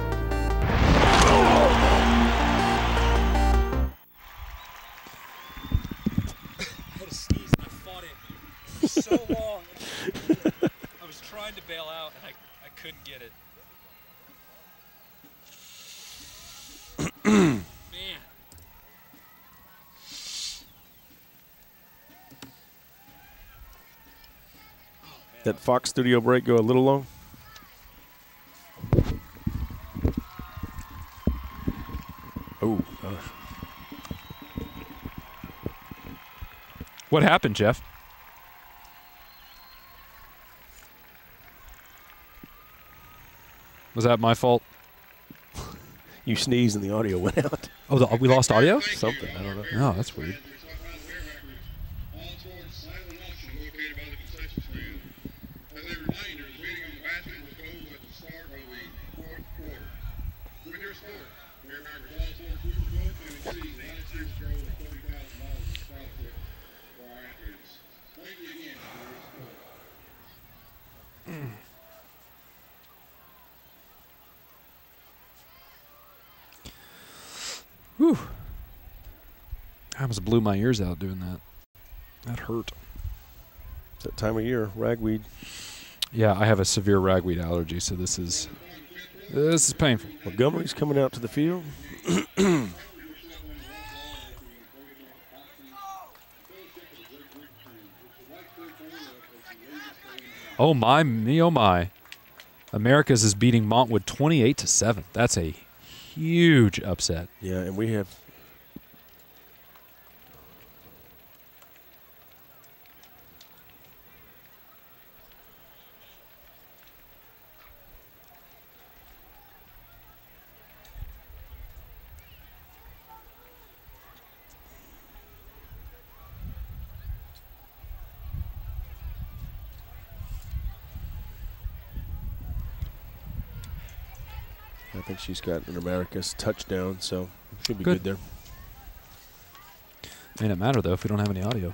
had a sneeze and I fought it so long. I was trying to bail out and I couldn't get it. Man. That Fox studio break go a little long? Oh, gosh. What happened, Jeff? Was that my fault? You sneezed and the audio went out. Oh, we lost audio? Something, I don't know. No, that's weird. Whew. I almost blew my ears out doing that. That hurt. It's that time of year, ragweed. Yeah, I have a severe ragweed allergy, so this is painful. Montgomery's coming out to the field. Oh my, me oh my. America's is beating Montwood 28-7. That's a huge upset. Yeah, and we have I think she's got an America's touchdown, so should be good there. May not matter, though, if we don't have any audio.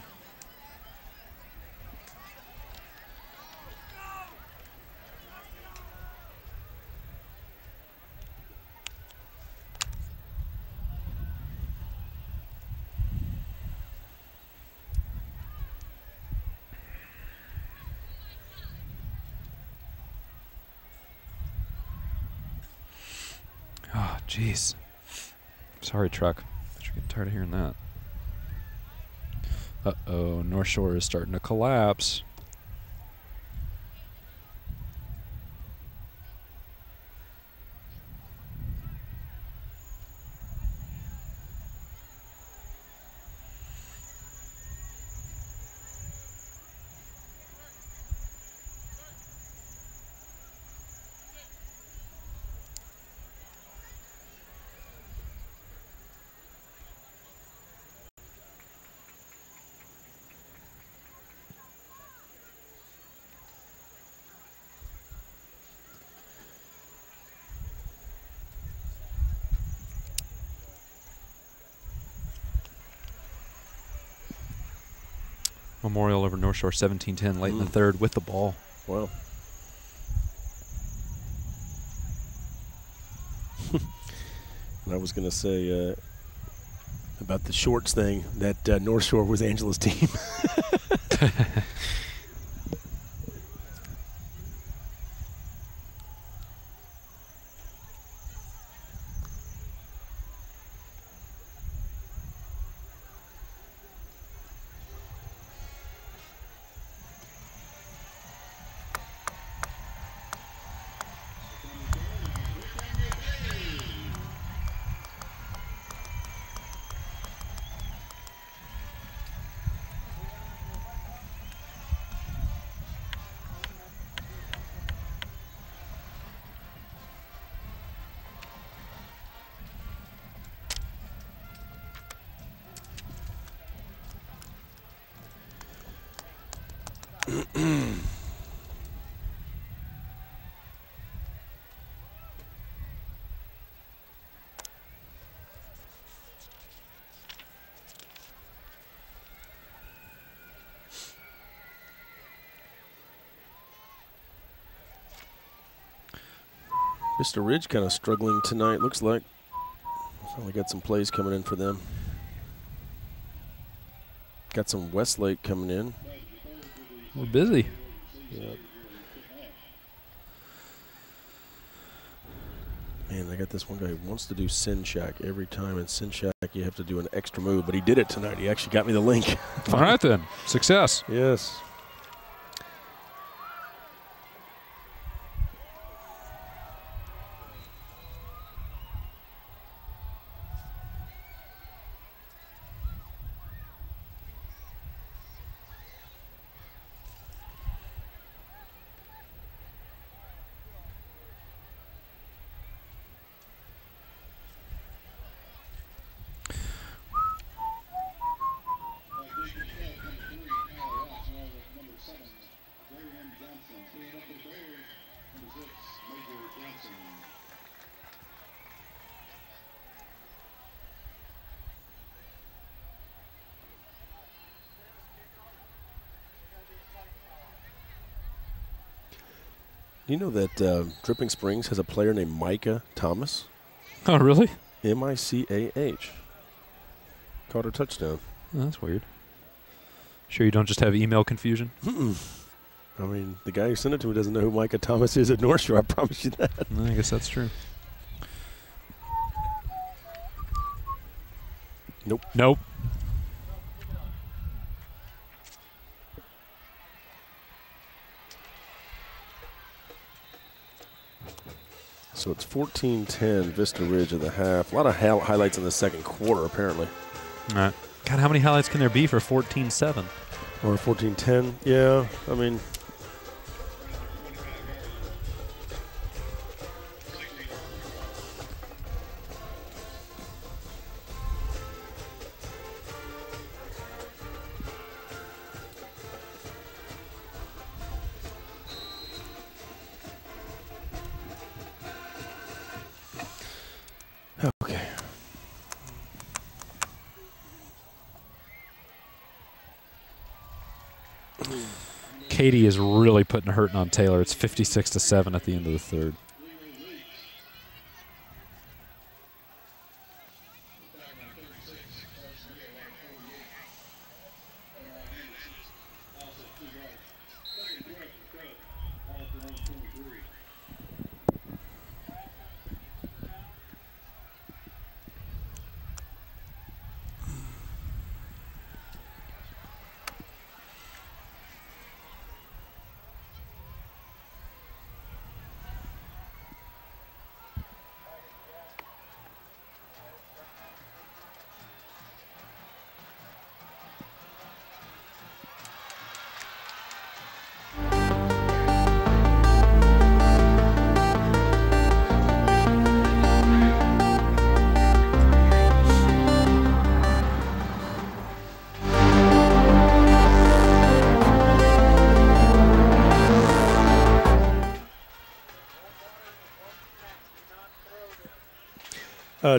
Oh, jeez. Sorry, truck. You're getting tired of hearing that. Uh-oh, North Shore is starting to collapse. Memorial over North Shore 17-10 late in the third with the ball. Wow. And I was going to say about the shorts thing that North Shore was Angela's team. Mr. Ridge kind of struggling tonight, looks like. Finally got some plays coming in for them. Got some Westlake coming in. We're busy. Yeah. Man, I got this one guy who wants to do Sin Shack every time. In Sin Shack, you have to do an extra move, but he did it tonight. He actually got me the link. All right, then. Success. Yes. You know that Dripping Springs has a player named Micah Thomas? Oh, really? M-I-C-A-H. Caught her touchdown. Oh, that's weird. Sure you don't just have email confusion? I mean, the guy who sent it to me doesn't know who Micah Thomas is at North Shore. I promise you that. I guess that's true. Nope. Nope. So it's 14-10 Vista Ridge of the half. A lot of highlights in the second quarter, apparently. All right. God, how many highlights can there be for 14-7? Or 14-10? Yeah, I mean. Okay. Katie is really putting a hurting on Taylor. It's 56-7 at the end of the third.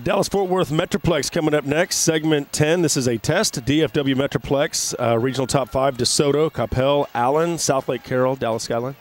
Dallas-Fort Worth Metroplex coming up next, segment 10. This is a test. DFW Metroplex, regional top 5, DeSoto, Coppell, Allen, South Lake Carroll, Dallas Skyline.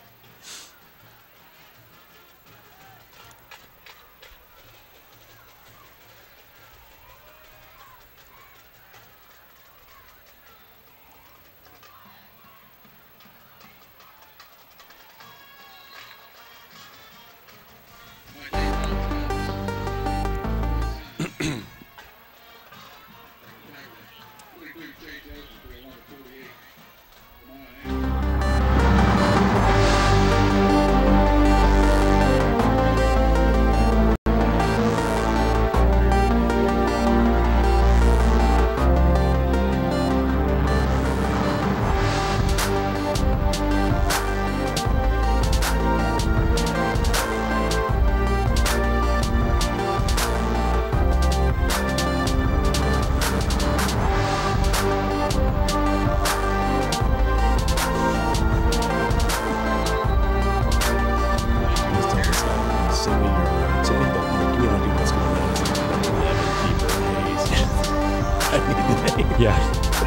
Yeah.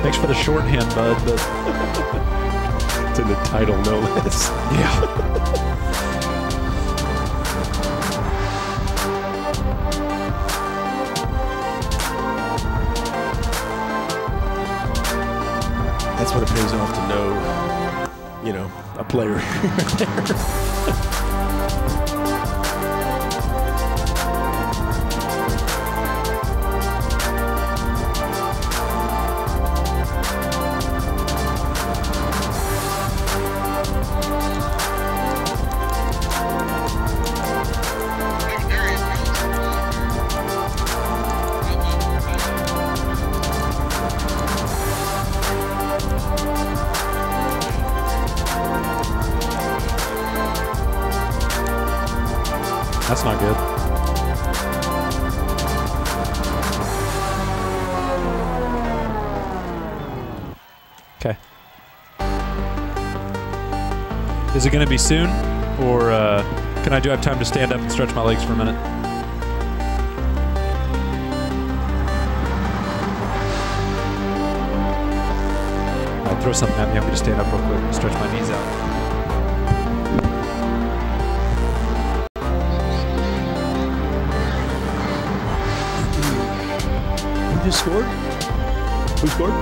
Thanks for the shorthand, bud. But it's in the title, no less. Yeah. That's what it pays off to know, you know, a player there. That's not good. Okay. Is it going to be soon? Or do I have time to stand up and stretch my legs for a minute? Throw something at me. I'm going to stand up real quick and stretch my knees out. Who scored? Who scored?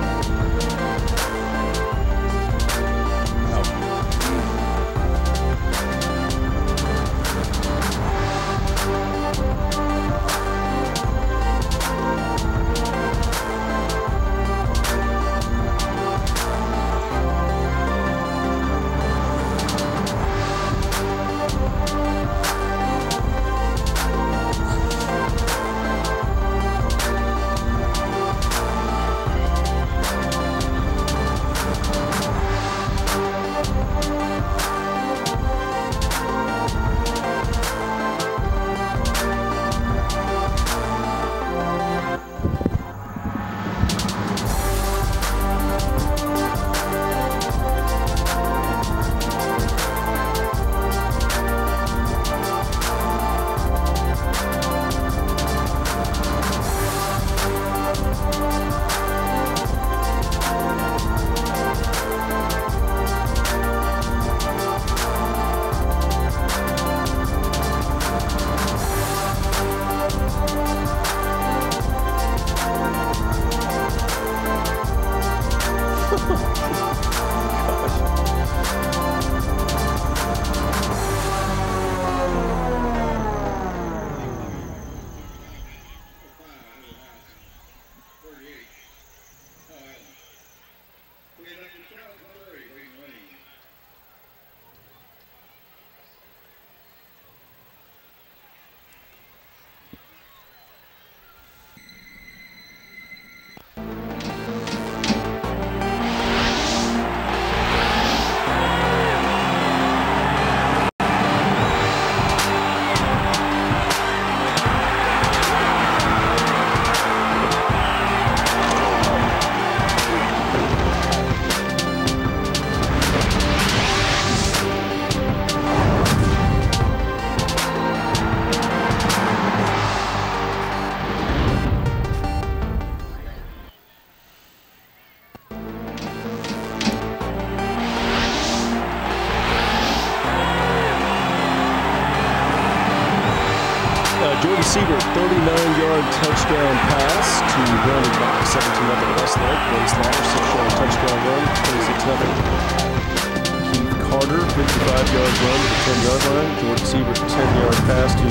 Jordan Siebert, 39-yard touchdown pass to Brandon Cox, 17-0 Westlake. Ben Slaughter, 6-yard touchdown run, 26-0. Keith Carter, 55-yard run to the 10-yard line. Jordan Siebert, 10-yard pass to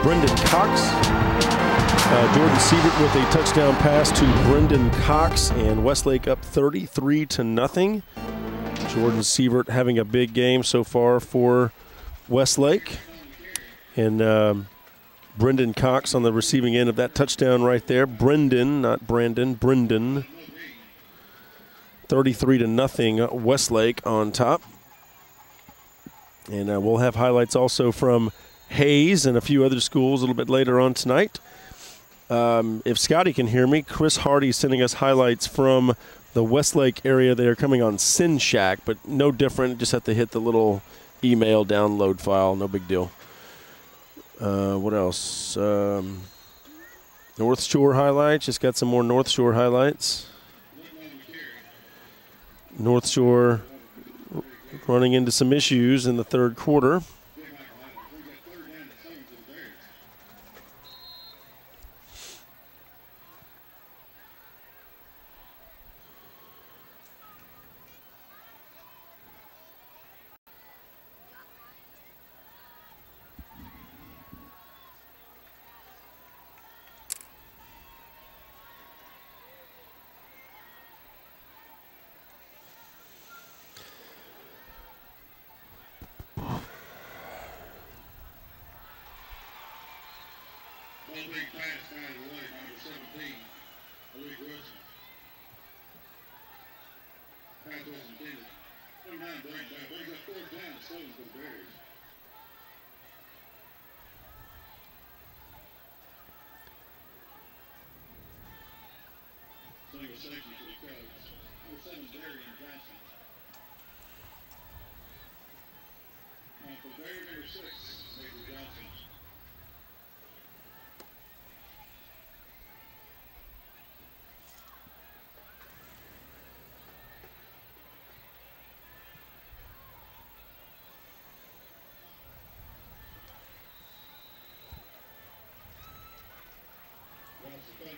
Brendan Cox. Jordan Siebert with a touchdown pass to Brendan Cox, and Westlake up 33-0. Jordan Siebert having a big game so far for Westlake. And Brendan Cox on the receiving end of that touchdown right there. Brendan, not Brandon, Brendan. 33-0 Westlake on top. And we'll have highlights also from Hayes and a few other schools a little bit later on tonight. If Scotty can hear me, Chris Hardy sending us highlights from the Westlake area. They are coming on Sin Shack, but no different. Just have to hit the little email download file. No big deal. What else? North Shore highlights. Just got some more North Shore highlights. North Shore running into some issues in the third quarter.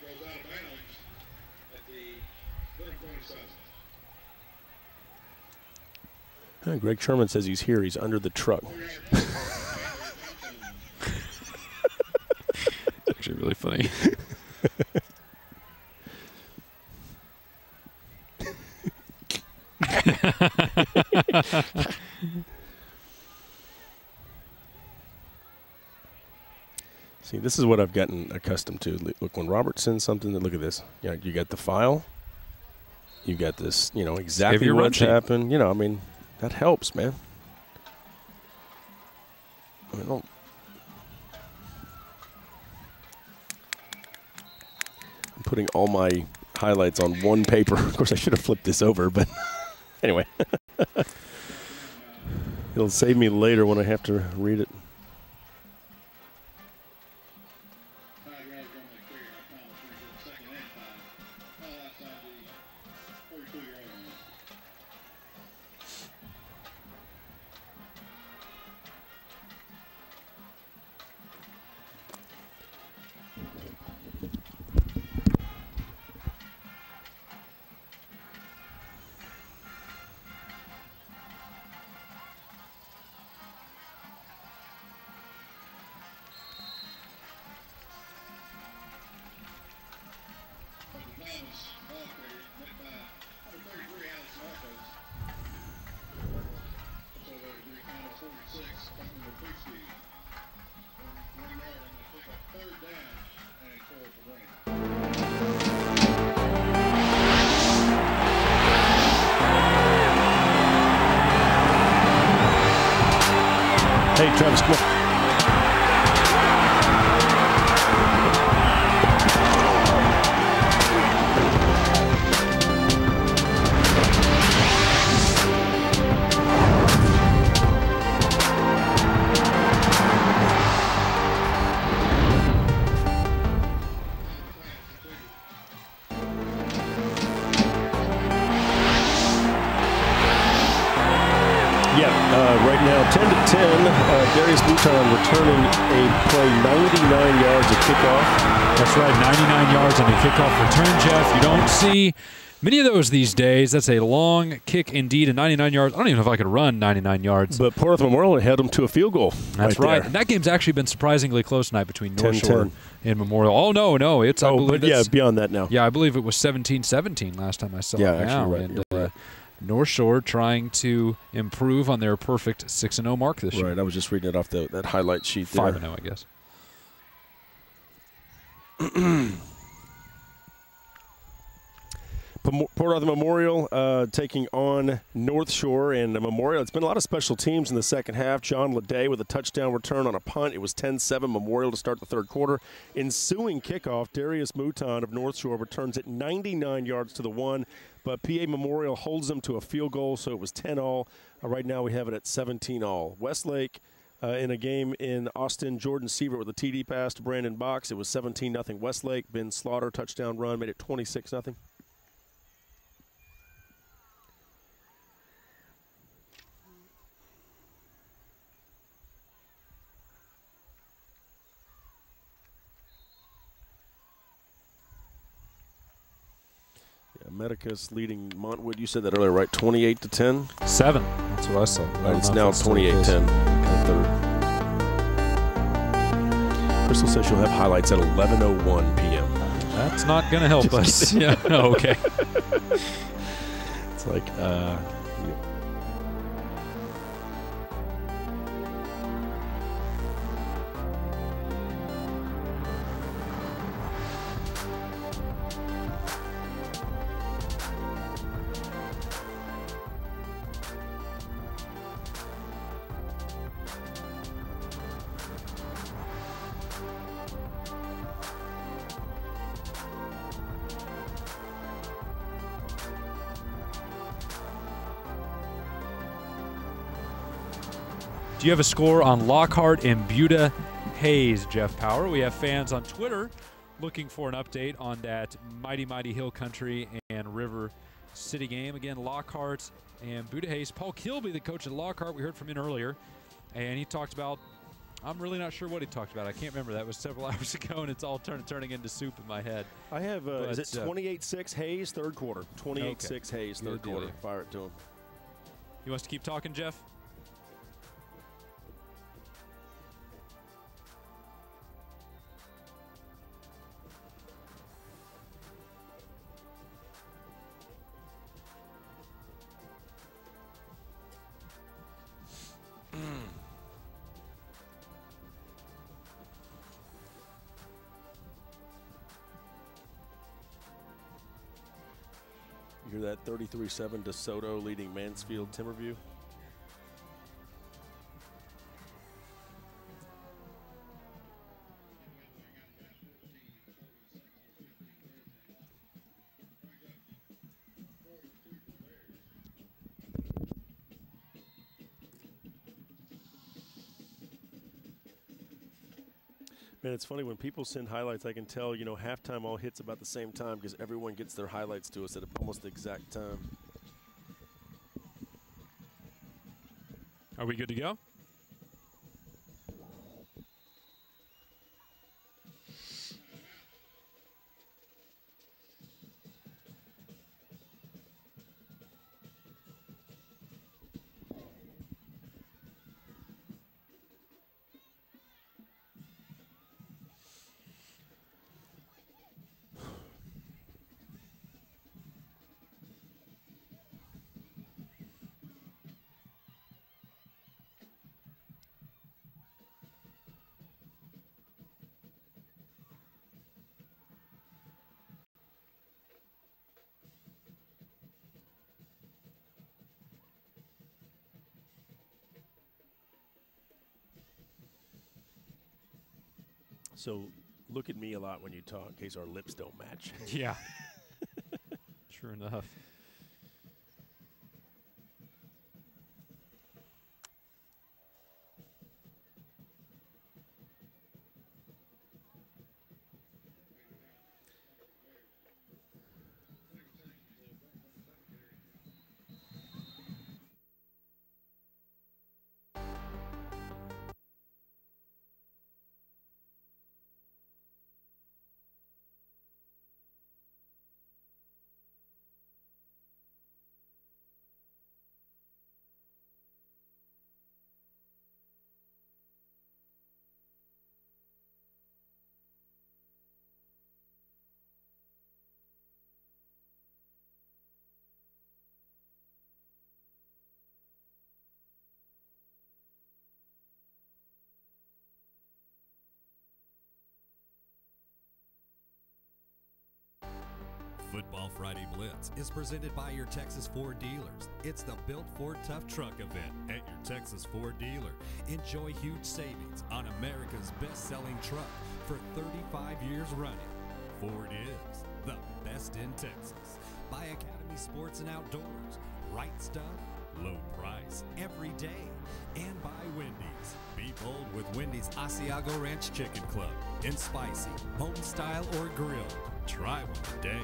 Goes out of bounds. Greg Sherman says he's here. He's under the truck. Actually really funny. See, this is what I've gotten accustomed to. Look, when Robert sends something, look at this. You know, you got the file. You got this, you know, exactly what's happened. You know, I mean, that helps, man. I mean, I'm putting all my highlights on one paper. Of course, I should have flipped this over, but anyway. It'll save me later when I have to read it. Hey, Travis, come on. Right now, 10-10. Darius Mouton returning a play, 99 yards of kickoff. That's right, 99 yards on a kickoff return, Jeff. You don't see many of those these days. That's a long kick indeed, and 99 yards. I don't even know if I could run 99 yards. But Port Arthur Memorial held them to a field goal. That's right. And that game's actually been surprisingly close tonight between North Shore and Memorial. Oh, no. It's, I believe but yeah, beyond that now. Yeah, I believe it was 17-17 last time I saw it. Yeah, actually, right. And, North Shore trying to improve on their perfect 6-0 mark this year. Right, I was just reading it off that highlight sheet there. 5-0, I guess. Port Arthur Memorial taking on North Shore, and Memorial. It's been a lot of special teams in the second half. John Leday with a touchdown return on a punt. It was 10-7 Memorial to start the third quarter. Ensuing kickoff, Darius Mouton of North Shore returns it 99 yards to the one, but PA Memorial holds them to a field goal, so it was 10-all. Right now we have it at 17-all. Westlake in a game in Austin, Jordan Sievert with a TD pass to Brandon Box. It was 17-0 Westlake. Ben Slaughter touchdown run made it 26-0. Medicus leading Montwood. You said that earlier, right? 28-10? 7. That's what I saw. Right, it's now 28-10. Crystal says she'll have highlights at 11:01 p.m. That's not going to help us. Yeah. Okay. It's like, Do you have a score on Lockhart and Buda Hayes, Jeff Power? We have fans on Twitter looking for an update on that mighty Hill Country and River City game. Again, Lockhart and Buda Hayes. Paul Kilby, the coach at Lockhart, we heard from him earlier, and he talked about I'm really not sure what he talked about. I can't remember. That was several hours ago, and it's all turning into soup in my head. I have, is it 28-6 Hayes, third quarter? 28-6 Hayes, third quarter. Fire it to him. He wants to keep talking, Jeff? You hear that 33-7 DeSoto leading Mansfield Timberview? Man, it's funny when people send highlights. I can tell, you know, halftime all hits about the same time because everyone gets their highlights to us at almost the exact time. Are we good to go? So look at me a lot when you talk in case our lips don't match. Yeah. Sure enough. Football Friday Blitz is presented by your Texas Ford dealers. It's the Built Ford Tough Truck event at your Texas Ford dealer. Enjoy huge savings on America's best-selling truck for 35 years running. Ford is the best in Texas. By Academy Sports and Outdoors. Right stuff, low price, every day. And by Wendy's. Be bold with Wendy's Asiago Ranch Chicken Club. In spicy, home style, or grilled. Try one today.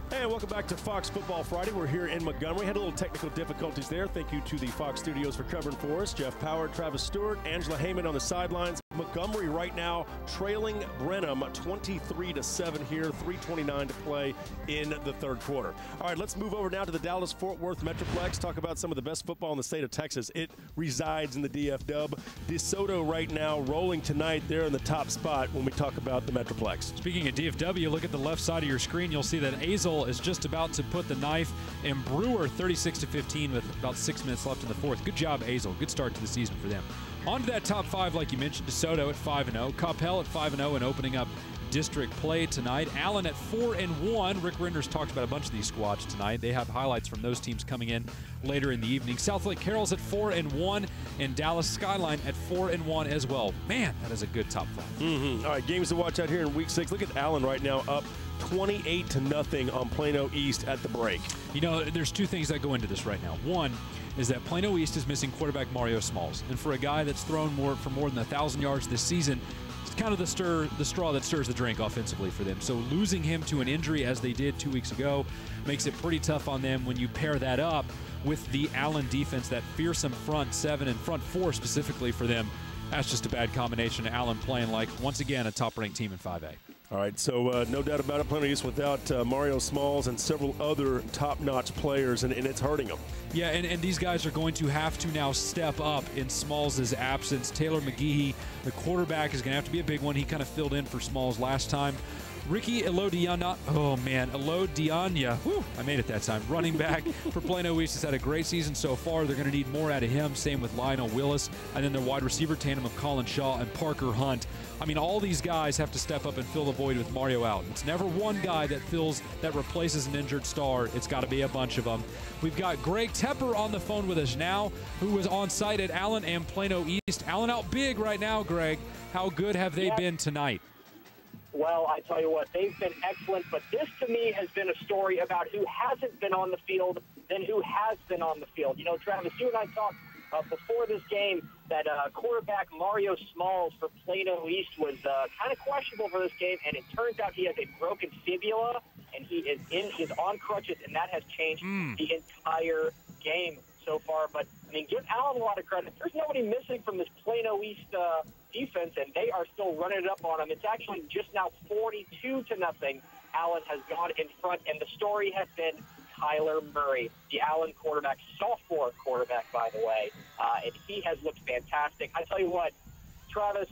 Hey, welcome back to Fox Football Friday. We're here in Montgomery. Had a little technical difficulties there. Thank you to the Fox Studios for covering for us. Jeff Power, Travis Stewart, Angela Heyman on the sidelines. Montgomery right now trailing Brenham 23-7 here, 3:29 to play in the third quarter. All right, let's move over now to the Dallas-Fort Worth Metroplex, talk about some of the best football in the state of Texas. It resides in the DF Dub. DeSoto right now rolling tonight. They're in the top spot when we talk about the Metroplex. Speaking of DFW, look at the left side of your screen. You'll see that Azle is just about to put the knife in Brewer 36-15 with about 6 minutes left in the fourth. Good job, Azle. Good start to the season for them. On to that top five, like you mentioned, DeSoto at 5-0, Coppell at 5-0 and opening up district play tonight. Allen at 4-1. Rick Render's talked about a bunch of these squads tonight. They have highlights from those teams coming in later in the evening. Southlake Carroll's at 4-1 and Dallas Skyline at 4-1 as well. Man, that is a good top five. All right, games to watch out here in week 6. Look at Allen right now up 28-0 on Plano East at the break. You know, there's two things that go into this right now. One is that Plano East is missing quarterback Mario Smalls. And for a guy that's thrown for more than 1,000 yards this season, it's kind of the straw that stirs the drink offensively for them. So losing him to an injury as they did 2 weeks ago makes it pretty tough on them when you pair that up with the Allen defense, that fearsome front seven and front four specifically for them. That's just a bad combination. Allen playing like, once again, a top-ranked team in 5A. All right, so no doubt about it, Plano East without Mario Smalls and several other top-notch players, and it's hurting them. Yeah, and these guys are going to have to now step up in Smalls' absence. Taylor McGehee, the quarterback, is going to have to be a big one. He kind of filled in for Smalls last time. Ricky Elodiana, I made it that time. Running back for Plano East has had a great season so far. They're going to need more out of him. Same with Lionel Willis. And then their wide receiver tandem of Colin Shaw and Parker Hunt. I mean, all these guys have to step up and fill the void with Mario out. It's never one guy that replaces an injured star. It's got to be a bunch of them. We've got Greg Tepper on the phone with us now, who was on site at Allen and Plano East. Allen out big right now, Greg. How good have they been tonight? Well, I tell you what, they've been excellent, but this to me has been a story about who hasn't been on the field than who has been on the field. You know, Travis, you and I talked before this game that quarterback Mario Smalls for Plano East was kind of questionable for this game, and it turns out he has a broken fibula, and he's on crutches, and that has changed the entire game so far. But, I mean, give Allen a lot of credit. There's nobody missing from this Plano East defense, and they are still running it up on them. It's actually just now 42-0. Allen has gone in front, and the story has been Kyler Murray, the Allen quarterback, sophomore quarterback, by the way, and he has looked fantastic. I tell you what, Travis,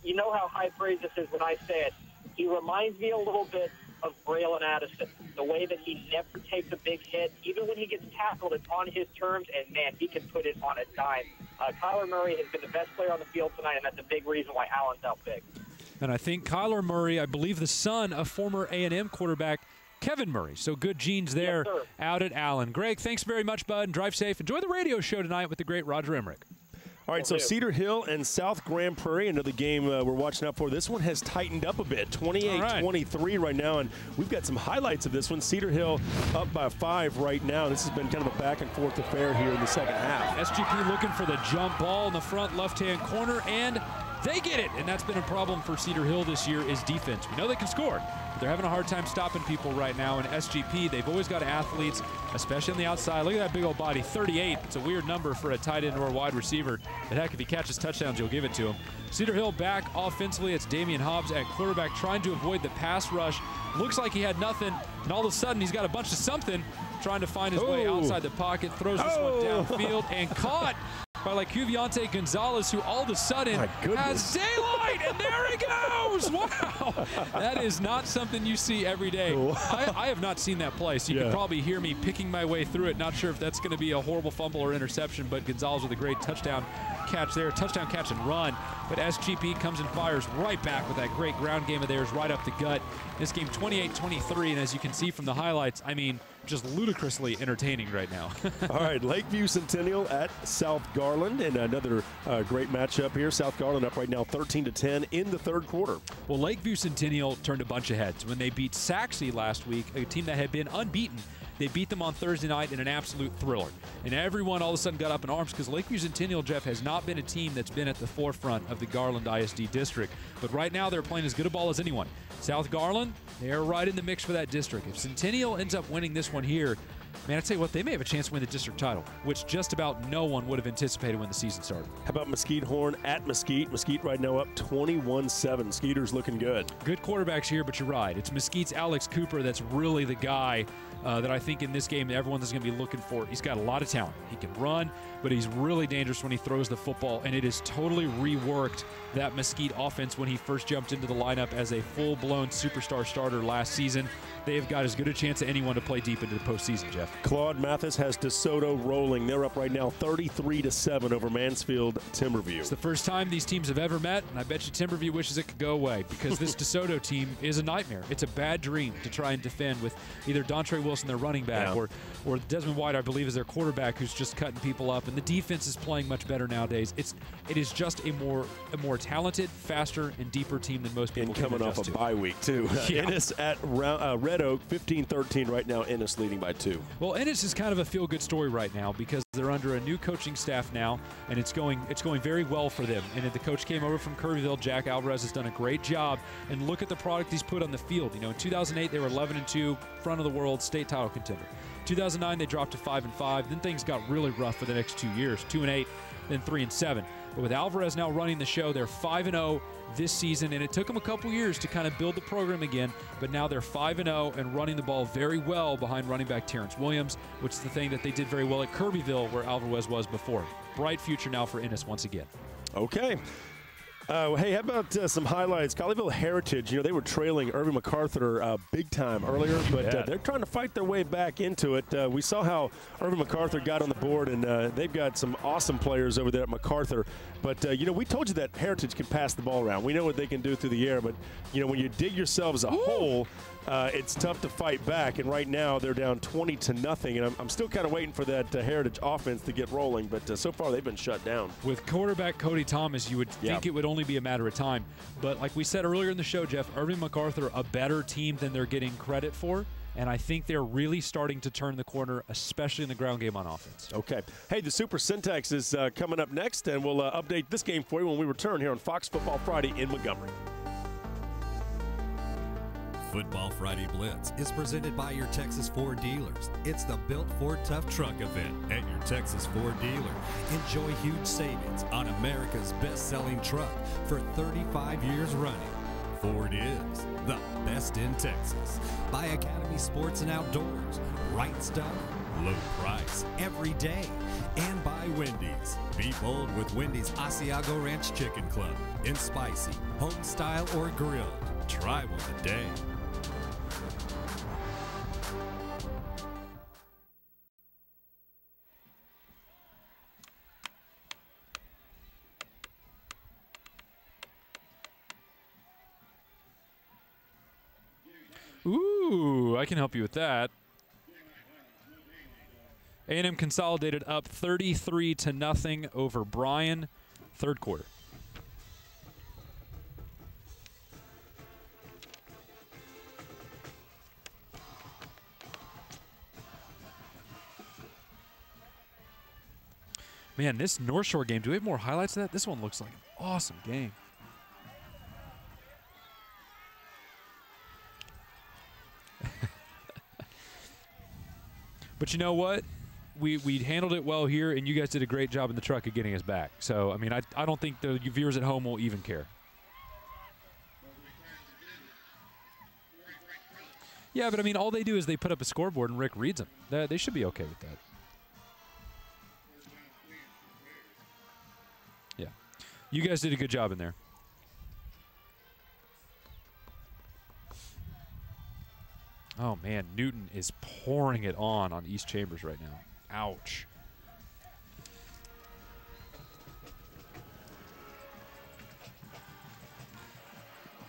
you know how high praise this is when I say it. He reminds me a little bit of Braylon Addison, the way that he never takes a big hit. Even when he gets tackled, it's on his terms, and, man, he can put it on a dime. Kyler Murray has been the best player on the field tonight, and that's a big reason why Allen's out big. And I think Kyler Murray, I believe the son of former A&M quarterback Kevin Murray. So good genes there out at Allen. Greg, thanks very much, bud, and drive safe. Enjoy the radio show tonight with the great Roger Emmerich. All right, so Cedar Hill and South Grand Prairie, another game we're watching out for. This one has tightened up a bit, 28-23 right now, and we've got some highlights of this one. Cedar Hill up by 5 right now. This has been kind of a back-and-forth affair here in the second half. SGP looking for the jump ball in the front left-hand corner, and they get it. And that's been a problem for Cedar Hill this year is defense. We know they can score, but they're having a hard time stopping people right now. And SGP, they've always got athletes, especially on the outside. Look at that big old body, 38. It's a weird number for a tight end or a wide receiver. But heck, if he catches touchdowns, you'll give it to him. Cedar Hill back offensively. It's Damian Hobbs at quarterback trying to avoid the pass rush. Looks like he had nothing, and all of a sudden he's got a bunch of something trying to find his way outside the pocket. Throws this one downfield and caught by like Cuviante Gonzalez, who all of a sudden has daylight, and there he goes! Wow! That is not something you see every day. I have not seen that play, so you can probably hear me picking my way through it. Not sure if that's going to be a horrible fumble or interception, but Gonzalez with a great touchdown catch there. Touchdown catch and run. But SGP comes and fires right back with that great ground game of theirs right up the gut. This game 28-23, and as you can see from the highlights, I mean, just ludicrously entertaining right now. All right, Lakeview Centennial at South Garland, and another great matchup here. South Garland up right now 13-10 in the third quarter. Well, Lakeview Centennial turned a bunch of heads when they beat Saxe last week, a team that had been unbeaten. They beat them on Thursday night in an absolute thriller. And everyone all of a sudden got up in arms because Lakeview Centennial, Jeff, has not been a team that's been at the forefront of the Garland ISD district. But right now they're playing as good a ball as anyone. South Garland, they're right in the mix for that district. If Centennial ends up winning this one here, man, I tell you what, they may have a chance to win the district title, which just about no one would have anticipated when the season started. How about Mesquite Horn at Mesquite? Mesquite right now up 21-7. Skeeter's looking good. Good quarterbacks here, but you're right. It's Mesquite's Alex Cooper that's really the guy that I think in this game everyone is going to be looking for. He's got a lot of talent. He can run, but he's really dangerous when he throws the football, and it is totally reworked that Mesquite offense when he first jumped into the lineup as a full-blown superstar starter last season. they have got as good a chance as anyone to play deep into the postseason, Jeff. Claude Mathis has DeSoto rolling. They're up right now 33-7 over Mansfield Timberview. It's the first time these teams have ever met, and I bet you Timberview wishes it could go away because this DeSoto team is a nightmare. It's a bad dream to try and defend with either Dontre Wilson, their running back, or Desmond White, I believe, is their quarterback who's just cutting people up, and the defense is playing much better nowadays. It is just a more talented, faster, and deeper team than most people. And coming off a bye week too. Ennis at Red Oak, 15-13 right now. Ennis leading by 2. Well, Ennis is kind of a feel-good story right now because they're under a new coaching staff now, and it's going very well for them. And the coach came over from Kirbyville. Jack Alvarez has done a great job. And look at the product he's put on the field. You know, in 2008 they were 11-2, front of the world, state title contender. 2009 they dropped to 5-5. Then things got really rough for the next 2 years, 2-8, then 3-7. But with Alvarez now running the show, they're 5-0 this season, and it took them a couple years to kind of build the program again, but now they're 5-0 and running the ball very well behind running back Terrence Williams, which is the thing that they did very well at Kirbyville where Alvarez was before. Bright future now for Ennis once again. Okay. Hey, how about some highlights? Colleyville Heritage, they were trailing Irving MacArthur big time earlier, but they're trying to fight their way back into it. We saw how Irving MacArthur got on the board, and they've got some awesome players over there at MacArthur. But, we told you that Heritage can pass the ball around. We know what they can do through the air, but, when you dig yourselves a hole, it's tough to fight back. And right now they're down 20-0, and I'm still kind of waiting for that Heritage offense to get rolling, but so far they've been shut down. With quarterback Cody Thomas, you would think it would only be a matter of time. But like we said earlier in the show, Jeff, Irving MacArthur, a better team than they're getting credit for. And I think they're really starting to turn the corner, especially in the ground game on offense. Okay. Hey, the Super Syntax is coming up next, and we'll update this game for you when we return here on Fox Football Friday in Montgomery. Football Friday Blitz is presented by your Texas Ford dealers. It's the Built Ford Tough Truck event at your Texas Ford dealer. Enjoy huge savings on America's best-selling truck for 35 years running. Ford is the best in Texas. By Academy Sports and Outdoors. Right stuff, low price, every day. And by Wendy's. Be bold with Wendy's Asiago Ranch Chicken Club. In spicy, home style, or grilled. Try one a day. Ooh, I can help you with that. A&M consolidated up 33-0 over Bryan, third quarter. Man, this North Shore game, do we have more highlights of that? This one looks like an awesome game. But you know what? We handled it well here, and you guys did a great job in the truck of getting us back. So, I mean, I don't think the viewers at home will even care. Yeah, but I mean, all they do is they put up a scoreboard and Rick reads them. They should be okay with that. Yeah. You guys did a good job in there. Oh, man, Newton is pouring it on East Chambers right now. Ouch.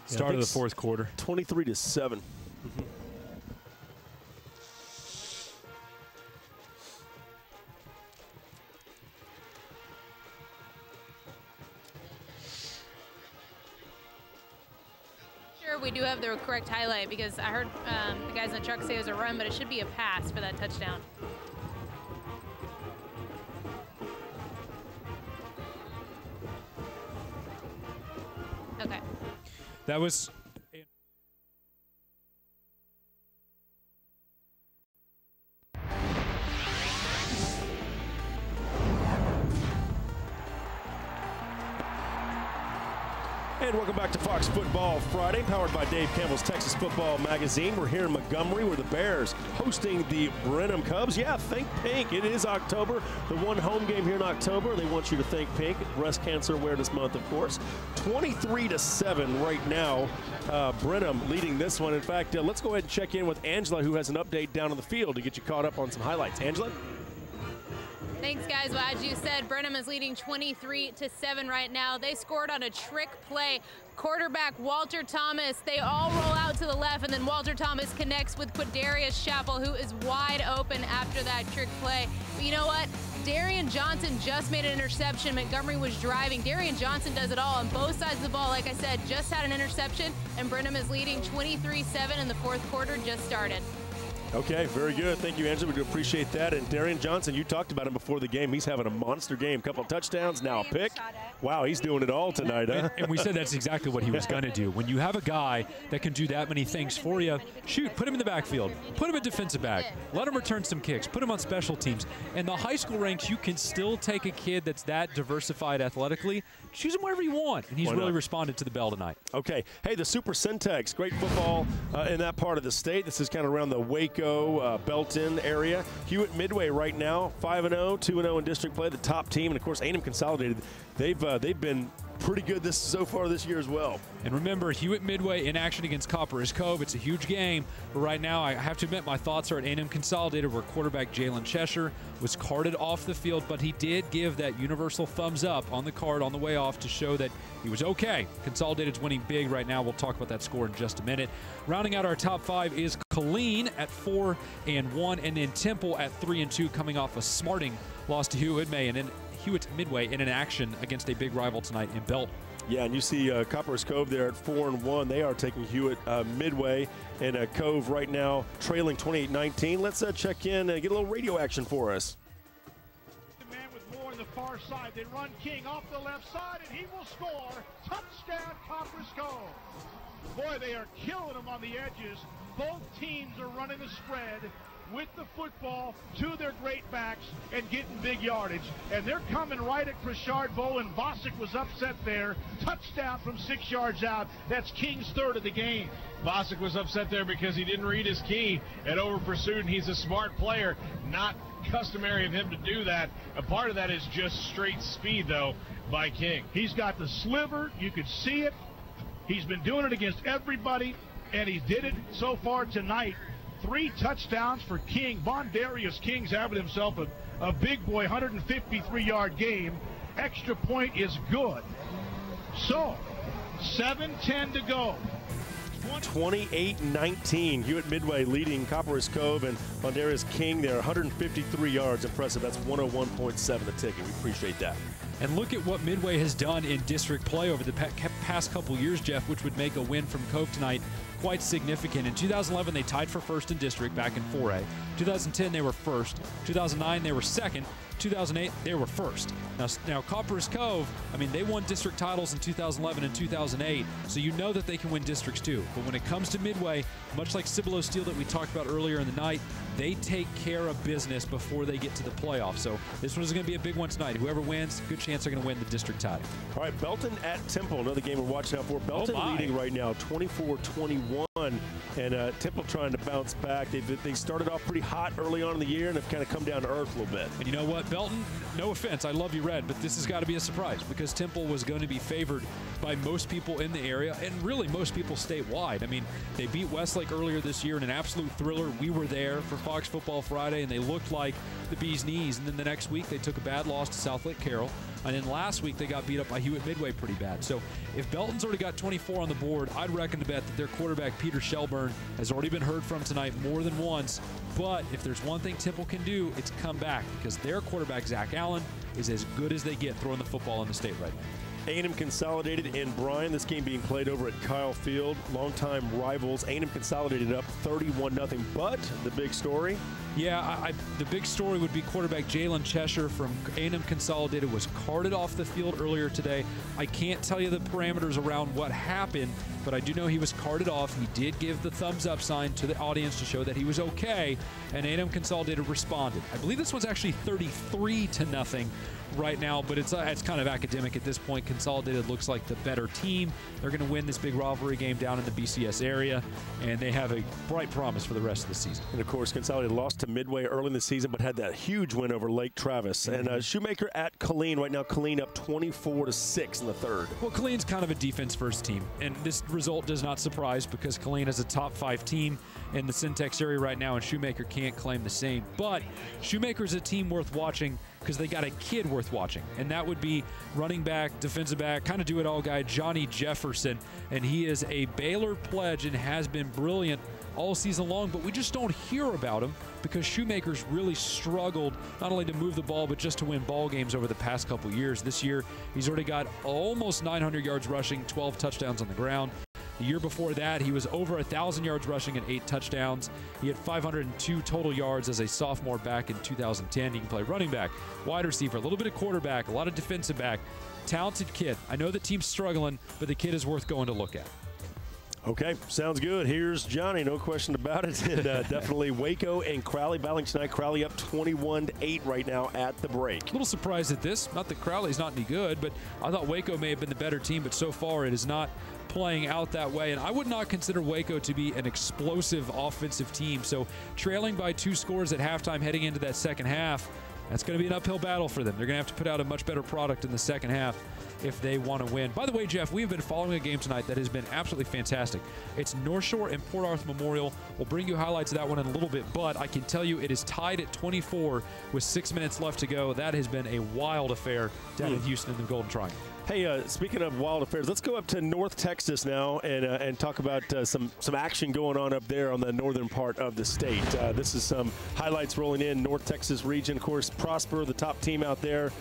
Start of the fourth quarter. 23-7. We do have the correct highlight because I heard the guys in the truck say it was a run, but it should be a pass for that touchdown. Okay. That was... And welcome back to Fox Football Friday, powered by Dave Campbell's Texas Football Magazine. We're here in Montgomery where the Bears hosting the Brenham Cubs. Yeah, think pink. It is October, the one home game here in October. They want you to think pink. Breast Cancer Awareness Month, of course. 23-7 right now. Brenham leading this one. In fact, let's go ahead and check in with Angela, who has an update down on the field to get you caught up on some highlights. Angela? Thanks, guys. Well, as you said, Brenham is leading 23-7 right now. They scored on a trick play. Quarterback Walter Thomas, they all roll out to the left, and then Walter Thomas connects with Quadarius Chappell, who is wide open after that trick play. But you know what? Darian Johnson just made an interception. Montgomery was driving. Darian Johnson does it all on both sides of the ball. Like I said, just had an interception, and Brenham is leading 23-7, and the fourth quarter just started. Okay, very good. Thank you, Angela. We do appreciate that. And Darian Johnson, you talked about him before the game. He's having a monster game. Couple of touchdowns, now a pick. Wow, he's doing it all tonight, huh? And we said that's exactly what he was going to do. When you have a guy that can do that many things for you, shoot, put him in the backfield. Put him at defensive back. Let him return some kicks. Put him on special teams. And the high school ranks, you can still take a kid that's that diversified athletically, choose him wherever you want. And he's really responded to the bell tonight. Okay. Hey, the Super Syntax, great football in that part of the state. This is kind of around the Waco, Belton area. Hewitt Midway right now, 5-0, 2-0 in district play, the top team. And, of course, A&M Consolidated, they've been pretty good so far this year as well. And remember, Hewitt Midway in action against Copperas Cove. It's a huge game. But right now, I have to admit, my thoughts are at A&M Consolidated, where quarterback Jalen Cheshire was carted off the field, but he did give that universal thumbs up on the card on the way off to show that he was okay. Consolidated's winning big right now. We'll talk about that score in just a minute. Rounding out our top five is Killeen at 4-1, and then Temple at 3-2, coming off a smarting loss to Hewitt Midway in an action against a big rival tonight in Belton. Yeah, and you see Copperas Cove there at 4-1. They are taking Hewitt Midway, and Cove right now trailing 28-19. Let's check in and get a little radio action for us. The man with more on the far side. They run King off the left side, and he will score. Touchdown, Copperas Cove. Boy, they are killing them on the edges. Both teams are running the spread with the football to their great backs and getting big yardage. And they're coming right at Krishard Bowen. Bosick was upset there. Touchdown from 6 yards out. That's King's third of the game. Bosick was upset there because he didn't read his key and over-pursued, and he's a smart player. Not customary of him to do that. A part of that is just straight speed, though, by King. He's got the sliver. You could see it. He's been doing it against everybody, and he did it so far tonight. 3 touchdowns for King. Bondarius King's having himself a big boy 153-yard game. Extra point is good. So, 7:10 to go. 28-19. Hewitt Midway leading Copperas Cove, and Bondarius King there, 153 yards. Impressive. That's 101.7 the ticket. We appreciate that. And look at what Midway has done in district play over the past couple years, Jeff, which would make a win from Cove tonight quite significant. In 2011, they tied for first in district back in 4A. 2010, they were first. 2009, they were second. 2008, they were first. Now Copperas Cove, I mean, they won district titles in 2011 and 2008, so you know that they can win districts too. But when it comes to Midway, much like Cibolo Steel that we talked about earlier in the night, they take care of business before they get to the playoffs. So this one is going to be a big one tonight. Whoever wins, good chance they're going to win the district title. All right, Belton at Temple, another game we're watching out for. Belton leading right now, 24-21. And Temple trying to bounce back. They started off pretty hot early on in the year and have kind of come down to earth a little bit. And you know what, Belton, no offense, I love you, Red, but this has got to be a surprise because Temple was going to be favored by most people in the area and really most people statewide. I mean, they beat Westlake earlier this year in an absolute thriller. We were there for Fox Football Friday, and they looked like the bee's knees. And then the next week, they took a bad loss to South Lake Carroll. And then last week, they got beat up by Hewitt Midway pretty bad. So if Belton's already got 24 on the board, I'd reckon to bet that their quarterback, Peter Shelburne, has already been heard from tonight more than once. But if there's one thing Temple can do, it's come back because their quarterback, Zach Allen, is as good as they get throwing the football in the state right now. A&M Consolidated in Bryan. This game being played over at Kyle Field. Longtime rivals. A&M Consolidated up 31-0. But the big story? Yeah, the big story would be quarterback Jalen Cheshire from A&M Consolidated was carted off the field earlier today. I can't tell you the parameters around what happened, but I do know he was carted off. He did give the thumbs up sign to the audience to show that he was okay, and A&M Consolidated responded. I believe this was actually 33-0 right now, but it's kind of academic at this point. Consolidated looks like the better team. They're going to win this big rivalry game down in the BCS area, and they have a bright promise for the rest of the season. And, of course, Consolidated lost to Midway early in the season, but had that huge win over Lake Travis. And Shoemaker at Killeen. Right now, Killeen up 24-6 in the third. Well, Killeen's kind of a defense-first team, and this result does not surprise because Killeen is a top-5 team in the Syntex area right now, and Shoemaker can't claim the same. But Shoemaker's a team worth watching because they got a kid worth watching, and that would be running back, defensive back, kind of do-it-all guy, Johnny Jefferson. And he is a Baylor pledge and has been brilliant all season long, but we just don't hear about him because Shoemaker's really struggled not only to move the ball, but just to win ball games over the past couple years. This year, he's already got almost 900 yards rushing, 12 touchdowns on the ground. The year before that, he was over 1,000 yards rushing and 8 touchdowns. He had 502 total yards as a sophomore back in 2010. He can play running back, wide receiver, a little bit of quarterback, a lot of defensive back. Talented kid. I know the team's struggling, but the kid is worth going to look at. Okay, sounds good. Here's Johnny, no question about it. And definitely Waco and Crowley battling tonight. Crowley up 21-8 right now at the break. A little surprised at this. Not that Crowley's not any good, but I thought Waco may have been the better team, but so far it is not playing out that way. And I would not consider Waco to be an explosive offensive team. So trailing by 2 scores at halftime heading into that second half, that's going to be an uphill battle for them. They're going to have to put out a much better product in the second half if they want to win. By the way, Jeff, we've been following a game tonight that has been absolutely fantastic. It's North Shore and Port Arthur Memorial. We'll bring you highlights of that one in a little bit, but I can tell you it is tied at 24 with 6 minutes left to go. That has been a wild affair down in Houston in the Golden Triangle. Hey, speaking of wild affairs, let's go up to North Texas now and talk about some action going on up there on the northern part of the state. This is some highlights rolling in. North Texas region, of course, Prosper, the top team out there,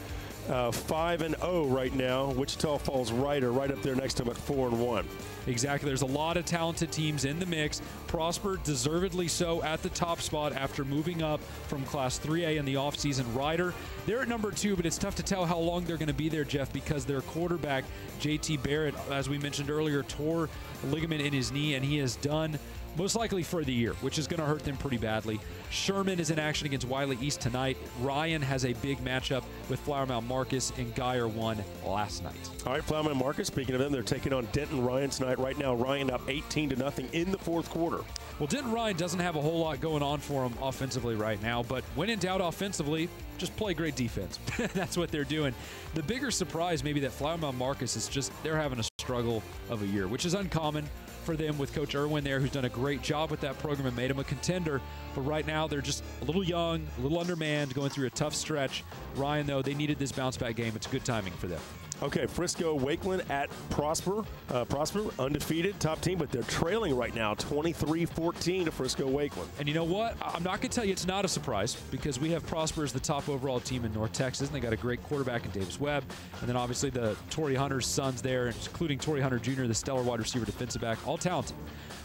5-0 right now. Wichita Falls right up there next to them at 4-1. Exactly. There's a lot of talented teams in the mix. Prosper, deservedly so, at the top spot after moving up from Class 3A in the offseason. Ryder, they're at number 2, but it's tough to tell how long they're going to be there, Jeff, because their quarterback, JT Barrett, as we mentioned earlier, tore a ligament in his knee, and he is done most likely for the year, which is going to hurt them pretty badly. Sherman is in action against Wiley East tonight. Ryan has a big matchup with Flower Mound Marcus, and Geyer won last night. All right, Flower Mound Marcus, speaking of them, they're taking on Denton Ryan tonight. Right now, Ryan up 18-0 in the fourth quarter. Well, Denton Ryan doesn't have a whole lot going on for him offensively right now, but when in doubt offensively, just play great defense. That's what they're doing. The bigger surprise maybe that Flower Mound Marcus is just they're having a struggle of a year, which is uncommon for them with Coach Irwin there, who's done a great job with that program and made them a contender. But right now, they're just a little young, a little undermanned, going through a tough stretch. Ryan, though, they needed this bounce-back game. It's good timing for them. Okay, Frisco Wakeland at Prosper. Prosper, undefeated, top team, but they're trailing right now, 23-14 to Frisco Wakeland. And you know what? I'm not going to tell you it's not a surprise because we have Prosper as the top overall team in North Texas, and they got a great quarterback in Davis Webb. And then obviously the Torrey Hunter's sons there, including Torrey Hunter Jr., the stellar wide receiver, defensive back, all talented.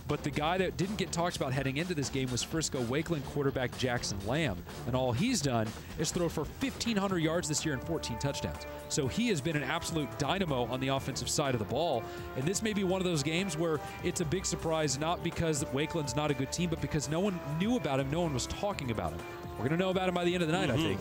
But the guy that didn't get talked about heading into this game was Frisco Wakeland quarterback Jackson Lamb. And all he's done is throw for 1,500 yards this year and 14 touchdowns. So he has been an absolute dynamo on the offensive side of the ball. And this may be one of those games where it's a big surprise, not because Wakeland's not a good team, but because no one knew about him, no one was talking about him. We're going to know about him by the end of the night, I think.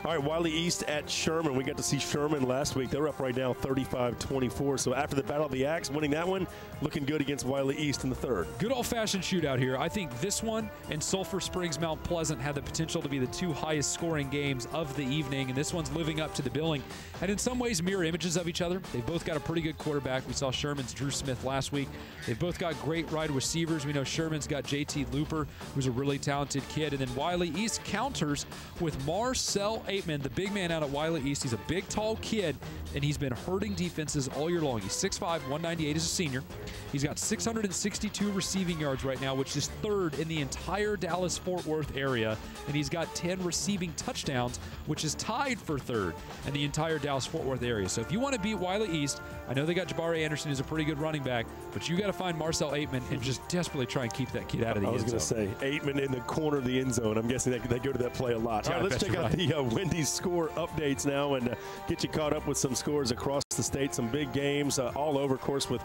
All right, Wiley East at Sherman. We got to see Sherman last week. They're up right now 35-24. So after the Battle of the Axe, winning that one, looking good against Wiley East in the third. Good old-fashioned shootout here. I think this one and Sulphur Springs Mount Pleasant had the potential to be the 2 highest scoring games of the evening, and this one's living up to the billing. And in some ways, mirror images of each other. They've both got a pretty good quarterback. We saw Sherman's Drew Smith last week. They've both got great wide receivers. We know Sherman's got JT Looper, who's a really talented kid. And then Wiley East counters with Marcel Aitman, the big man out at Wiley East. He's a big, tall kid, and he's been hurting defenses all year long. He's 6'5", 198 as a senior. He's got 662 receiving yards right now, which is third in the entire Dallas-Fort Worth area. And he's got 10 receiving touchdowns, which is tied for third in the entire Dallas-Fort Worth area. So if you want to beat Wiley East, I know they got Jabari Anderson, who's a pretty good running back, but you got to find Marcel Aitman and just desperately try and keep that kid out of the end zone. I was going to say, Aitman in the corner of the end zone. I'm guessing they go to that play a lot. All right, let's check out the Wendy's score updates now and get you caught up with some scores across the state, some big games all over, of course, with,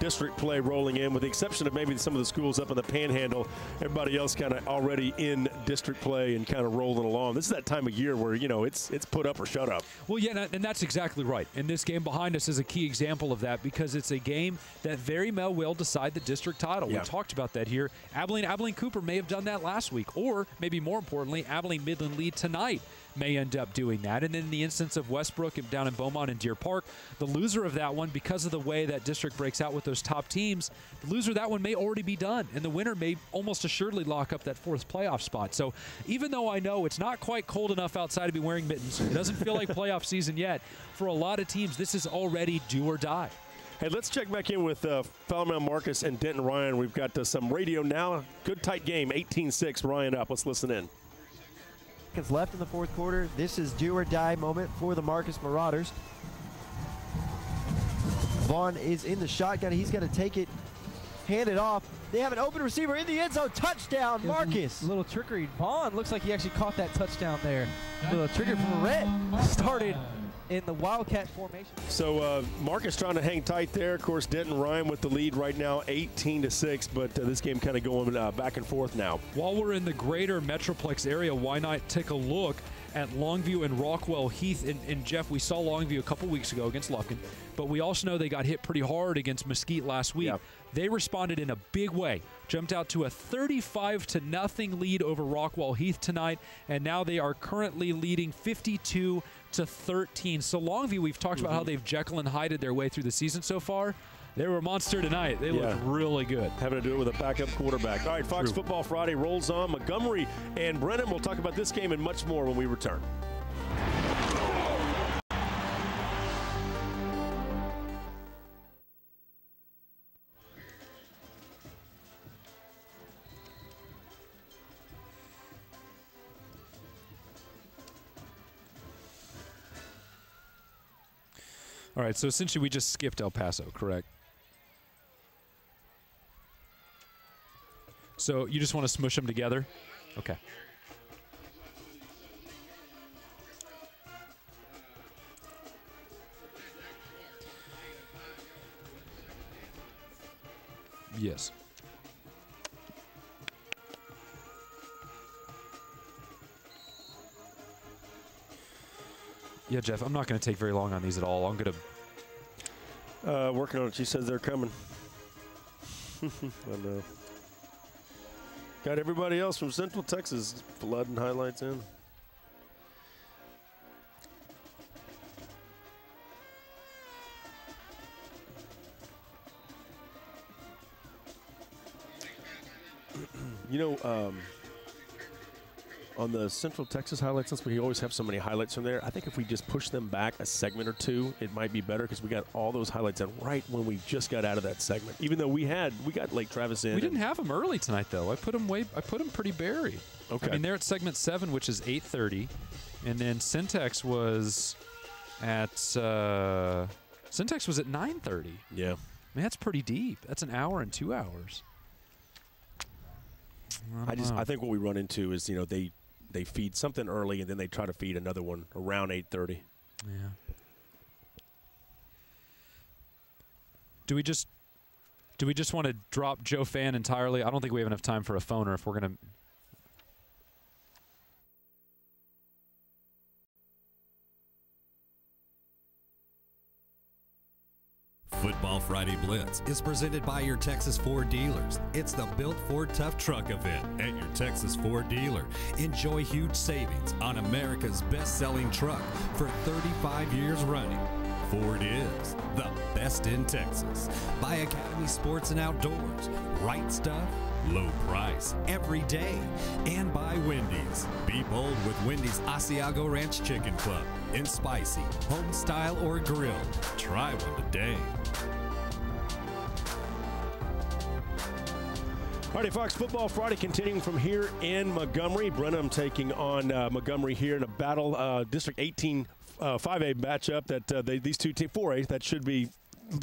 district play rolling in, with the exception of maybe some of the schools up in the Panhandle. Everybody else kind of already in district play and kind of rolling along. This is that time of year where, it's put up or shut up. Well, yeah, and that's exactly right. And this game behind us is a key example of that because it's a game that very well will decide the district title. Yeah. We talked about that here. Abilene Cooper may have done that last week, or maybe more importantly, Abilene Midland Lee tonight may end up doing that. And then in the instance of Westbrook down in Beaumont and Deer Park, the loser of that one, because of the way that district breaks out with those top teams, the loser of that one may already be done, and the winner may almost assuredly lock up that fourth playoff spot. So even though I know it's not quite cold enough outside to be wearing mittens, it doesn't feel like playoff season yet, for a lot of teams, this is already do or die. Hey, let's check back in with Falmouth Marcus and Denton Ryan. We've got some radio now. Good tight game, 18-6, Ryan up. Let's listen in. Seconds left in the fourth quarter. This is do or die moment for the Marcus Marauders. Vaughn is in the shotgun. He's going to take it, hand it off. They have an open receiver in the end zone. Touchdown, Marcus. A little trickery. Vaughn looks like he actually caught that touchdown there. A little trigger from Rhett. Started in the Wildcat formation. So Marcus trying to hang tight there. Of course, Denton Ryan with the lead right now, 18-6, but this game kind of going back and forth now. While we're in the greater Metroplex area, why not take a look at Longview and Rockwell Heath? And Jeff, we saw Longview a couple weeks ago against Lufkin, but we also know they got hit pretty hard against Mesquite last week. Yep. They responded in a big way, jumped out to a 35-0 lead over Rockwell Heath tonight, and now they are currently leading 52-13. So Longview, we've talked about how they've Jekyll and Hyde their way through the season so far. They were a monster tonight. They looked really good. Having to do it with a backup quarterback. All right, Fox Football Friday rolls on. Montgomery and Brennan will talk about this game and much more when we return. All right, so essentially we just skipped El Paso, correct? So you just want to smush them together? Okay. Yes. Yeah, Jeff, I'm not going to take very long on these at all. I'm going to... working on it. She says they're coming. I know. Got everybody else from Central Texas flooding highlights in. On the Central Texas highlights, since we always have so many highlights from there, I think if we just push them back a segment or two, it might be better because we got all those highlights in right when we just got out of that segment. Even though we got Lake Travis in. We didn't have them early tonight, though. I put them pretty buried. Okay. I mean, they're at segment 7, which is 8:30, and then Syntax was at 9:30. Yeah. I mean, that's pretty deep. That's an hour and 2 hours. I think what we run into is they feed something early and then they try to feed another one around 8:30. Yeah. Do we just want to drop Joe Fan entirely? I don't think we have enough time for a phoner if we're going to. Football Friday Blitz is presented by your Texas Ford dealers. It's the Built Ford Tough Truck event at your Texas Ford dealer. Enjoy huge savings on America's best-selling truck for 35 years running. Ford is the best in Texas. By Academy Sports and Outdoors. Right stuff, low price, every day. And by Wendy's. Be bold with Wendy's Asiago Ranch Chicken Club. In spicy, home style, or grilled. Try one today. All right, Fox Football Friday continuing from here in Montgomery. Brenham taking on Montgomery here in a battle, District 18 5A matchup that these two teams, 4A, that should be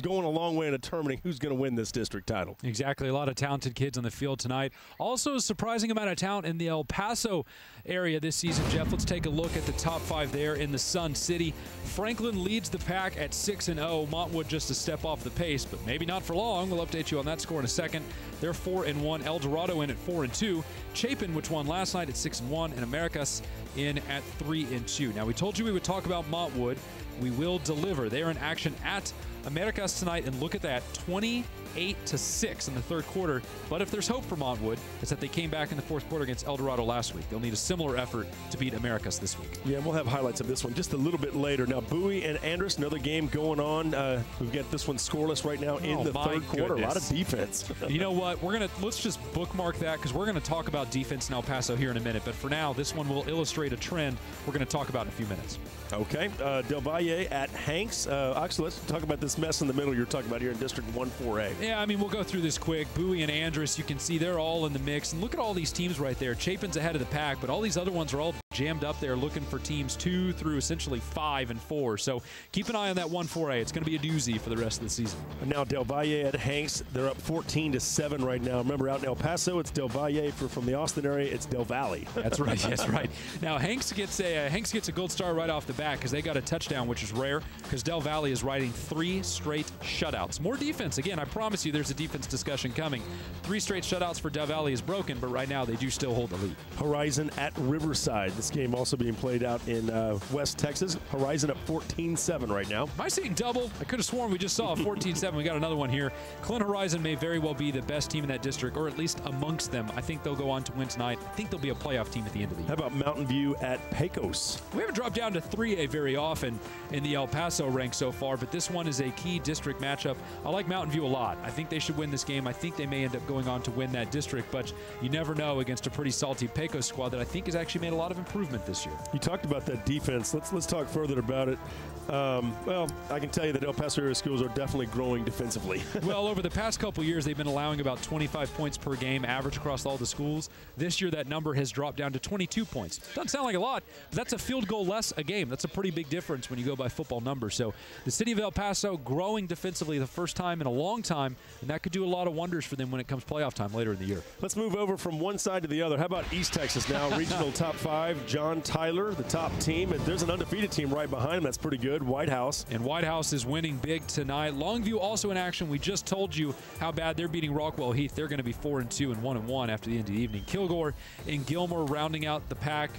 going a long way in determining who's going to win this district title. Exactly. A lot of talented kids on the field tonight. Also a surprising amount of talent in the El Paso area this season, Jeff. Let's take a look at the top 5 there in the Sun City. Franklin leads the pack at 6-0. Montwood just a step off the pace, but maybe not for long. We'll update you on that score in a second. They're 4-1. El Dorado in at 4-2. Chapin, which won last night, at 6-1, and Americas in at 3-2. Now, we told you we would talk about Montwood. We will deliver. They are in action at Americas tonight, and look at that, 28-6 in the third quarter. But if there's hope for Montwood, it's that they came back in the fourth quarter against El Dorado last week. They'll need a similar effort to beat Americas this week. Yeah, and we'll have highlights of this one just a little bit later. Now, Bowie and Andress, another game going on. We've got this one scoreless right now in the third quarter. A lot of defense. You know what? Let's just bookmark that, because we're going to talk about defense in El Paso here in a minute. But for now, this one will illustrate a trend we're going to talk about in a few minutes. Okay. Del Valle at Hanks. Actually, let's talk about this mess in the middle you're talking about here in District 1-4A. Yeah, I mean, we'll go through this quick. Bowie and Andress, you can see they're all in the mix. And look at all these teams right there. Chapin's ahead of the pack, but all these other ones are all jammed up there looking for teams 2 through essentially 5 and 4. So keep an eye on that 1-4A. It's going to be a doozy for the rest of the season. And now Del Valle at Hanks. They're up 14-7 right now. Remember, out in El Paso, it's Del Valle. From the Austin area, it's Del Valle. That's right. That's right. Now, Hanks gets a gold star right off the bat because they got a touchdown, which is rare because Del Valle is riding 3 straight shutouts. More defense. Again, I promise you there's a defense discussion coming. 3 straight shutouts for Del Valle is broken, but right now they do still hold the lead. Horizon at Riverside. This game also being played out in West Texas. Horizon up 14-7 right now. Am I seeing double? I could have sworn we just saw a 14-7. We got another one here. Clint Horizon may very well be the best team in that district, or at least amongst them. I think they'll go on to win tonight. I think they'll be a playoff team at the end of the year. How about Mountain View at Pecos? We haven't dropped down to 3A very often in the El Paso ranks so far, but this one is a key district matchup. I like Mountain View a lot. I think they should win this game. I think they may end up going on to win that district, but you never know against a pretty salty Pecos squad that I think has actually made a lot of improvement this year. You talked about that defense. Let's talk further about it. Well, I can tell you that El Paso area schools are definitely growing defensively. Well, over the past couple years, they've been allowing about 25 points per game average across all the schools. This year, that number has dropped down to 22 points. Doesn't sound like a lot, but that's a field goal less a game. That's a pretty big difference when you go by football numbers. So the city of El Paso growing defensively the first time in a long time, and that could do a lot of wonders for them when it comes playoff time later in the year. Let's move over from one side to the other. How about East Texas now? Regional top 5, John Tyler, the top team. And there's an undefeated team right behind him. That's pretty good. White House. And White House is winning big tonight. Longview also in action. We just told you how bad they're beating Rockwell Heath. They're going to be 4-2 and 1-1 after the end of the evening. Kilgore and Gilmer rounding out the pack.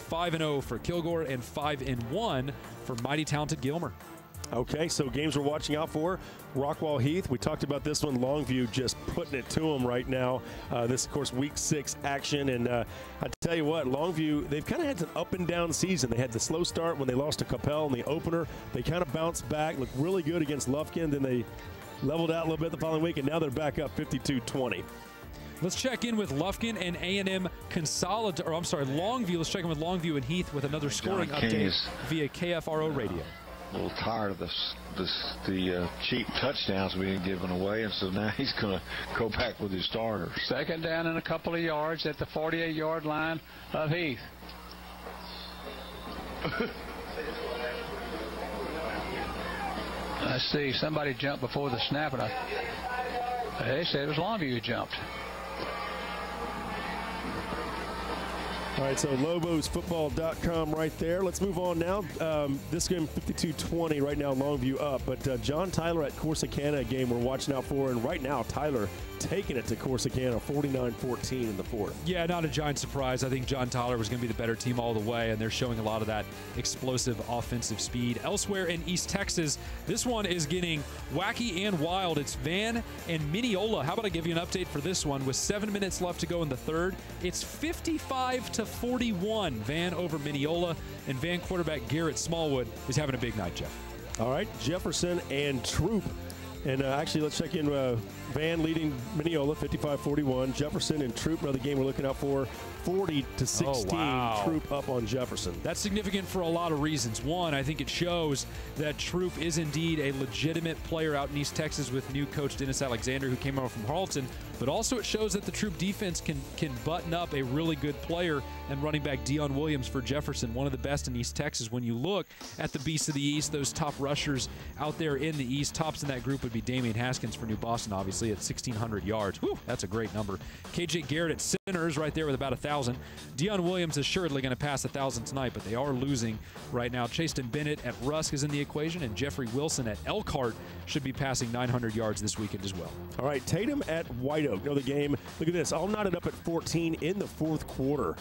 5-0 for Kilgore and 5-1 for mighty talented Gilmer. Okay, so games we're watching out for. Rockwell Heath, we talked about this one. Longview just putting it to them right now. This, of course, week 6 action. And I tell you what, Longview, they've kind of had an up and down season. They had the slow start when they lost to Capel in the opener. They kind of bounced back, looked really good against Lufkin. Then they leveled out a little bit the following week, and now they're back up 52-20. Let's check in with Lufkin and A&M Longview. Let's check in with Longview and Heath with another scoring update via KFRO radio. A little tired of the cheap touchdowns being given away, and so now he's going to go back with his starters. Second down and a couple of yards at the 48-yard line of Heath. Let's see, somebody jumped before the snap, and they said it was Longview who jumped. All right, so lobosfootball.com right there. Let's move on now. This game, 52-20 right now, Longview up. But John Tyler at Corsicana, a game we're watching out for. And right now, Tyler taking it to Corsicana, 49-14 in the fourth. Yeah, not a giant surprise. I think John Tyler was going to be the better team all the way, and they're showing a lot of that explosive offensive speed. Elsewhere in East Texas, this one is getting wacky and wild. It's Van and Mineola. How about I give you an update for this one? With 7 minutes left to go in the third, it's 55-41. Van over Mineola, and Van quarterback Garrett Smallwood is having a big night, Jeff. All right, Jefferson and Troop And actually, let's check in. Van leading Mineola 55-41. Jefferson and Troop, another game we're looking out for, 40-16. Oh, wow. Troop up on Jefferson. That's significant for a lot of reasons. One, I think it shows that Troop is indeed a legitimate player out in East Texas with new coach Dennis Alexander, who came over from Harleton. But also it shows that the Troop defense can button up a really good player and running back Dion Williams for Jefferson, one of the best in East Texas. When you look at the Beasts of the East, those top rushers out there in the East, tops in that group would be Damian Haskins for New Boston, obviously, at 1,600 yards. Whew, that's a great number. KJ Garrett at center is right there with about 1,000. Dion Williams is assuredly going to pass 1,000 tonight, but they are losing right now. Chasten Bennett at Rusk is in the equation, and Jeffrey Wilson at Elkhart should be passing 900 yards this weekend as well. All right, Tatum at White Oak. Know the game. Look at this. All knotted up at 14 in the fourth quarter.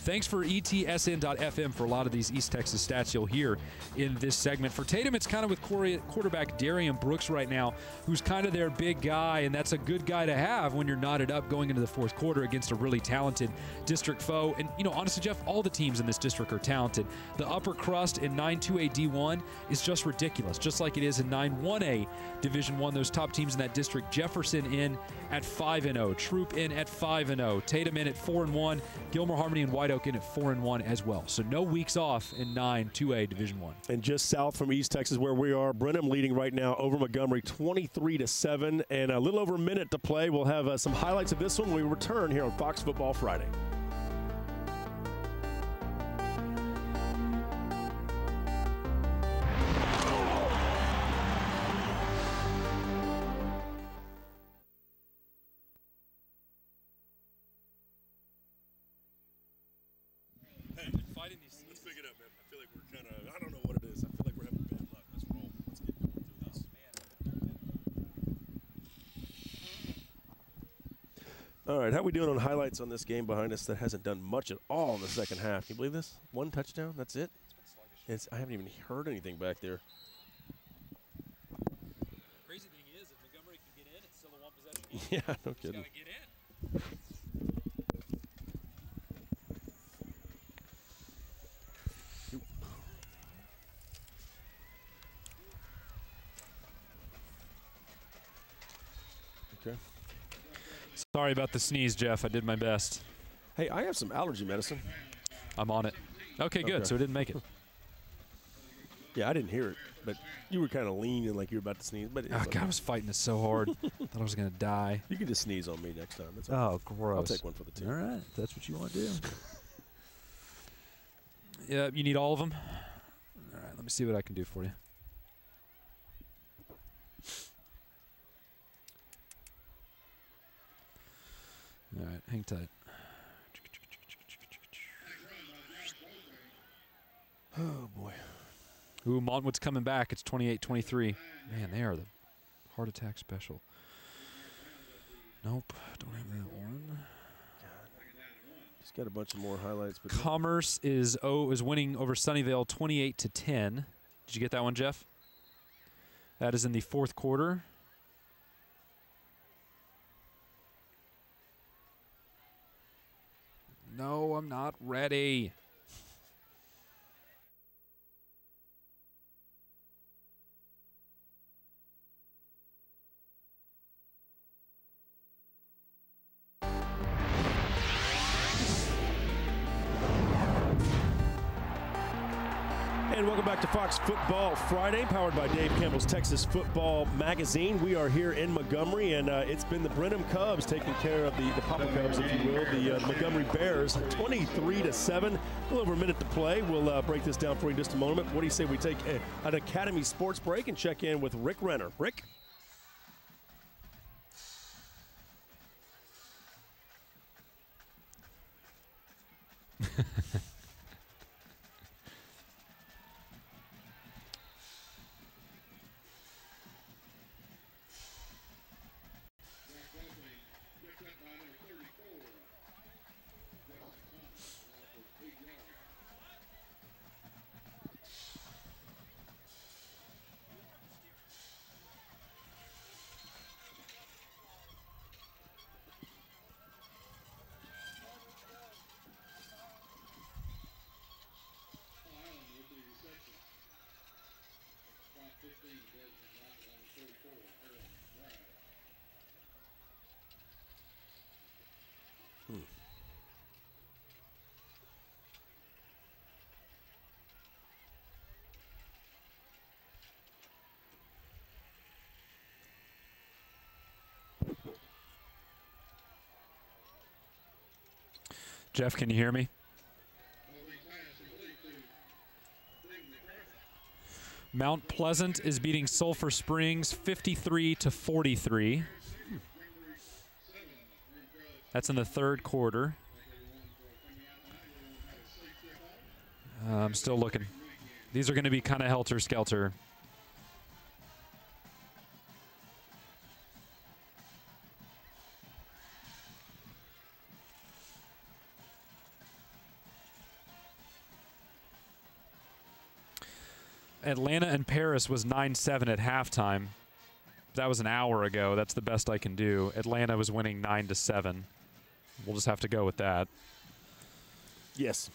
Thanks for ETSN.FM for a lot of these East Texas stats you'll hear in this segment. For Tatum, it's kind of with quarterback Darian Brooks right now, who's kind of their big guy, and that's a good guy to have when you're knotted up going into the fourth quarter against a really talented district foe. And, you know, honestly, Jeff, all the teams in this district are talented. The upper crust in 9-2A D1 is just ridiculous, just like it is in 9-1A Division I. Those top teams in that district, Jefferson in at 5-0, Troop in at 5-0, Tatum in at 4-1, Gilmer Harmony and White Oak in at 4-1 as well. So no weeks off in 9-2A Division I. And just south from East Texas where we are, Brenham leading right now over Montgomery 23-7, and a little over a minute to play. We'll have some highlights of this one when we return here on Fox Football Friday. Let's pick it up, man. I feel like we're kind of, I don't know what it is. I feel like we're having bad luck. Let's roll. Let's get going through this. All right, how we doing on highlights on this game behind us that hasn't done much at all in the second half? Can you believe this? One touchdown, that's it? I haven't even heard anything back there. Crazy thing is, if Montgomery can get in, it's still a one-possession game. Yeah, no kidding. Just got to get in. Okay. Sorry about the sneeze, Jeff. I did my best. Hey, I have some allergy medicine. I'm on it. Okay, good. So it didn't make it. Yeah, I didn't hear it, but you were kind of leaning like you were about to sneeze. But God, I was fighting this so hard. Thought I was going to die. You can just sneeze on me next time. That's all right. Gross. I'll take one for the team. All right, if that's what you want to do. Yeah, you need all of them? All right, let me see what I can do for you. All right, hang tight. Oh, boy. Ooh, Montwood's coming back. It's 28-23. Man, they are the heart attack special. Nope, don't have that one. Just got a bunch of more highlights. But Commerce is winning over Sunnyvale 28-10. Did you get that one, Jeff? That is in the fourth quarter. No, I'm not ready. And welcome back to Fox Football Friday, powered by Dave Campbell's Texas Football Magazine. We are here in Montgomery, and it's been the Brenham Cubs taking care of the Papa Cubs, if you will, the Montgomery Bears, 23-7. A little over a minute to play. We'll break this down for you in just a moment. What do you say we take an Academy Sports break and check in with Rick Renner? Rick? Jeff, can you hear me? Mount Pleasant is beating Sulphur Springs 53-43. That's in the third quarter. I'm still looking. These are going to be kind of helter-skelter. Atlanta and Paris was 9-7 at halftime. That was an hour ago. That's the best I can do. Atlanta was winning 9-7. We'll just have to go with that. Yes.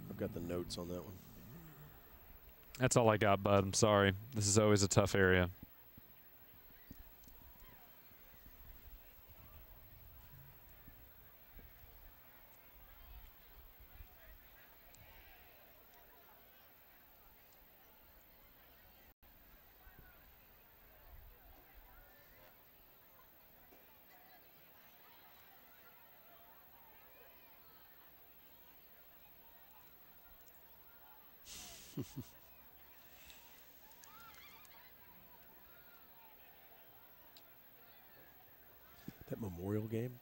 I've got the notes on that one. That's all I got, bud. I'm sorry. This is always a tough area. That Memorial game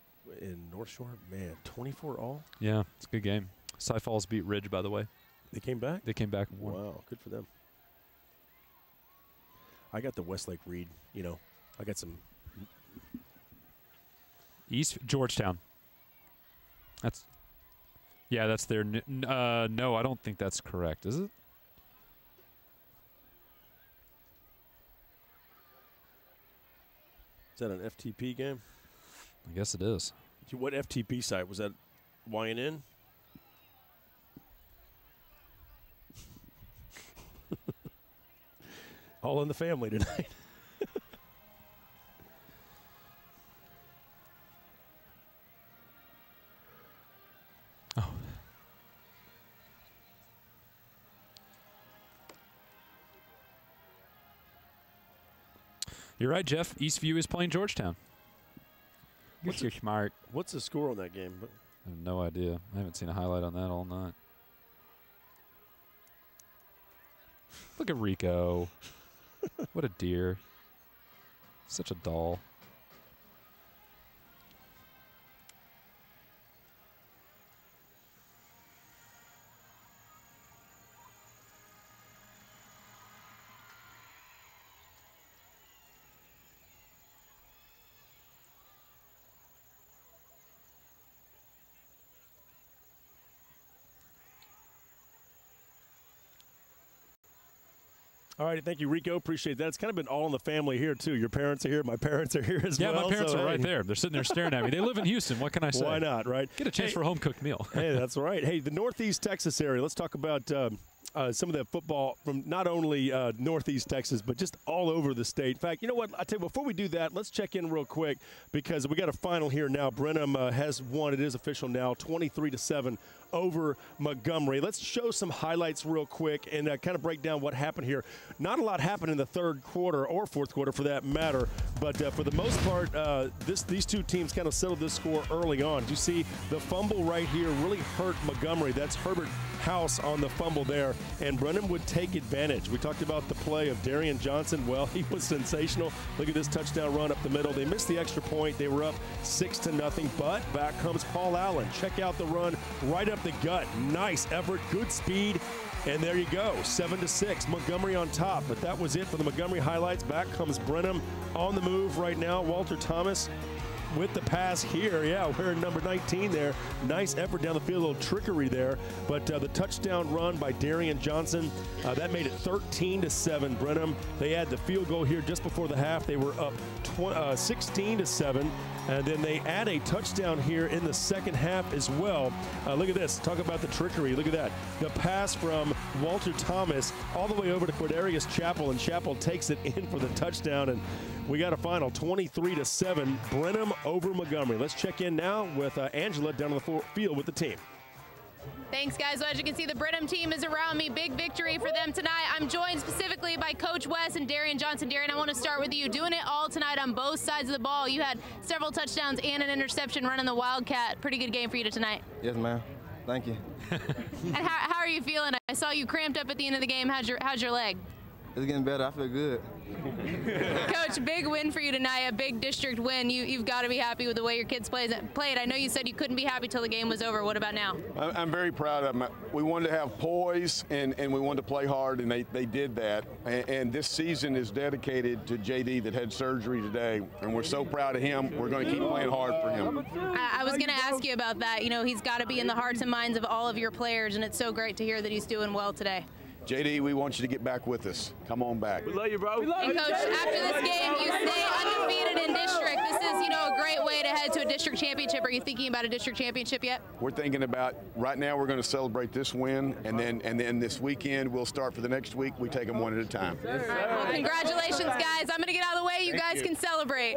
in North Shore, man, 24 all? Yeah, it's a good game. Cy Falls beat Ridge, by the way. They came back? They came back and won. Wow, good for them. I got the Westlake Reed, you know. I got some. East Georgetown. That's. Yeah, that's their. No, I don't think that's correct, is it? Is that an FTP game? I guess it is. What FTP site? Was that YNN? All in the family tonight. Oh. You're right, Jeff. Eastview is playing Georgetown. You're smart. What's the score on that game? I have no idea. I haven't seen a highlight on that all night. Look at Rico. What a deer. Such a doll. All right, thank you, Rico. Appreciate that. It's kind of been all in the family here, too. Your parents are here. My parents are here as well. Yeah, my parents are right there. They're sitting there staring at me. They live in Houston. What can I say? Why not, right? Get a chance for a home-cooked meal. Hey, that's right. Hey, the Northeast Texas area. Let's talk about some of the football from not only Northeast Texas, but just all over the state. In fact, you know what? I tell you, before we do that, let's check in real quick because we got a final here now. Brenham has won. It is official now, 23-7 over Montgomery. Let's show some highlights real quick and kind of break down what happened here. Not a lot happened in the third quarter or fourth quarter for that matter, but for the most part, these two teams kind of settled this score early on. You see the fumble right here really hurt Montgomery. That's Herbert House on the fumble there, and Brenham would take advantage. We talked about the play of Darian Johnson. Well, he was sensational. Look at this touchdown run up the middle. They missed the extra point. They were up 6-0, but back comes Paul Allen. Check out the run right up the gut. Nice effort, good speed, and there you go, 7-6. Montgomery on top, but that was it for the Montgomery highlights. Back comes Brenham on the move right now. Walter Thomas with the pass here. Yeah, wearing number 19 there. Nice effort down the field, a little trickery there. But the touchdown run by Darian Johnson, that made it 13-7. Brenham, they had the field goal here just before the half. They were up 16-7. And then they add a touchdown here in the second half as well. Look at this. Talk about the trickery. Look at that. The pass from Walter Thomas all the way over to Quadarius Chappell, and Chappell takes it in for the touchdown. And we got a final 23-7. Brenham over Montgomery. Let's check in now with Angela down on the field with the team. Thanks, guys. So as you can see, the Brenham team is around me. Big victory for them tonight. I'm joined specifically by Coach West and Darian Johnson. Darian, I want to start with you. Doing it all tonight on both sides of the ball. You had several touchdowns and an interception running the Wildcat. Pretty good game for you tonight. Yes, ma'am. Thank you. And how are you feeling? I saw you cramped up at the end of the game. How's your leg? It's getting better. I feel good. Coach, big win for you tonight, a big district win. You've got to be happy with the way your kids played. I know you said you couldn't be happy till the game was over. What about now? I'm very proud of them. We wanted to have poise and we wanted to play hard, and they did that. And this season is dedicated to JD that had surgery today, and we're so proud of him. We're going to keep playing hard for him. I was going to ask you about that. You know, he's got to be in the hearts and minds of all of your players, and it's so great to hear that he's doing well today. JD, we want you to get back with us. Come on back. We love you, bro. And Coach, after this game, you stay undefeated in district. This is, a great way to head to a district championship. Are you thinking about a district championship yet? We're thinking about, right now we're going to celebrate this win, and then this weekend we'll start for the next week. We take them one at a time. All right, well, congratulations, guys. I'm going to get out of the way. You guys can celebrate.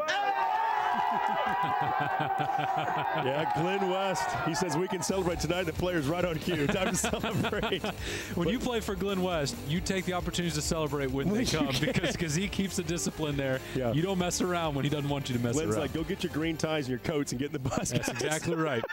Yeah, Glenn West. He says we can celebrate tonight. The player's right on cue. Time to celebrate. When you play for Glenn West, you take the opportunities to celebrate when they come because he keeps the discipline there. Yeah. You don't mess around when he doesn't want you to mess Glenn's around. like, go get your green ties and your coats and get in the bus. That's exactly right.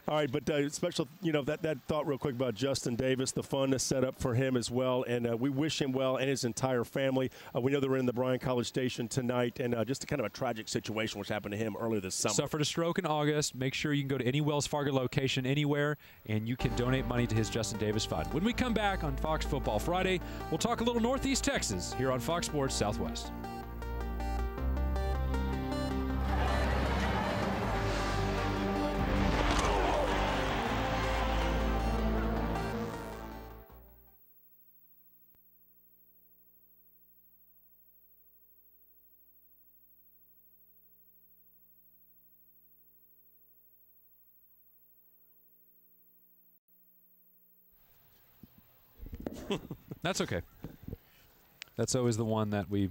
All right, but special, that thought real quick about Justin Davis, the fun is set up for him as well, and we wish him well and his entire family. We know they're in the Bryan College Station tonight, and just a kind of a tragic situation which happened to him earlier this summer. Suffered a stroke in August. Make sure you can go to any Wells Fargo location anywhere, and you can donate money to his Justin Davis Fund. When we come back on Fox Football Friday, we'll talk a little Northeast Texas here on Fox Sports Southwest. That's okay. That's always the one that we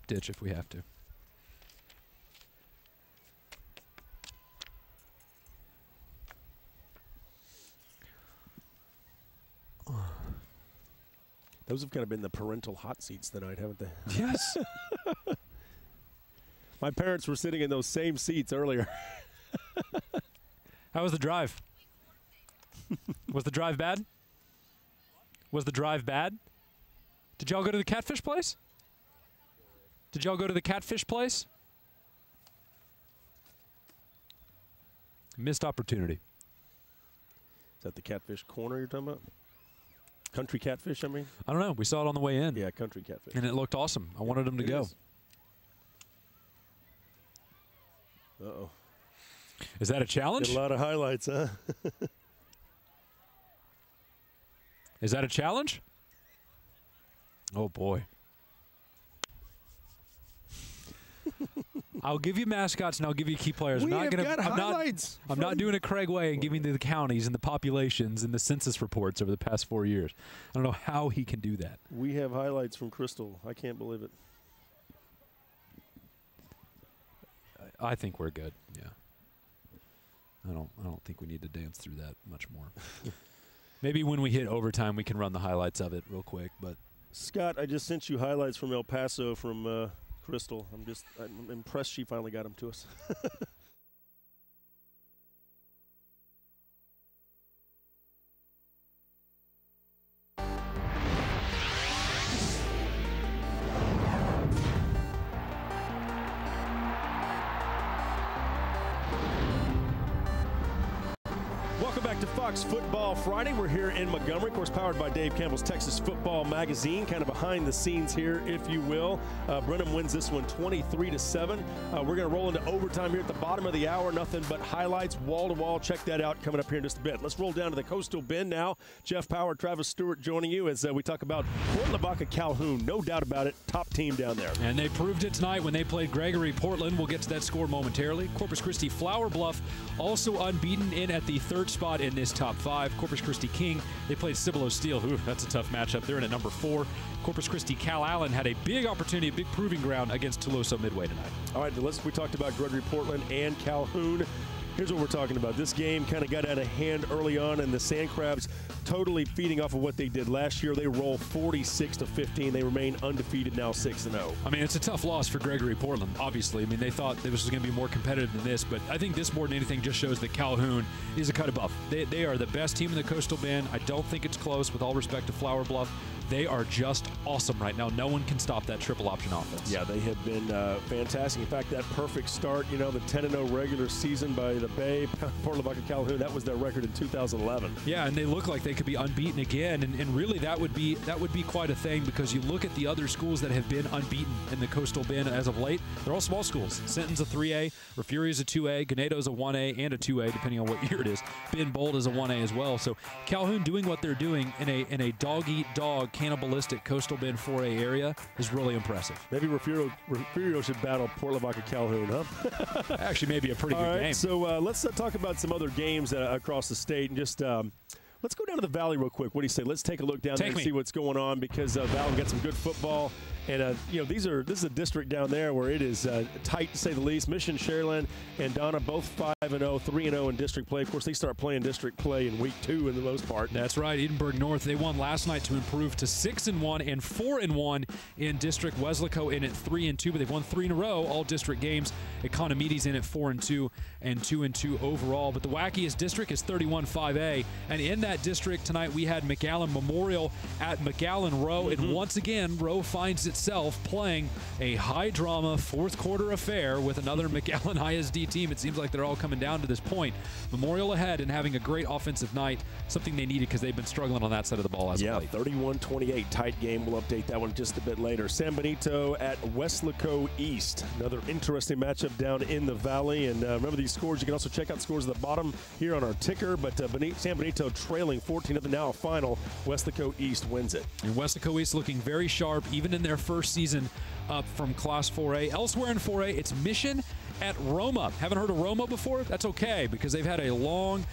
ditch if we have to. Those have kind of been the parental hot seats tonight, haven't they? Yes. My parents were sitting in those same seats earlier. How was the drive? Was the drive bad? Was the drive bad? Did y'all go to the catfish place? Did y'all go to the catfish place? Missed opportunity. Is that the catfish corner you're talking about? Country catfish, I mean? I don't know. We saw it on the way in. Yeah, country catfish. And it looked awesome. I wanted them to go. Uh-oh. Is that a challenge? Get a lot of highlights, huh? Is that a challenge? Oh, boy. I'll give you mascots and I'll give you key players. I'm not doing it Craig way and giving you the counties and the populations and the census reports over the past 4 years. I don't know how he can do that. We have highlights from Crystal. I can't believe it. I think we're good. Yeah. I don't think we need to dance through that much more. Maybe when we hit overtime, we can run the highlights of it real quick. But Scott, I just sent you highlights from El Paso from Crystal. I'm impressed she finally got them to us. Welcome back to Fox Football Friday. We're here in Montgomery, of course, powered by Dave Campbell's Texas Football Magazine, kind of behind the scenes here, if you will. Brenham wins this one 23-7. We're going to roll into overtime here at the bottom of the hour. Nothing but highlights, wall to wall. Check that out coming up here in just a bit. Let's roll down to the Coastal Bend now. Jeff Power, Travis Stewart joining you as we talk about Port Lavaca Calhoun. No doubt about it, top team down there. And they proved it tonight when they played Gregory Portland. We'll get to that score momentarily. Corpus Christi Flower Bluff also unbeaten in at the third spot in this top 5. Corpus Christi King, they played Cibolo Steel. Ooh, that's a tough matchup. They're in at number 4. Corpus Christi Cal Allen had a big opportunity, a big proving ground against Tuloso Midway tonight. All right, we talked about Gregory Portland and Calhoun. here's what we're talking about. This game kind of got out of hand early on, and the Sand Crabs totally feeding off of what they did last year. They roll 46-15. They remain undefeated now, 6-0. I mean, it's a tough loss for Gregory Portland, obviously. I mean, they thought this was going to be more competitive than this, but I think this more than anything just shows that Calhoun is a cut above. They are the best team in the Coastal Bend. I don't think it's close, with all respect to Flower Bluff. They are just awesome right now. No one can stop that triple option offense. Yeah, they have been fantastic. In fact, that perfect start, you know, the 10-0 regular season by the Bay, Port Lavaca Calhoun, that was their record in 2011. Yeah, and they look like they could be unbeaten again, and really that would be quite a thing, because you look at the other schools that have been unbeaten in the Coastal Bend as of late. They're all small schools. Sinton's a 3A, Refugio's a 2A, Ganeto's a 1A and a 2A, depending on what year it is. Ben Bold is a 1A as well. So Calhoun doing what they're doing in a dog-eat-dog cannibalistic Coastal Bend 4A area is really impressive. Maybe Refugio should battle Port Lavaca Calhoun, huh? Actually, maybe a pretty good game. So let's talk about some other games across the state, and just let's go down to the Valley real quick. What do you say? Let's take a look down there and see what's going on, because Valley got some good football. And, you know, this is a district down there where it is tight, to say the least. Mission, Sharyland, and Donna both 5-0, 3-0 in district play. Of course, they start playing district play in week 2 in the most part. That's right. Edinburgh North, they won last night to improve to 6-1 and 4-1 in district. Weslaco in at 3-2, but they've won 3 in a row, all district games. Economides in at 4-2 and 2-2 overall. But the wackiest district is 31-5A. And in that district tonight, we had McAllen Memorial at McAllen Rowe. And once again, Rowe finds itself playing a high-drama fourth-quarter affair with another McAllen ISD team. It seems like they're all coming down to this point. Memorial ahead and having a great offensive night, something they needed because they've been struggling on that side of the ball as of late. 31-28, tight game. We'll update that one just a bit later. San Benito at Weslaco East. Another interesting matchup down in the Valley. And remember these scores. You can also check out scores at the bottom here on our ticker. But San Benito trailing 14-0, now a final. Weslaco East wins it. And Weslaco East looking very sharp, even in their first season up from Class 4A. Elsewhere in 4A, it's Mission at Roma. Haven't heard of Roma before? That's okay, because they've had a long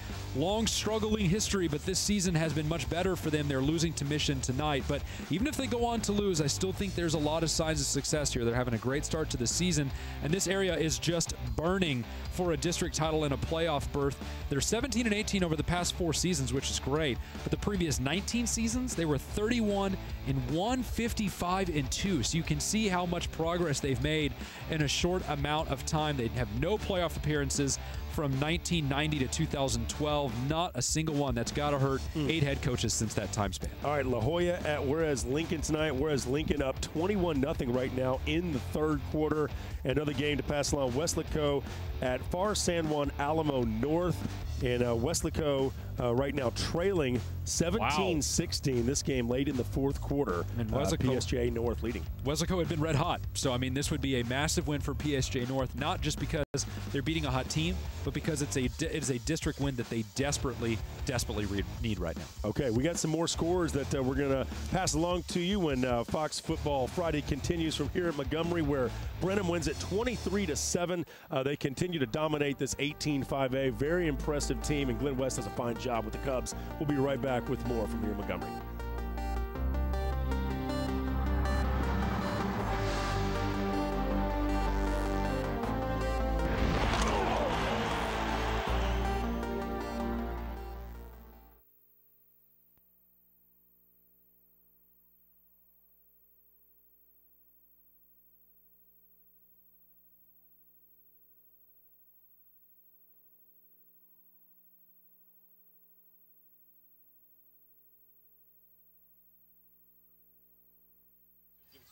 struggling history, but this season has been much better for them. They're losing to Mission tonight, but even if they go on to lose, I still think there's a lot of signs of success here. They're having a great start to the season, and this area is just burning for a district title and a playoff berth. They're 17-18 over the past 4 seasons, which is great, but the previous 19 seasons, they were 31-1, 55-2, so you can see how much progress they've made in a short amount of time. They have no playoff appearances from 1990 to 2012. Not a single one. That's got to hurt 8 head coaches since that time span. All right, La Jolla at Juarez Lincoln tonight. Juarez Lincoln up 21-0 right now in the third quarter. Another game to pass along. Weslaco at Far San Juan Alamo North. And Weslaco right now trailing 17-16. This game late in the fourth quarter. And PSJ North leading. Weslaco had been red hot. So, I mean, this would be a massive win for PSJ North, not just because they're beating a hot team, but because it is a district win that they desperately need right now. Okay, we got some more scores that we're going to pass along to you when Fox Football Friday continues from here at Montgomery, where Brenham wins at 23-7. They continue to dominate this 18-5A. Very impressive team, and Glenn West does a fine job with the Cubs. We'll be right back with more from here in Montgomery.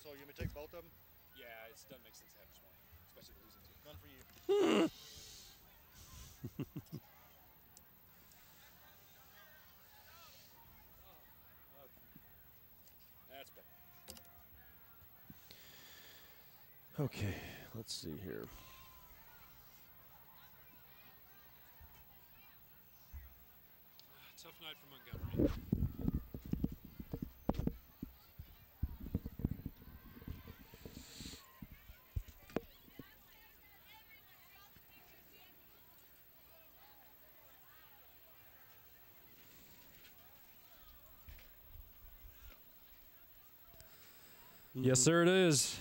So you may take both of them? Yeah, it doesn't make sense to have just one, especially the losing team. None for you. That's better. Okay, let's see here. Tough night for Montgomery. Yes, sir, it is.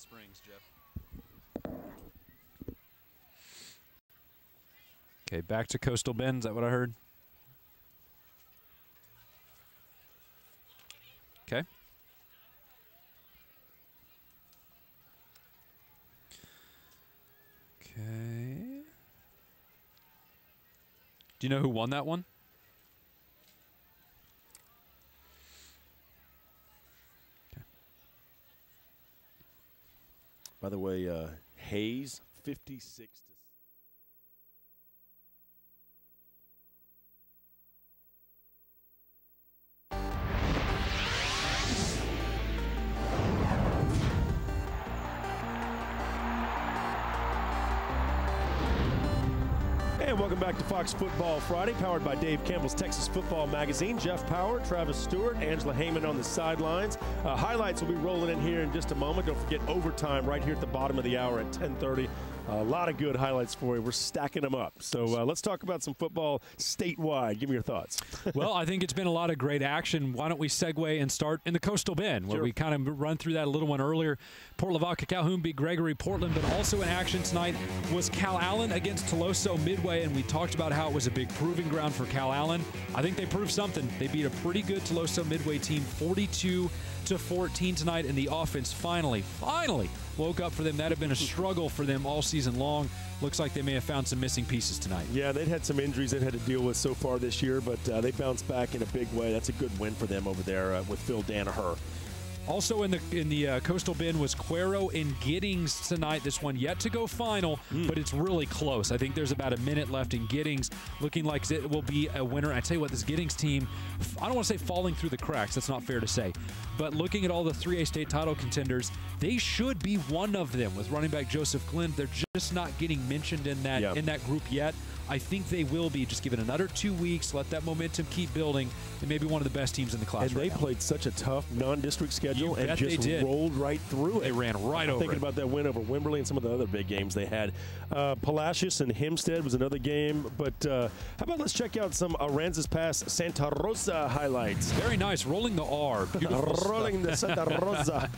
Springs, Jeff. Okay, back to Coastal Bend. Is that what I heard? Okay. Okay. Do you know who won that one? Okay. By the way, Hayes, 56 to. And welcome back to Fox Football Friday, powered by Dave Campbell's Texas Football Magazine. Jeff Power, Travis Stewart, Angela Heyman on the sidelines. Highlights will be rolling in here in just a moment. Don't forget overtime right here at the bottom of the hour at 10:30. A lot of good highlights for you. We're stacking them up. So let's talk about some football statewide. Give me your thoughts. Well, I think it's been a lot of great action. Why don't we segue and start in the Coastal Bend, where we kind of run through that a little one earlier. Port Lavaca Calhoun beat Gregory Portland, but also in action tonight was Cal Allen against Toloso Midway, and we talked about how it was a big proving ground for Cal Allen. I think they proved something. They beat a pretty good Toloso Midway team 42-14 tonight, and the offense finally woke up for them. That had been a struggle for them all season long. Looks like they may have found some missing pieces tonight. Yeah, they'd had some injuries they'd had to deal with so far this year, but they bounced back in a big way. That's a good win for them over there with Phil Danaher. Also in the Coastal Bend was Cuero and Giddings tonight. This one yet to go final, but it's really close. I think there's about a minute left in Giddings, looking like it will be a winner. I tell you what, this Giddings team, I don't want to say falling through the cracks. That's not fair to say. But looking at all the 3A state title contenders, they should be one of them with running back Joseph Glenn. They're just not getting mentioned in that group yet. I think they will be. Just give it another 2 weeks, let that momentum keep building, and maybe one of the best teams in the class. And they played such a tough non-district schedule and just rolled right through it. They ran right over it. Thinking about that win over Wimberley and some of the other big games they had. Palacios and Hempstead was another game. But how about let's check out some Aransas Pass Santa Rosa highlights. Very nice. Rolling the R. Rolling the Santa Rosa.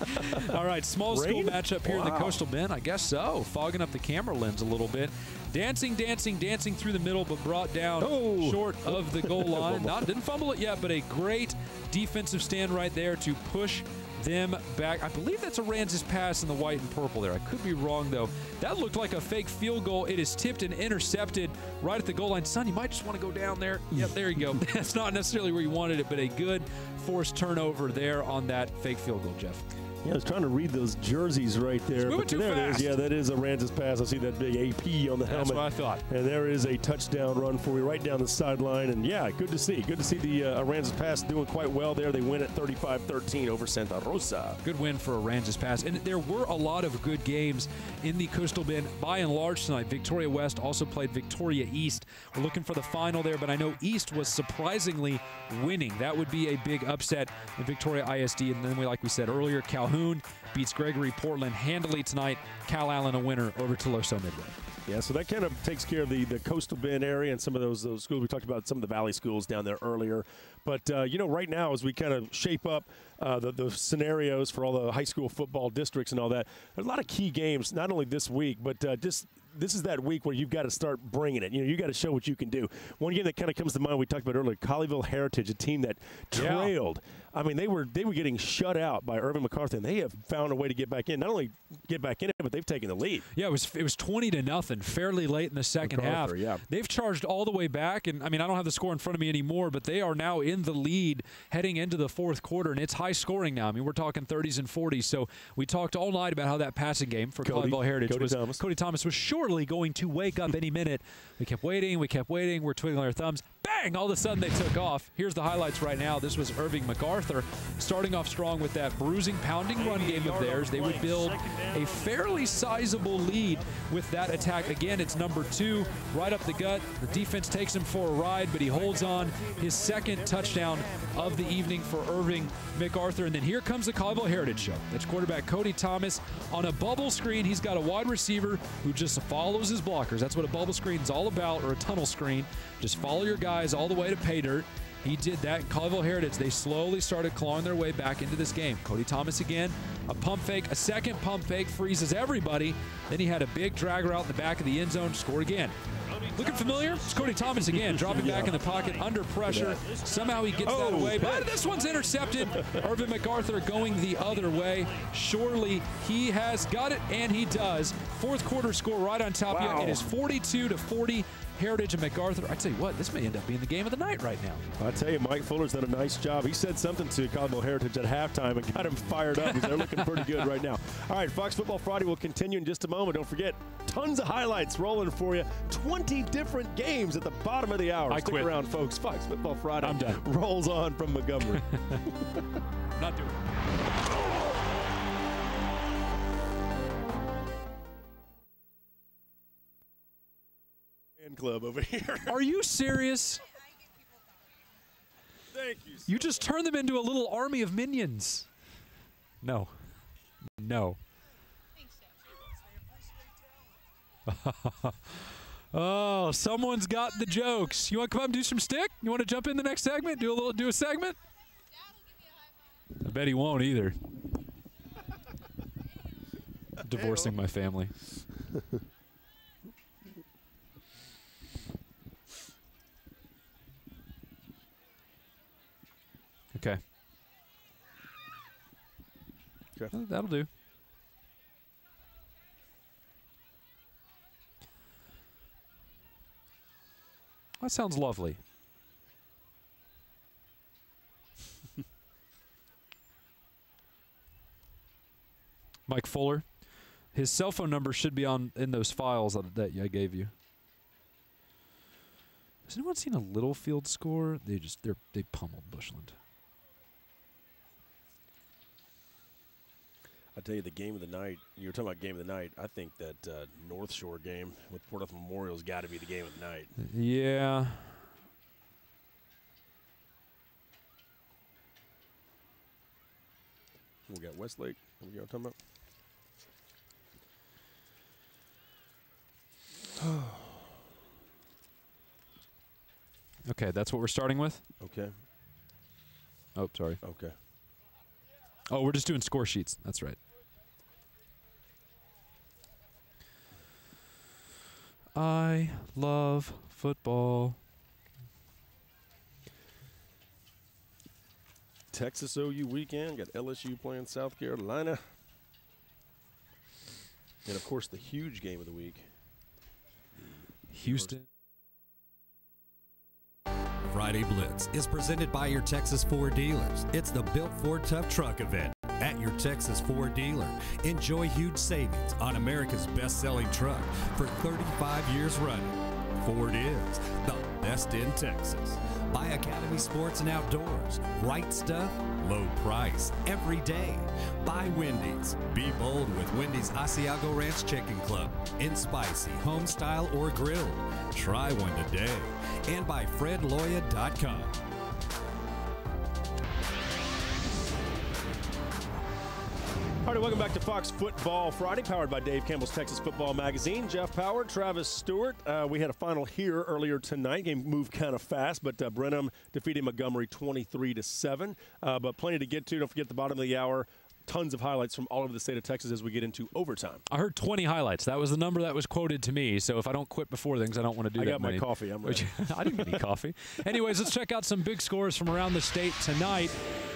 All right, small school matchup here in the Coastal Bend. I guess so. Fogging up the camera lens a little bit. Dancing through the middle, but brought down short of the goal line. Didn't fumble it yet, but a great defensive stand right there to push them back. I believe that's Aransas Pass in the white and purple there. I could be wrong, though. That looked like a fake field goal. It is tipped and intercepted right at the goal line. Son, you might just want to go down there. Yep, there you go. That's not necessarily where you wanted it, but a good forced turnover there on that fake field goal, Jeff. Yeah, I was trying to read those jerseys right there. Moving too fast. It is. Yeah, that is Aransas Pass. I see that big AP on the helmet. That's what I thought. And there is a touchdown run for you right down the sideline. And, yeah, good to see. Good to see the Aransas Pass doing quite well there. They win at 35-13 over Santa Rosa. Good win for Aransas Pass. And there were a lot of good games in the Coastal Bend by and large tonight. Victoria West also played Victoria East. We're looking for the final there, but I know East was surprisingly winning. That would be a big upset in Victoria ISD. And then, like we said earlier, Calhoun beats Gregory Portland handily tonight. Cal Allen a winner over Toloso Midway. Yeah, so that kind of takes care of the Coastal Bend area and some of those schools. We talked about some of the Valley schools down there earlier. But, right now as we kind of shape up the scenarios for all the high school football districts and all that, there's a lot of key games, not only this week, but this is that week where you've got to start bringing it. You got to show what you can do. One game that kind of comes to mind we talked about earlier, Colleyville Heritage, a team that trailed. I mean, they were getting shut out by Irving MacArthur, and they have found a way to get back in. Not only get back in it, but they've taken the lead. Yeah, it was 20-0 fairly late in the second half. Yeah. They've charged all the way back, and I mean, I don't have the score in front of me anymore, but they are now in the lead heading into the fourth quarter, and it's high scoring now. I mean, we're talking 30s and 40s. So we talked all night about how that passing game for Colleyville Heritage Cody Thomas was surely going to wake up any minute. We kept waiting. We're twiddling our thumbs. Bang! All of a sudden they took off. Here's the highlights right now. This was Irving MacArthur starting off strong with that bruising, pounding run game of theirs. They would build a fairly sizable lead with that attack. Again, it's number 2, right up the gut. The defense takes him for a ride, but he holds on. His second touchdown of the evening for Irving MacArthur. And then here comes the Colleyville Heritage show. That's quarterback Cody Thomas on a bubble screen. He's got a wide receiver who just follows his blockers. That's what a bubble screen is all about, or a tunnel screen. Just follow your guys all the way to pay dirt. He did that. Colleyville Heritage, they slowly started clawing their way back into this game. Cody Thomas again, a pump fake, a second pump fake, freezes everybody. Then he had a big dragger out in the back of the end zone, scored again. Looking familiar? It's Cody Thomas again, dropping back in the pocket under pressure. Somehow he gets that away, but this one's intercepted. Irvin MacArthur going the other way. Surely he has got it, and he does. Fourth quarter score right on top of you. It is 42-40. Heritage and MacArthur. I tell you what, this may end up being the game of the night right now. I tell you, Mike Fuller's done a nice job. He said something to Colleyville Heritage at halftime and got him fired up because they're looking pretty good right now. All right, Fox Football Friday will continue in just a moment. Don't forget, tons of highlights rolling for you. 20 different games at the bottom of the hour. Stick around, folks. Fox Football Friday I'm done. Rolls on from Montgomery. Not doing it. Club over here. Are you serious? Thank you. You just turned them into a little army of minions. No. No. Oh, someone's got the jokes. You want to come up and do some stick? You want to jump in the next segment? Do a segment? I bet he won't either. Divorcing my family. Okay. That'll do. That sounds lovely. Mike Fuller. His cell phone number should be in those files that I gave you. Has anyone seen a Littlefield score? They pummeled Bushland. I tell you, the game of the night, you were talking about game of the night, I think that North Shore game with Port Arthur Memorial's got to be the game of the night. Yeah. We got Westlake. What are you talking about? Okay, that's what we're starting with? Okay. Oh, sorry. Okay. Oh, we're just doing score sheets. That's right. I love football. Texas OU weekend. Got LSU playing South Carolina. And, of course, the huge game of the week. Houston. Friday Blitz is presented by your Texas Ford dealers. It's the Built Ford Tough Truck event at your Texas Ford dealer. Enjoy huge savings on America's best-selling truck for 35 years running. Ford is the best in Texas. Buy Academy Sports and Outdoors. Right stuff, low price, every day. Buy Wendy's. Be bold with Wendy's Asiago Ranch Chicken Club. In spicy, home style, or grilled. Try one today. And by FredLoya.com. All right, welcome back to Fox Football Friday, powered by Dave Campbell's Texas Football Magazine. Jeff Power, Travis Stewart. We had a final here earlier tonight. Game moved kind of fast, but Brenham defeated Montgomery 23-7. But plenty to get to. Don't forget the bottom of the hour. Tons of highlights from all over the state of Texas as we get into overtime. I heard 20 highlights. That was the number that was quoted to me. So if I don't quit before things, I don't want to do that. I got my coffee. I'm ready. I didn't get any coffee. Anyways, let's check out some big scores from around the state tonight.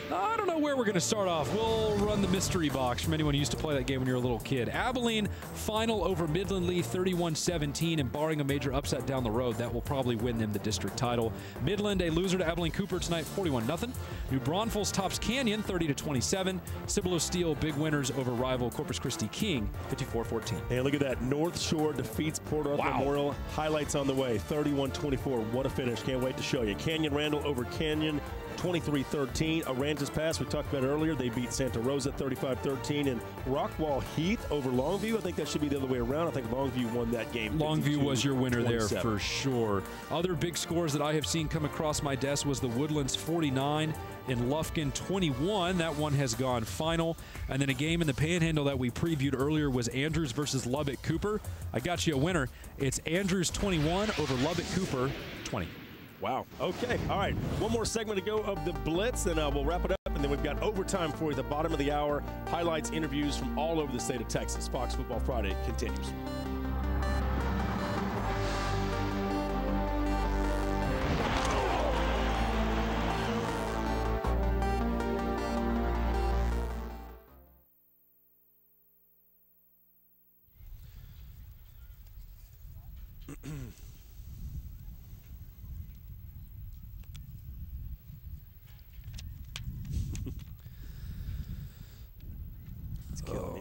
I don't know where we're going to start off. We'll run the mystery box from anyone who used to play that game when you were a little kid. Abilene final over Midland Lee 31-17, and barring a major upset down the road, that will probably win them the district title. Midland a loser to Abilene Cooper tonight 41-0. New Braunfels tops Canyon 30-27. Cibolo Steel big winners over rival Corpus Christi King 54-14. And look at that. North Shore defeats Port Arthur Memorial. Highlights on the way. 31-24. What a finish. Can't wait to show you. Canyon Randall over Canyon 23-13. Aransas Pass, we talked about earlier, they beat Santa Rosa 35-13. And Rockwall Heath over Longview. I think that should be the other way around. I think Longview won that game. Longview was your winner there for sure. Other big scores that I have seen come across my desk was the Woodlands 49 and Lufkin 21. That one has gone final. And then a game in the Panhandle that we previewed earlier was Andrews versus Lubbock Cooper. I got you a winner. It's Andrews 21 over Lubbock Cooper 20. Wow. Okay. All right. One more segment to go of the Blitz, and we'll wrap it up. And then we've got overtime for you at the bottom of the hour. Highlights, interviews from all over the state of Texas. Fox Football Friday continues.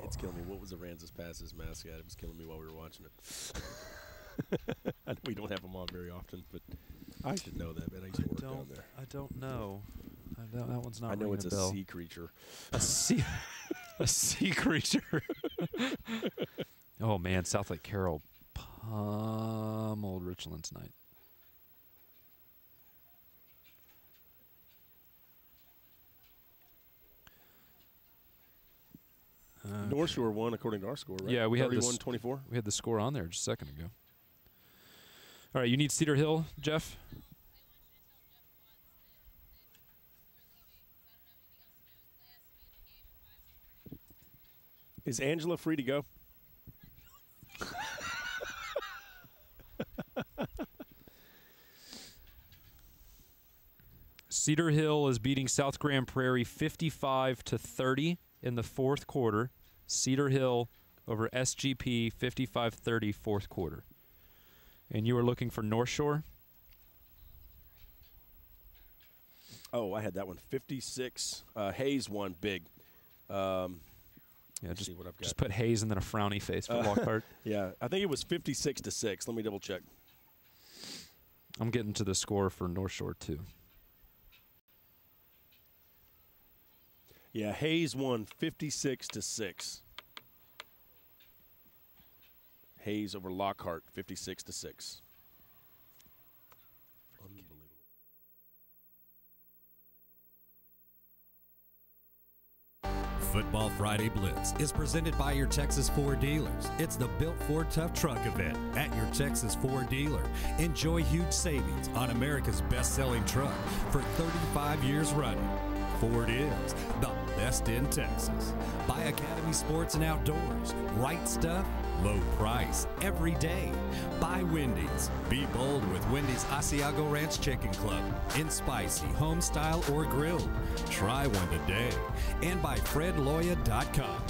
It's killing me. What was Aranza's passes mascot? It was killing me while we were watching it. We don't have them on very often, but I should know that, man. I used to work down there. I don't know. That one's not. I know it's a bell. Sea creature. A sea creature. Oh man, South Lake Carroll pummeled Richland tonight. North Shore won according to our score, right? Yeah, we had 31-24. We had the score on there just a second ago. All right, you need Cedar Hill, Jeff? Is Angela free to go? Cedar Hill is beating South Grand Prairie 55-30 in the fourth quarter. Cedar Hill over SGP 55-30 fourth quarter. And you were looking for North Shore? Oh, I had that one. 56. Hayes won big. Yeah, see what I've got. Just put Hayes and then a frowny face for Lockhart. Yeah, I think it was 56-6. Let me double check. I'm getting to the score for North Shore too. Yeah, Hayes won 56-6. Hayes over Lockhart, 56-6. Unbelievable. Football Friday Blitz is presented by your Texas Ford dealers. It's the Built Ford Tough Truck event at your Texas Ford dealer. Enjoy huge savings on America's best-selling truck for 35 years running. Ford is the best in Texas. Buy Academy Sports and Outdoors. Right stuff, low price, every day. Buy Wendy's. Be bold with Wendy's Asiago Ranch Chicken Club. In spicy, home style, or grilled. Try one today. And by FredLoya.com.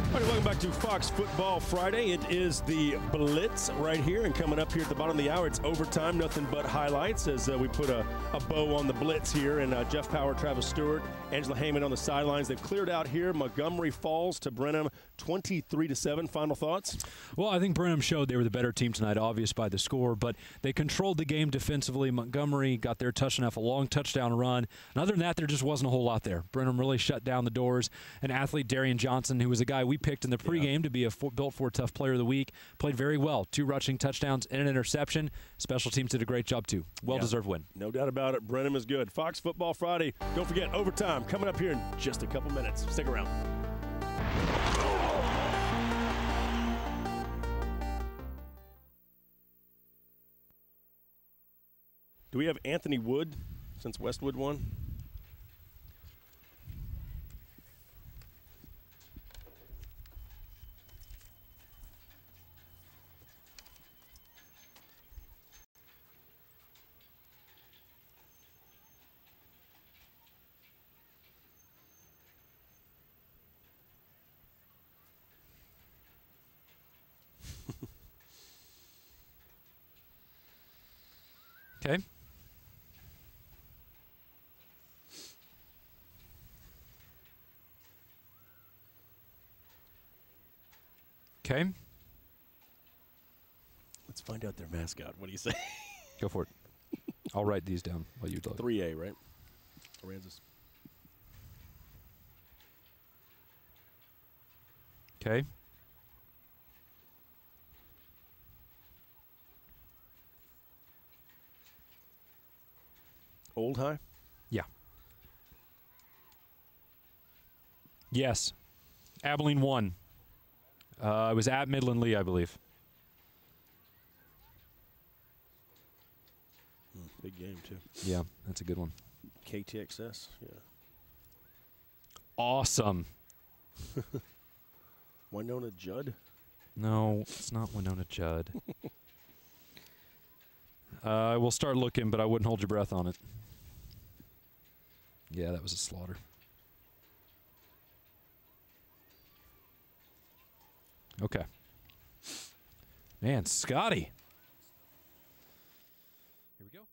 All right, welcome back to Fox Football Friday. It is the Blitz right here, and coming up here at the bottom of the hour, it's overtime, nothing but highlights as we put a bow on the Blitz here. And Jeff Power, Travis Stewart, Angela Heyman on the sidelines. They've cleared out here. Montgomery falls to Brenham 23-7. Final thoughts? Well, I think Brenham showed they were the better team tonight, obvious by the score, but they controlled the game defensively. Montgomery got their touchdown off a long touchdown run. And other than that, there just wasn't a whole lot there. Brenham really shut down the doors. An athlete, Darian Johnson, who was a guy we picked in the pregame to be a Built Ford Tough Player of the Week, played very well. 2 rushing touchdowns and an interception. Special teams did a great job, too. Well-deserved win. No doubt about it. Brenham is good. Fox Football Friday. Don't forget, overtime coming up here in just a couple minutes. Stick around. Do we have Anthony Wood since Westwood won? Okay. Okay. Let's find out their mascot. What do you say? Go for it. I'll write these down while you look. 3A, right? Aransas. Okay. Old High? Yeah. Yes. Abilene won. It was at Midland Lee, I believe. Big game, too. Yeah, that's a good one. KTXS, yeah. Awesome. Winona Judd? No, it's not Winona Judd. We'll start looking, but I wouldn't hold your breath on it. Yeah, that was a slaughter. Okay. Man, Scotty. Here we go.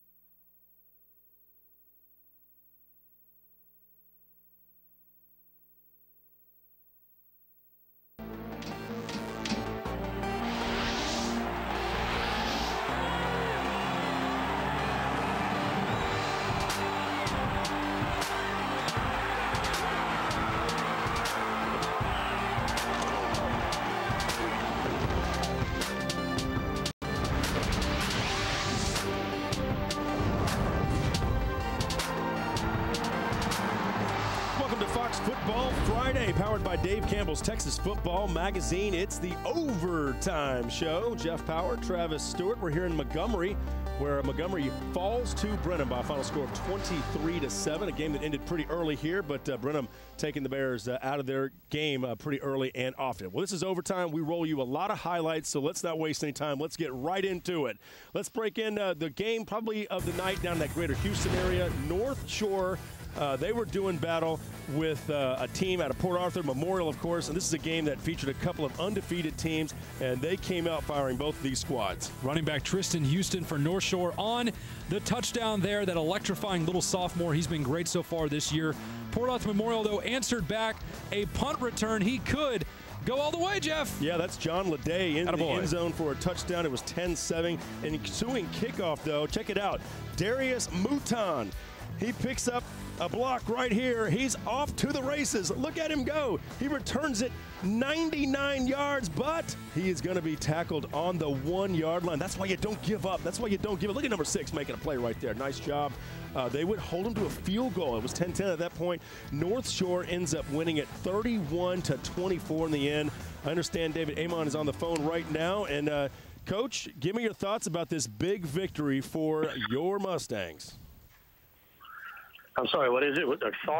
Football Friday, powered by Dave Campbell's Texas Football Magazine. It's the Overtime Show. Jeff Power, Travis Stewart. We're here in Montgomery, where Montgomery falls to Brenham by a final score of 23-7. A game that ended pretty early here, but Brenham taking the Bears out of their game pretty early and often. Well, this is Overtime. We roll you a lot of highlights, so let's not waste any time. Let's get right into it. Let's break in the game probably of the night down in that greater Houston area. North Shore. They were doing battle with a team out of Port Arthur Memorial, of course, and this is a game that featured a couple of undefeated teams, and they came out firing both of these squads. Running back Tristan Houston for North Shore on the touchdown there, that electrifying little sophomore. He's been great so far this year. Port Arthur Memorial, though, answered back a punt return. He could go all the way, Jeff. Yeah, that's John Leday in the end zone for a touchdown. It was 10-7. And ensuing kickoff, though, check it out. Darius Mouton. He picks up a block right here. He's off to the races. Look at him go. He returns it 99 yards, but he is going to be tackled on the 1-yard line. That's why you don't give up. That's why you don't give up. Look at number 6 making a play right there. Nice job. They would hold him to a field goal. It was 10-10 at that point. North Shore ends up winning it 31-24 in the end. I understand David Amon is on the phone right now. And, Coach, give me your thoughts about this big victory for your Mustangs. I'm sorry, what is it?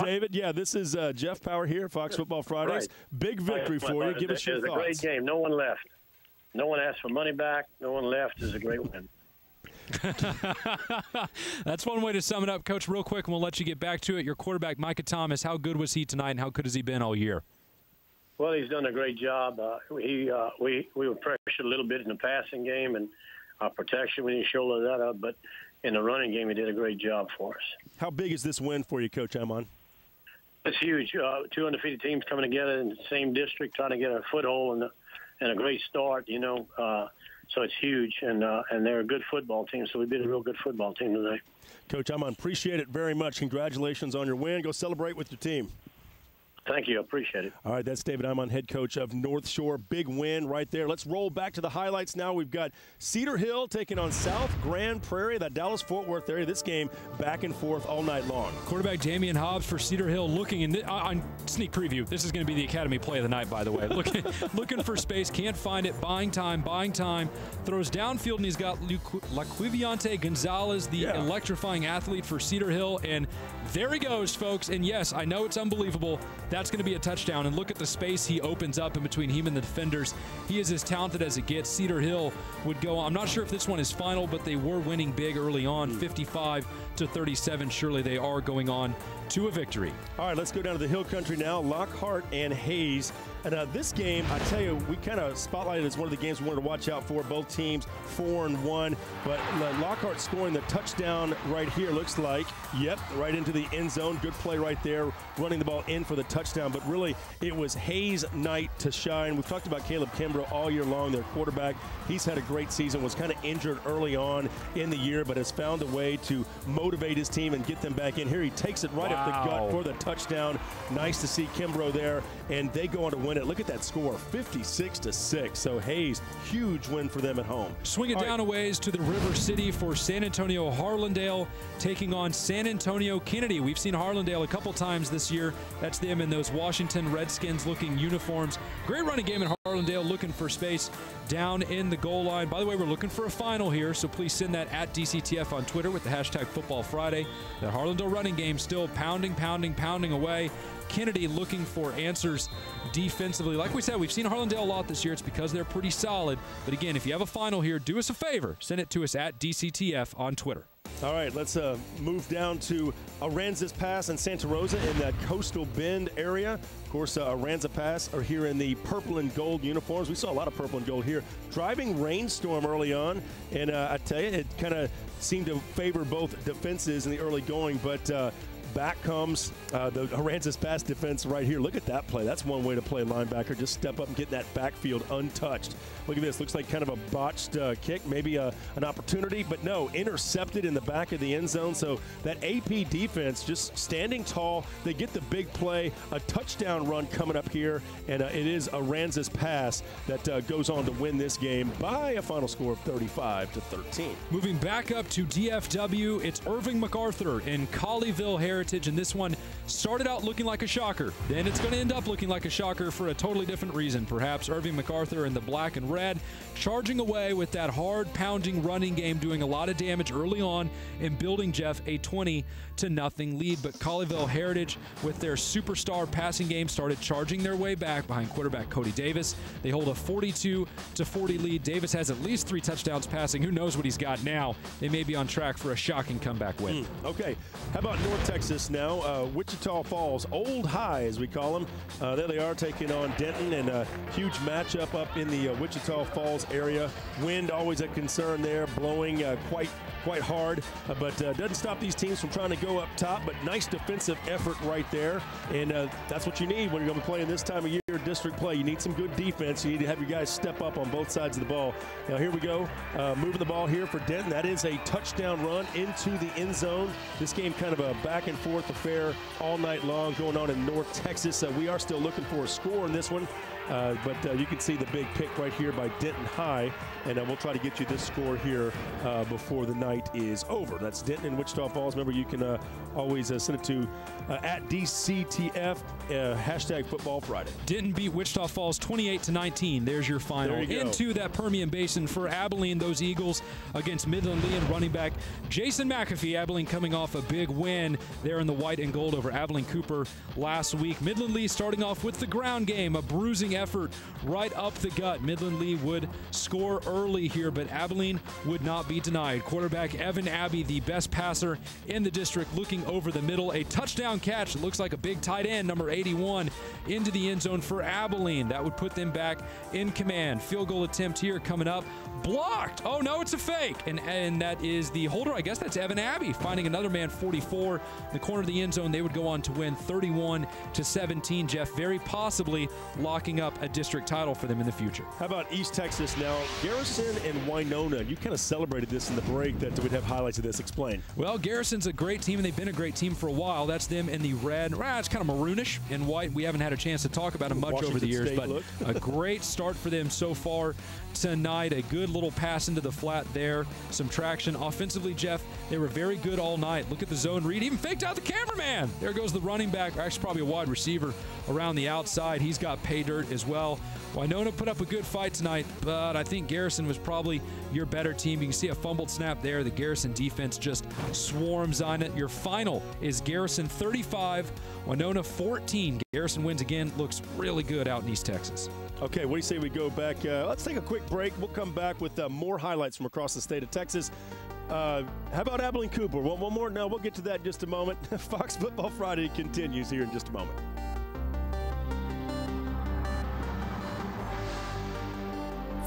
David, yeah, this is Jeff Power here, Fox Football Fridays. Right. Big victory for you. Give us your thoughts. It was a great game. No one left. No one asked for money back. No one left. It was a great win. That's one way to sum it up, Coach. Real quick, and we'll let you get back to it. Your quarterback, Micah Thomas, how good was he tonight, and how good has he been all year? Well, he's done a great job. We were pressured a little bit in the passing game and protection when he shouldered that up, but in the running game, he did a great job for us. How big is this win for you, Coach Amon? It's huge. 2 undefeated teams coming together in the same district, trying to get a foothold and a great start, you know. So it's huge, and they're a good football team, so we beat a real good football team today. Coach Amon, appreciate it very much. Congratulations on your win. Go celebrate with your team. Thank you. I appreciate it. All right, that's David Amon, head coach of North Shore. Big win right there. Let's roll back to the highlights now. We've got Cedar Hill taking on South Grand Prairie, that Dallas-Fort Worth area. This game back and forth all night long. Quarterback Damian Hobbs for Cedar Hill looking in on sneak preview. This is going to be the Academy play of the night, by the way. Looking for space, can't find it, buying time. Throws downfield, and he's got Laquiviante Gonzalez, the electrifying athlete for Cedar Hill. And there he goes, folks. And yes, I know it's unbelievable. That's going to be a touchdown. And look at the space he opens up in between him and the defenders. He is as talented as it gets. Cedar Hill would go on. I'm not sure if this one is final, but they were winning big early on, 55-37. Surely they are going on to a victory. All right, let's go down to the Hill Country now. Lockhart and Hayes. And this game, I tell you, we kind of spotlighted as one of the games we wanted to watch out for. Both teams 4-1. But Lockhart scoring the touchdown right here, looks like. Yep, right into the end zone. Good play right there, running the ball in for the touchdown. But really, it was Hayes' night to shine. We've talked about Caleb Kimbrough all year long, their quarterback. He's had a great season, was kind of injured early on in the year, but has found a way to motivate his team and get them back in. Here he takes it right up the gut for the touchdown. Nice to see Kimbrough there. And they go on to win win it. Look at that score, 56-6. So Hayes, huge win for them at home. Swing it down a ways to the River City for San Antonio Harlandale taking on San Antonio Kennedy. We've seen Harlandale a couple times this year. That's them in those Washington Redskins-looking uniforms. Great running game in Harlandale, looking for space down in the goal line. By the way, we're looking for a final here, so please send that at DCTF on Twitter with the hashtag Football Friday. That Harlandale running game still pounding away. Kennedy looking for answers defensively. Like we said, we've seen Harlandale a lot this year. It's because they're pretty solid. But again, if you have a final here, do us a favor. Send it to us at DCTF on Twitter. All right, let's move down to Aransas Pass and Santa Rosa in that Coastal Bend area. Of course, Aransas Pass are here in the purple and gold uniforms. We saw a lot of purple and gold here. Driving rainstorm early on, and I tell you, it kind of seemed to favor both defenses in the early going, but back comes the Aransas Pass defense right here. Look at that play. That's one way to play linebacker. Just step up and get that backfield untouched. Look at this. Looks like kind of a botched kick, maybe an opportunity, but no, intercepted in the back of the end zone. So that AP defense just standing tall. They get the big play, a touchdown run coming up here, and it is Aransas Pass that goes on to win this game by a final score of 35-13. Moving back up to DFW, it's Irving MacArthur in Colleyville Heritage. And this one started out looking like a shocker. Then it's going to end up looking like a shocker for a totally different reason. Perhaps Irving MacArthur in the black and red, charging away with that hard pounding running game, doing a lot of damage early on and building, Jeff, a 20-0 lead. But Colleyville Heritage, with their superstar passing game, started charging their way back behind quarterback Cody Davis. They hold a 42-40 lead. Davis has at least 3 touchdowns passing. Who knows what he's got now? They may be on track for a shocking comeback win. Okay, how about North Texas now? Wichita Falls, Old High as we call them. There they are taking on Denton, and a huge matchup up in the Wichita Falls area. Wind always a concern there, blowing quite hard, but doesn't stop these teams from trying to go up top. But nice defensive effort right there, and that's what you need when you're going to be playing this time of year district play. You need some good defense. You need to have your guys step up on both sides of the ball. Now here we go, moving the ball here for Denton. That is a touchdown run into the end zone. This game kind of a back and forth affair all night long going on in North Texas. We are still looking for a score in this one, but you can see the big pick right here by Denton High, and we'll try to get you this score here before the night is over. That's Denton and Wichita Falls. Remember, you can always send it to at DCTF, hashtag Football Friday. Denton beat Wichita Falls 28-19. There's your final. Into that Permian Basin for Abilene, those Eagles against Midland Lee and running back Jason McAfee. Abilene coming off a big win there in the white and gold over Abilene Cooper last week. Midland Lee starting off with the ground game, a bruising effort right up the gut. Midland Lee would score early here, but Abilene would not be denied. Quarterback Evan Abbey, the best passer in the district, looking over the middle. A touchdown catch. It looks like a big tight end, number 81, into the end zone for Abilene. That would put them back in command. Field goal attempt here coming up. Blocked. Oh, no, it's a fake. And that is the holder. I guess that's Evan Abbey finding another man, 44, in the corner of the end zone. They would go on to win 31-17, Jeff, very possibly locking up a district title for them in the future. How about East Texas now? Garrison and Winona. You kind of celebrated this in the break that we'd have highlights of this. Explain. Well, Garrison's a great team, and they've been a great team for a while. That's them in the red. It's kind of maroonish and white. We haven't had a chance to talk about them much over the years, but a great start for them so far tonight. A good little pass into the flat there. Some traction. Offensively, Jeff, they were very good all night. Look at the zone read. Even faked out the cameraman. There goes the running back, or actually probably a wide receiver around the outside. He's got pay dirt as well. Winona put up a good fight tonight, but I think Garrison was probably your better team. You can see a fumbled snap there. The Garrison defense just swarms on it. Your final is Garrison 35, Winona 14. Garrison wins again. Looks really good out in East Texas. Okay, what do you say we go back? Let's take a quick break. We'll come back with more highlights from across the state of Texas. How about Abilene Cooper? One more? No, we'll get to that in just a moment. Fox Football Friday continues here in just a moment.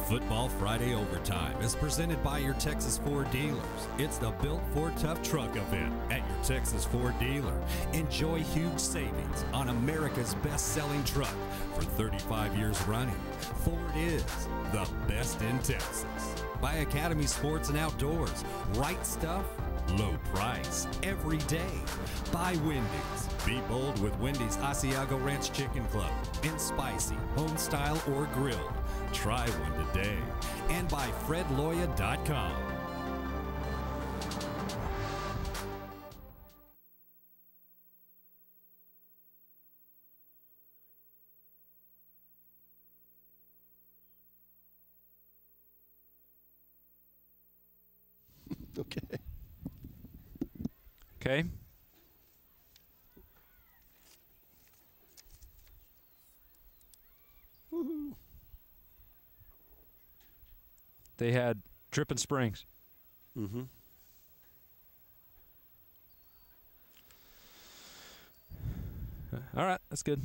Football Friday Overtime is presented by your Texas Ford dealers. It's the Built Ford Tough Truck event at your Texas Ford dealer. Enjoy huge savings on America's best-selling truck for 35 years running. Ford is the best in Texas. By Academy Sports and Outdoors. Right stuff low price every day. Buy Wendy's. Be bold with Wendy's Asiago Ranch Chicken Club in spicy, home style, or grilled. Try one today. And by FredLoya.com. Okay. Okay. Woohoo. They had Dripping Springs. Mm-hmm. All right, that's good.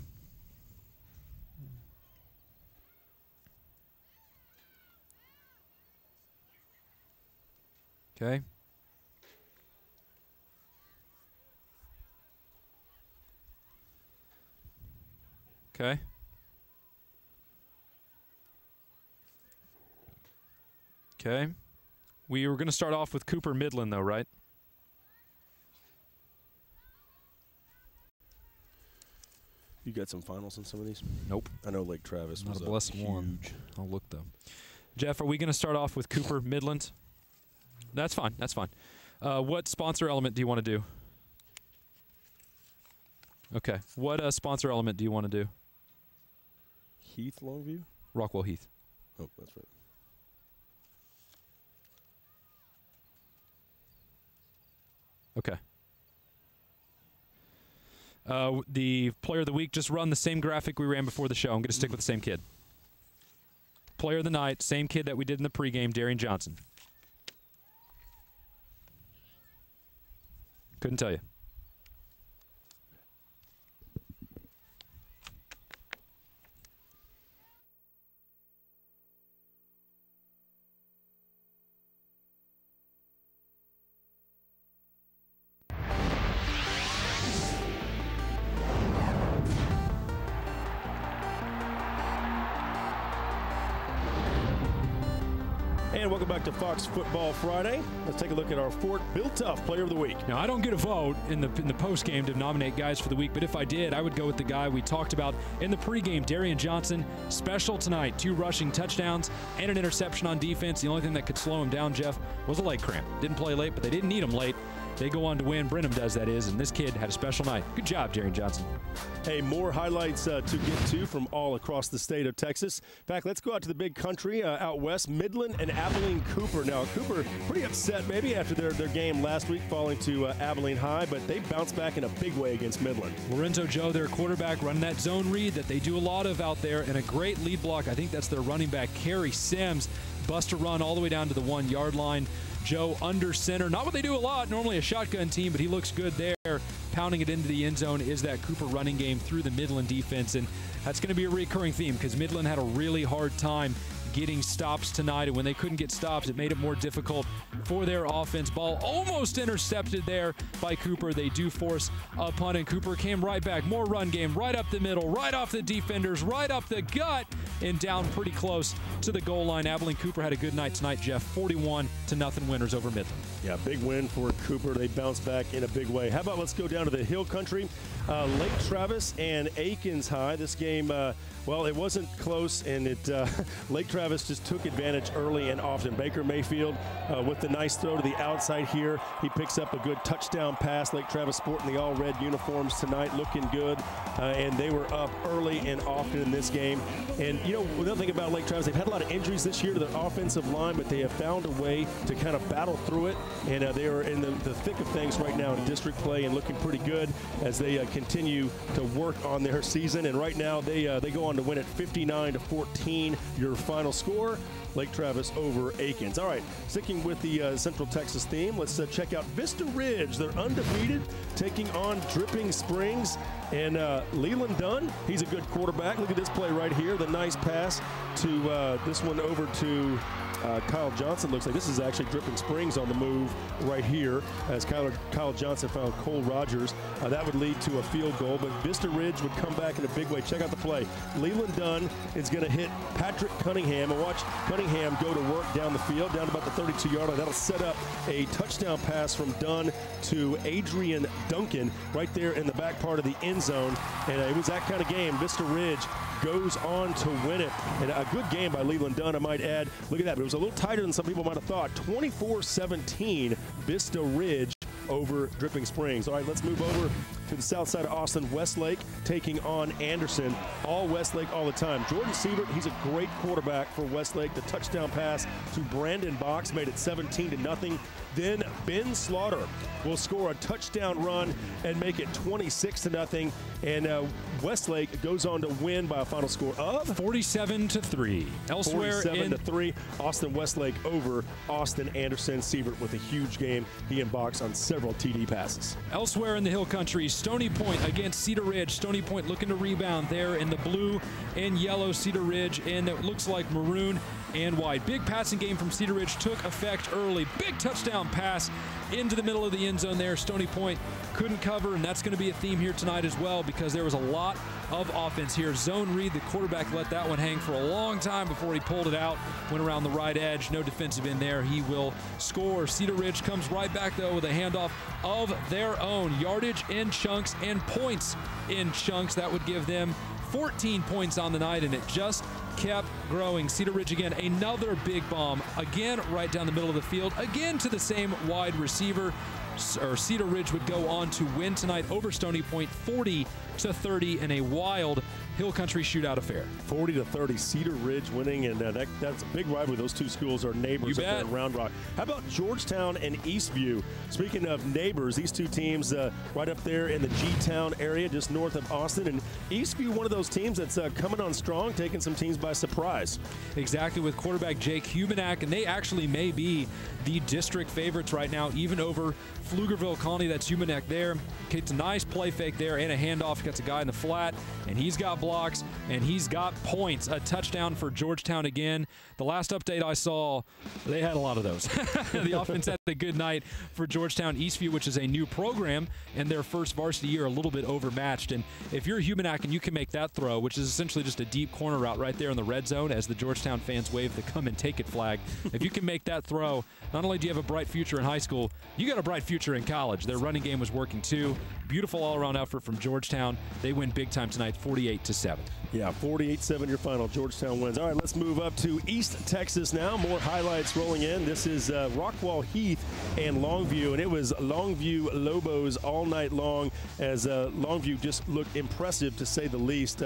Okay. Okay. Okay. We were going to start off with Cooper Midland, though, right? You got some finals in some of these? Nope. I know Lake Travis was Not a blessed huge. one. I'll look, though. Jeff, are we going to start off with Cooper Midland? That's fine. That's fine. What sponsor element do you want to do? Okay. What sponsor element do you want to do? Heath Longview? Rockwell Heath. Oh, that's right. Okay. The player of the week, just run the same graphic we ran before the show. I'm going to stick with the same kid. Player of the night, same kid that we did in the pregame, Darian Johnson. Couldn't tell you. And welcome back to Fox Football Friday. Let's take a look at our Fort Bill Tough Player of the Week. Now, I don't get a vote in the post game to nominate guys for the week, but if I did, I would go with the guy we talked about in the pregame, Darian Johnson. Special tonight, 2 rushing touchdowns and an interception on defense. The only thing that could slow him down, Jeff, was a leg cramp. Didn't play late, but they didn't need him late. They go on to win. Brenham does, that is, and this kid had a special night. Good job, Darian Johnson. Hey, more highlights to get to from all across the state of Texas. In fact, let's go out to the big country out west, Midland and Abilene Cooper. Now, Cooper pretty upset maybe after their game last week falling to Abilene High, but they bounced back in a big way against Midland. Lorenzo Joe, their quarterback, running that zone read that they do a lot of out there, and a great lead block. I think that's their running back, Kerry Sims. Bust a run all the way down to the 1-yard line. Joe under center. Not what they do a lot, normally a shotgun team, but he looks good there. Pounding it into the end zone is that Cooper running game through the Midland defense, and that's going to be a recurring theme because Midland had a really hard time getting stops tonight, and when they couldn't get stops, it made it more difficult for their offense. Ball almost intercepted there by Cooper. They do force a punt, and Cooper came right back. More run game, right up the middle, right off the defenders, right up the gut, and down pretty close to the goal line. Abilene Cooper had a good night tonight, Jeff. 41-0 winners over Midland. Yeah, big win for Cooper. They bounced back in a big way. How about let's go down to the Hill Country. Lake Travis and Aikens High. This game, well, it wasn't close, and Lake Travis just took advantage early and often. Baker Mayfield with the nice throw to the outside here. He picks up a good touchdown pass. Lake Travis sporting the all-red uniforms tonight, looking good, and they were up early and often in this game. And, you know, another thing about Lake Travis, they've had a lot of injuries this year to their offensive line, but they have found a way to kind of battle through it, and they are in the thick of things right now in district play and looking pretty good as they continue to work on their season. And right now they go on to win it 59-14, your final score. Lake Travis over Aikens. All right, sticking with the Central Texas theme, let's check out Vista Ridge. They're undefeated, taking on Dripping Springs. And Leland Dunn, he's a good quarterback. Look at this play right here, the nice pass to this one over to Kyle Johnson looks like this is actually Dripping Springs on the move right here as Kyle Johnson found Cole Rogers. That would lead to a field goal, but Vista Ridge would come back in a big way. Check out the play. Leland Dunn is going to hit Patrick Cunningham, and watch Cunningham go to work down the field, down to about the 32-yard line. That'll set up a touchdown pass from Dunn to Adrian Duncan right there in the back part of the end zone. And it was that kind of game. Vista Ridge goes on to win it. And a good game by Leland Dunn, I might add. Look at that. But it was a little tighter than some people might have thought. 24-17, Vista Ridge over Dripping Springs. All right, let's move over to the south side of Austin. Westlake taking on Anderson. All Westlake all the time. Jordan Siebert, he's a great quarterback for Westlake. The touchdown pass to Brandon Box made it 17-0. Then Ben Slaughter will score a touchdown run and make it 26-0. And Westlake goes on to win by a final score of 47-3. Elsewhere 47-3. Austin Westlake over Austin Anderson. Siebert with a huge game. He and Box on several TD passes. Elsewhere in the Hill Country, Stony Point against Cedar Ridge. Stony Point looking to rebound there in the blue and yellow. Cedar Ridge, and it looks like maroon and white. Big passing game from Cedar Ridge took effect early. Big touchdown pass into the middle of the end zone there. Stony Point couldn't cover, and that's going to be a theme here tonight as well because there was a lot of offense here. Zone read, the quarterback let that one hang for a long time before he pulled it out, went around the right edge. No defensive in there. He will score. Cedar Ridge comes right back, though, with a handoff of their own. Yardage in chunks and points in chunks. That would give them 14 points on the night, and it just kept growing. Cedar Ridge again, another big bomb, again right down the middle of the field, again to the same wide receiver. Cedar Ridge would go on to win tonight over Stony Point 40-30 in a wild Hill Country shootout affair. 40-30, Cedar Ridge winning, and that's a big rivalry. Those two schools are neighbors up there in Round Rock. How about Georgetown and Eastview? Speaking of neighbors, these two teams right up there in the G-Town area, just north of Austin. And Eastview, one of those teams that's coming on strong, taking some teams by surprise. Exactly, with quarterback Jake Hubenak, and they actually may be the district favorites right now, even over Pflugerville Colony. That's Hubenak there. It's a nice play fake there and a handoff. Gets a guy in the flat, and he's got blocks, and he's got points. A touchdown for Georgetown again. The last update I saw, they had a lot of those. The offense had a good night for Georgetown. Eastview, which is a new program, and their first varsity year, a little bit overmatched. And if you're Hubenak and you can make that throw, which is essentially just a deep corner route right there in the red zone as the Georgetown fans wave the come and take it flag, if you can make that throw, not only do you have a bright future in high school, you got a bright future in college. Their running game was working too. Beautiful all-around effort from Georgetown. They win big time tonight, 48-7. Yeah, 48-7 your final. Georgetown wins. All right, let's move up to East Texas now. More highlights rolling in. This is Rockwall Heath and Longview, and it was Longview Lobos all night long as Longview just looked impressive to say the least.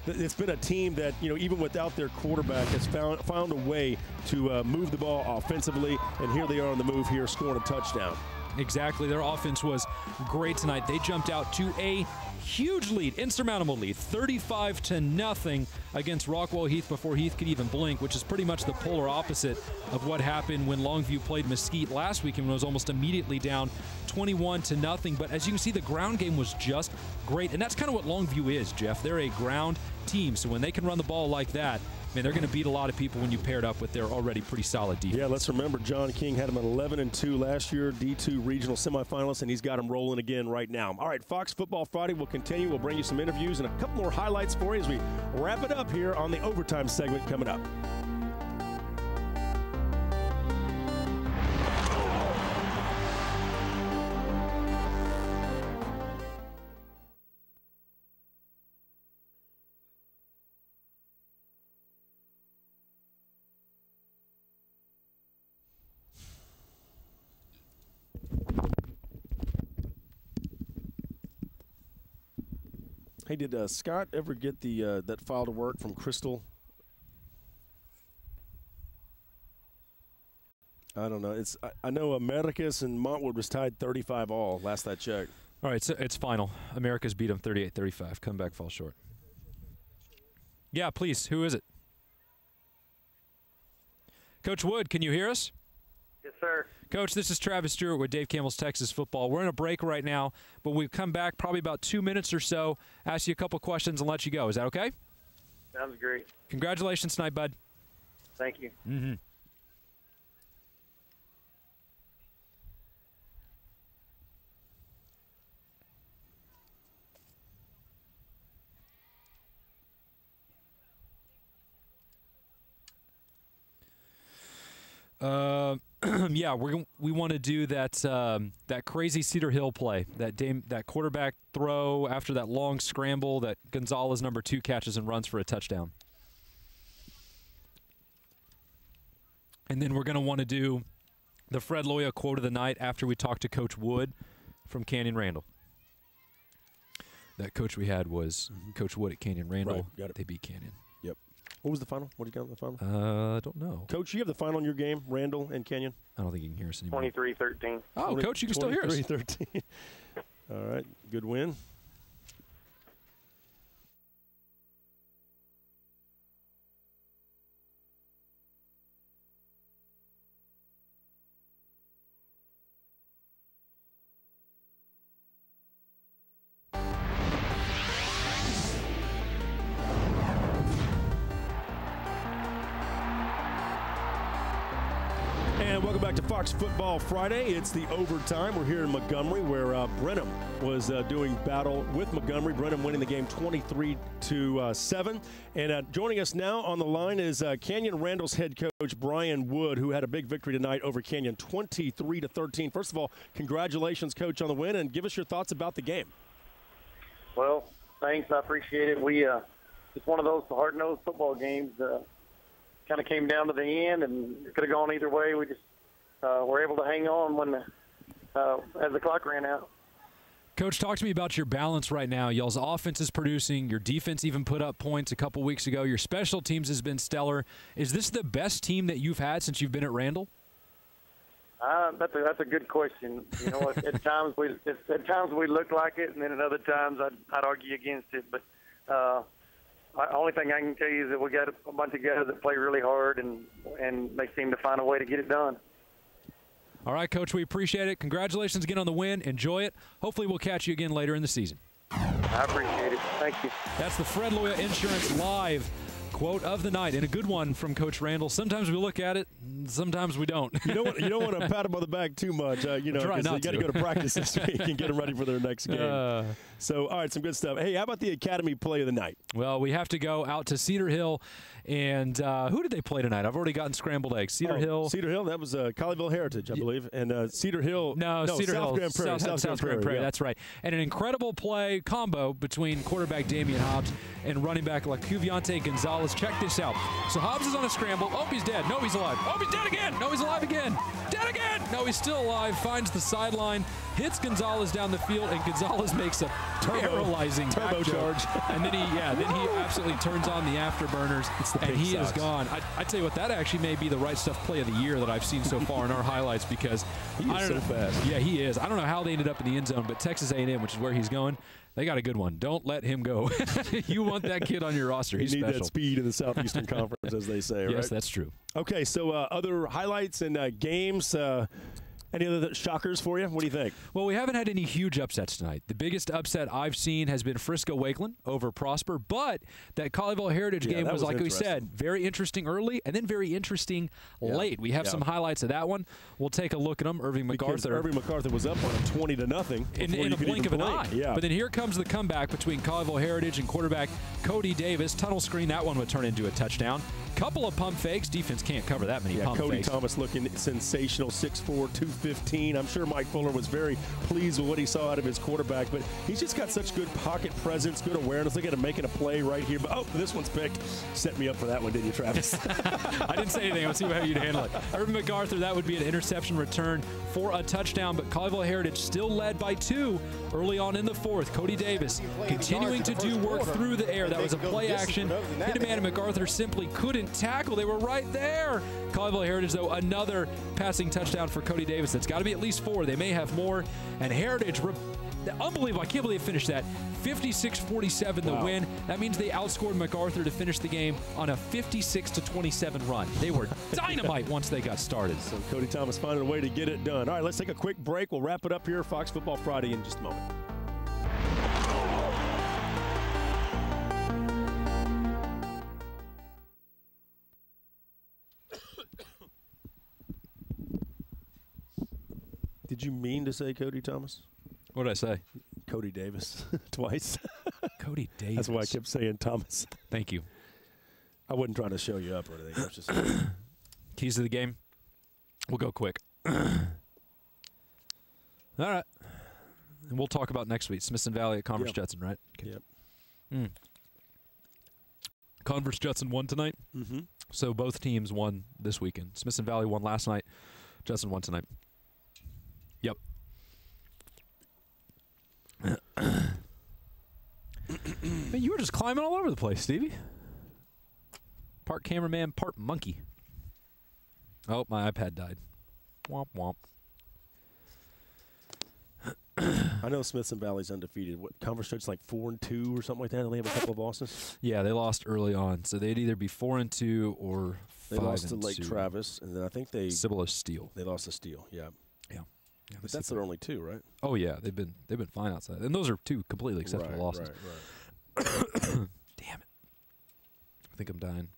It's been a team that, even without their quarterback, has found a way to move the ball offensively, and here they are on the move here, scoring a touchdown. Exactly. Their offense was great tonight. They jumped out to a huge lead, insurmountable lead, 35-0 against Rockwall Heath before Heath could even blink, which is pretty much the polar opposite of what happened when Longview played Mesquite last week and was almost immediately down 21-0. But as you can see, the ground game was just great, and that's kind of what Longview is, Jeff. They're a ground team, so when they can run the ball like that, man, they're going to beat a lot of people when you pair it up with their already pretty solid defense. Yeah, let's remember John King had him at 11-2 last year, D2 regional semifinalist, and he's got him rolling again right now. All right, Fox Football Friday will continue. We'll bring you some interviews and a couple more highlights for you as we wrap it up here on the overtime segment coming up. Hey, did Scott ever get the that file to work from Crystal? I don't know. I know Americus and Montwood was tied 35-all last I checked. All right, so it's final. Americus beat them 38-35. Comeback falls short. Yeah, please. Who is it? Coach Wood, can you hear us? Yes, sir. Coach, this is Travis Stewart with Dave Campbell's Texas Football. We're in a break right now, but we'll come back probably about 2 minutes or so, ask you a couple questions, and let you go. Is that okay? Sounds great. Congratulations tonight, bud. Thank you. Mm-hmm. Yeah, we want to do that that crazy Cedar Hill play, that quarterback throw after that long scramble that Gonzalez, number 2, catches and runs for a touchdown. And then we're going to want to do the Fred Loya quote of the night after we talked to Coach Wood from Canyon Randall. That coach we had was Coach Wood at Canyon Randall. Right, got it. They beat Canyon. Yep. What was the final? What did you got in the final? I don't know. Coach, you have the final in your game, Randall and Canyon? I don't think you can hear us anymore. 23-13. Oh, Coach, you can still hear us. 23-13. All right, good win. Welcome back to Fox Football Friday. It's the overtime. We're here in Montgomery where Brenham was doing battle with Montgomery. Brenham winning the game 23-7. And joining us now on the line is Canyon Randall's head coach, Brian Wood, who had a big victory tonight over Canyon, 23-13. First of all, congratulations, Coach, on the win, and give us your thoughts about the game. Well, thanks. I appreciate it. We it's one of those hard-nosed football games. Kind of came down to the end, and it could have gone either way. We just were able to hang on when as the clock ran out. Coach, talk to me about your balance right now. Y'all's offense is producing. Your defense even put up points a couple weeks ago. Your special teams has been stellar. Is this the best team that you've had since you've been at Randall? That's a good question. You know, at times we look like it, and then at other times I'd argue against it. But the only thing I can tell you is that we got a bunch of guys that play really hard, and they seem to find a way to get it done. All right, Coach, we appreciate it. Congratulations again on the win. Enjoy it. Hopefully we'll catch you again later in the season. I appreciate it. Thank you. That's the Fred Loya Insurance Live quote of the night, and a good one from Coach Randall. Sometimes we look at it, sometimes we don't. You don't want to pat him on the back too much, you know, because you got to go to practice this week and get them ready for their next game. So, all right, some good stuff. Hey, how about the Academy play of the night? Well, we have to go out to Cedar Hill, and who did they play tonight? I've already gotten scrambled eggs. Cedar Hill, that was Colleyville Heritage, I believe, and Cedar Hill. Cedar South Hill, Grand Prairie, South Grand Prairie. That's right. And an incredible play combo between quarterback Damian Hobbs and running back Lacuviante Gonzalez. Check this out. So Hobbs is on a scramble. Oh, he's dead. No, he's alive. Oh, he's dead again. No, he's alive again. Dead again. No, he's still alive. Finds the sideline, hits Gonzalez down the field, and Gonzalez makes a paralyzing turbo charge. And then he absolutely turns on the afterburners, and he is gone. I tell you what, that actually may be the right stuff play of the year that I've seen so far in our highlights, because he is so fast. Yeah, he is. I don't know how they ended up in the end zone, but Texas A&M, which is where he's going, they got a good one. Don't let him go. You want that kid on your roster. He's special. Need that speed in the Southeastern Conference, as they say, right? Yes, that's true. Okay, so other highlights and games. Any other shockers for you? What do you think? Well, we haven't had any huge upsets tonight. The biggest upset I've seen has been Frisco-Wakeland over Prosper, but that Colleyville Heritage game was, like we said, very interesting early and then very interesting late. We have some highlights of that one. We'll take a look at them. Irving MacArthur was up on a 20-0 in a blink of an eye. Yeah. But then here comes the comeback between Colleyville Heritage and quarterback Cody Davis. Tunnel screen, that one would turn into a touchdown. Couple of pump fakes. Defense can't cover that many pump Cody fakes. Thomas looking sensational, 6'4", 215. I'm sure Mike Fuller was very pleased with what he saw out of his quarterback, but he's just got such good pocket presence, good awareness. Look at him making a play right here. But this one's picked. Set me up for that one, didn't you, Travis? I didn't say anything. Let's see how you'd handle it. Irvin MacArthur, that would be an interception return for a touchdown, but Colleyville Heritage still led by 2 early on in the fourth. Cody Davis continuing to do work through the air. That was a play action. Hit a man, and MacArthur simply couldn't tackle. They were right there. Colleyville Heritage, though, another passing touchdown for Cody Davis. That's got to be at least 4. They may have more. And Heritage, unbelievable. I can't believe they finished that. 56-47 the win. That means they outscored MacArthur to finish the game on a 56-27 run. They were dynamite once they got started. So Cody Thomas finding a way to get it done. All right, let's take a quick break. We'll wrap it up here. Fox Football Friday in just a moment. Did you mean to say Cody Thomas? What did I say? Cody Davis twice. Cody Davis. That's why I kept saying Thomas. Thank you. I wasn't trying to show you up or anything. I was just keys to the game. We'll go quick. All right. And we'll talk about next week. Smithson Valley at Converse Judson, right? Okay. Yep. Converse Judson won tonight. Mm-hmm. So both teams won this weekend. Smithson Valley won last night. Judson won tonight. Yep. Man, you were just climbing all over the place, Stevie. Part cameraman, part monkey. Oh, my iPad died. Womp womp. I know Smithson Valley's undefeated. What, Converse Judge like 4-2 or something like that? And they have a couple of losses. Yeah, they lost early on, so they'd either be 4-2 or 5-2. They lost to Lake Travis, and then I think they Cibolo Steel. They lost to Steel. Yeah. But that's their only two, right? Oh yeah, they've been fine outside, and those are two completely acceptable losses. Right. Damn it! I think I'm dying.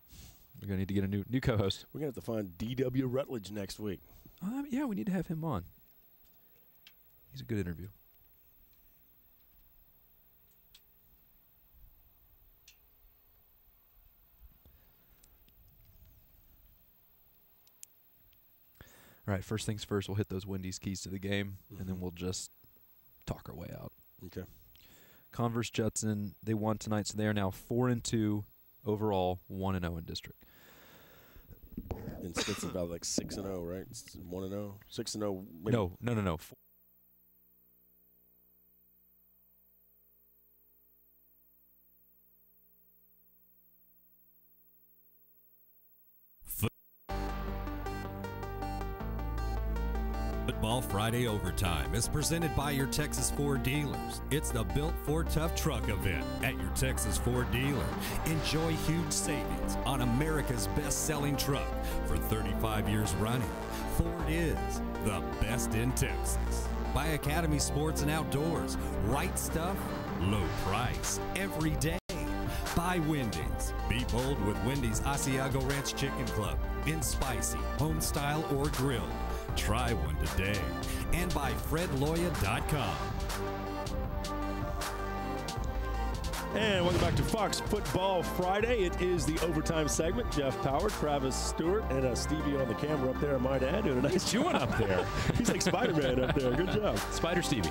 We're gonna need to get a new co-host. We're gonna have to find D.W. Rutledge next week. Yeah, we need to have him on. He's a good interview. All right, first things first, we'll hit those Wendy's keys to the game, and then we'll just talk our way out. Okay. Converse Judson, they won tonight, so they are now 4-2 overall, 1-0 in district. And Smithson Valley like 6-0, right? 1-0, 6-0. No. Football Friday Overtime is presented by your Texas Ford dealers. It's the Built Ford Tough Truck event at your Texas Ford dealer. Enjoy huge savings on America's best-selling truck for 35 years running. Ford is the best in Texas. By Academy Sports and Outdoors. Right stuff, low price, every day. By Wendy's. Be bold with Wendy's Asiago Ranch Chicken Club in spicy, home style, or grilled. Try one today. And by FredLoya.com. And welcome back to Fox Football Friday. It is the overtime segment. Jeff Power, Travis Stewart, and Stevie on the camera up there, I might add. Doing a nice job up there. He's like Spider-Man up there. Good job. Spider Stevie.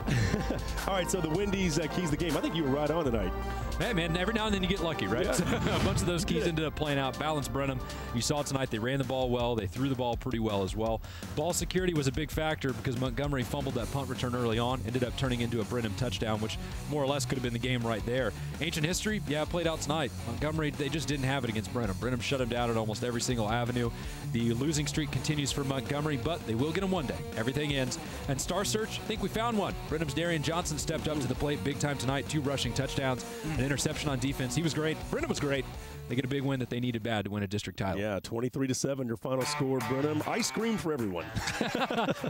All right, so the Wendy's keys the game. I think you were right on tonight. Hey, man, every now and then you get lucky, right? Yeah. So a bunch of those keys ended up playing out. Balance Brenham, you saw tonight, they ran the ball well. They threw the ball pretty well as well. Ball security was a big factor because Montgomery fumbled that punt return early on, ended up turning into a Brenham touchdown, which more or less could have been the game right there. Ancient history, yeah, it played out tonight. Montgomery, they just didn't have it against Brenham. Brenham shut him down at almost every single avenue. The losing streak continues for Montgomery, but they will get him one day. Everything ends. And Star Search, I think we found one. Brenham's Darian Johnson stepped up to the plate big time tonight. 2 rushing touchdowns, an interception on defense. He was great. Brenham was great. They get a big win that they needed bad to win a district title. Yeah, 23-7, your final score, Brenham. Ice cream for everyone.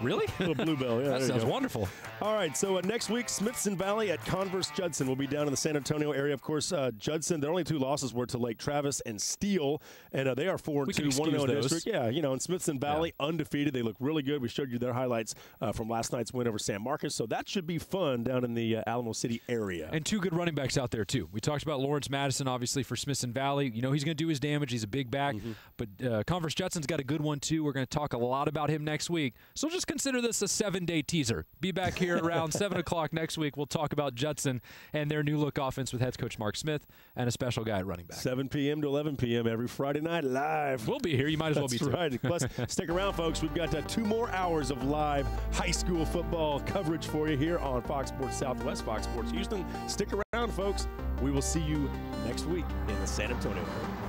Really? Little bluebell. Yeah, that sounds wonderful. All right, so next week, Smithson Valley at Converse Judson will be down in the San Antonio area. Of course, Judson, their only 2 losses were to Lake Travis and Steele, and they are 4-2, 1-0 in district. Yeah, and Smithson Valley undefeated. They look really good. We showed you their highlights from last night's win over San Marcos, so that should be fun down in the Alamo City area. And 2 good running backs out there, too. We talked about Lawrence Madison, obviously, for Smithson Valley. He's going to do his damage. He's a big back. But Converse Judson's got a good one, too. We're going to talk a lot about him next week. So just consider this a 7-day teaser. Be back here around 7 o'clock next week. We'll talk about Judson and their new look offense with head coach Mark Smith and a special guy at running back. 7 p.m. to 11 p.m. every Friday night live. We'll be here. You might as well be, too. That's right. Plus, stick around, folks. We've got 2 more hours of live high school football coverage for you here on Fox Sports Southwest, Fox Sports Houston. Stick around, folks. We will see you next week in the San Antonio area.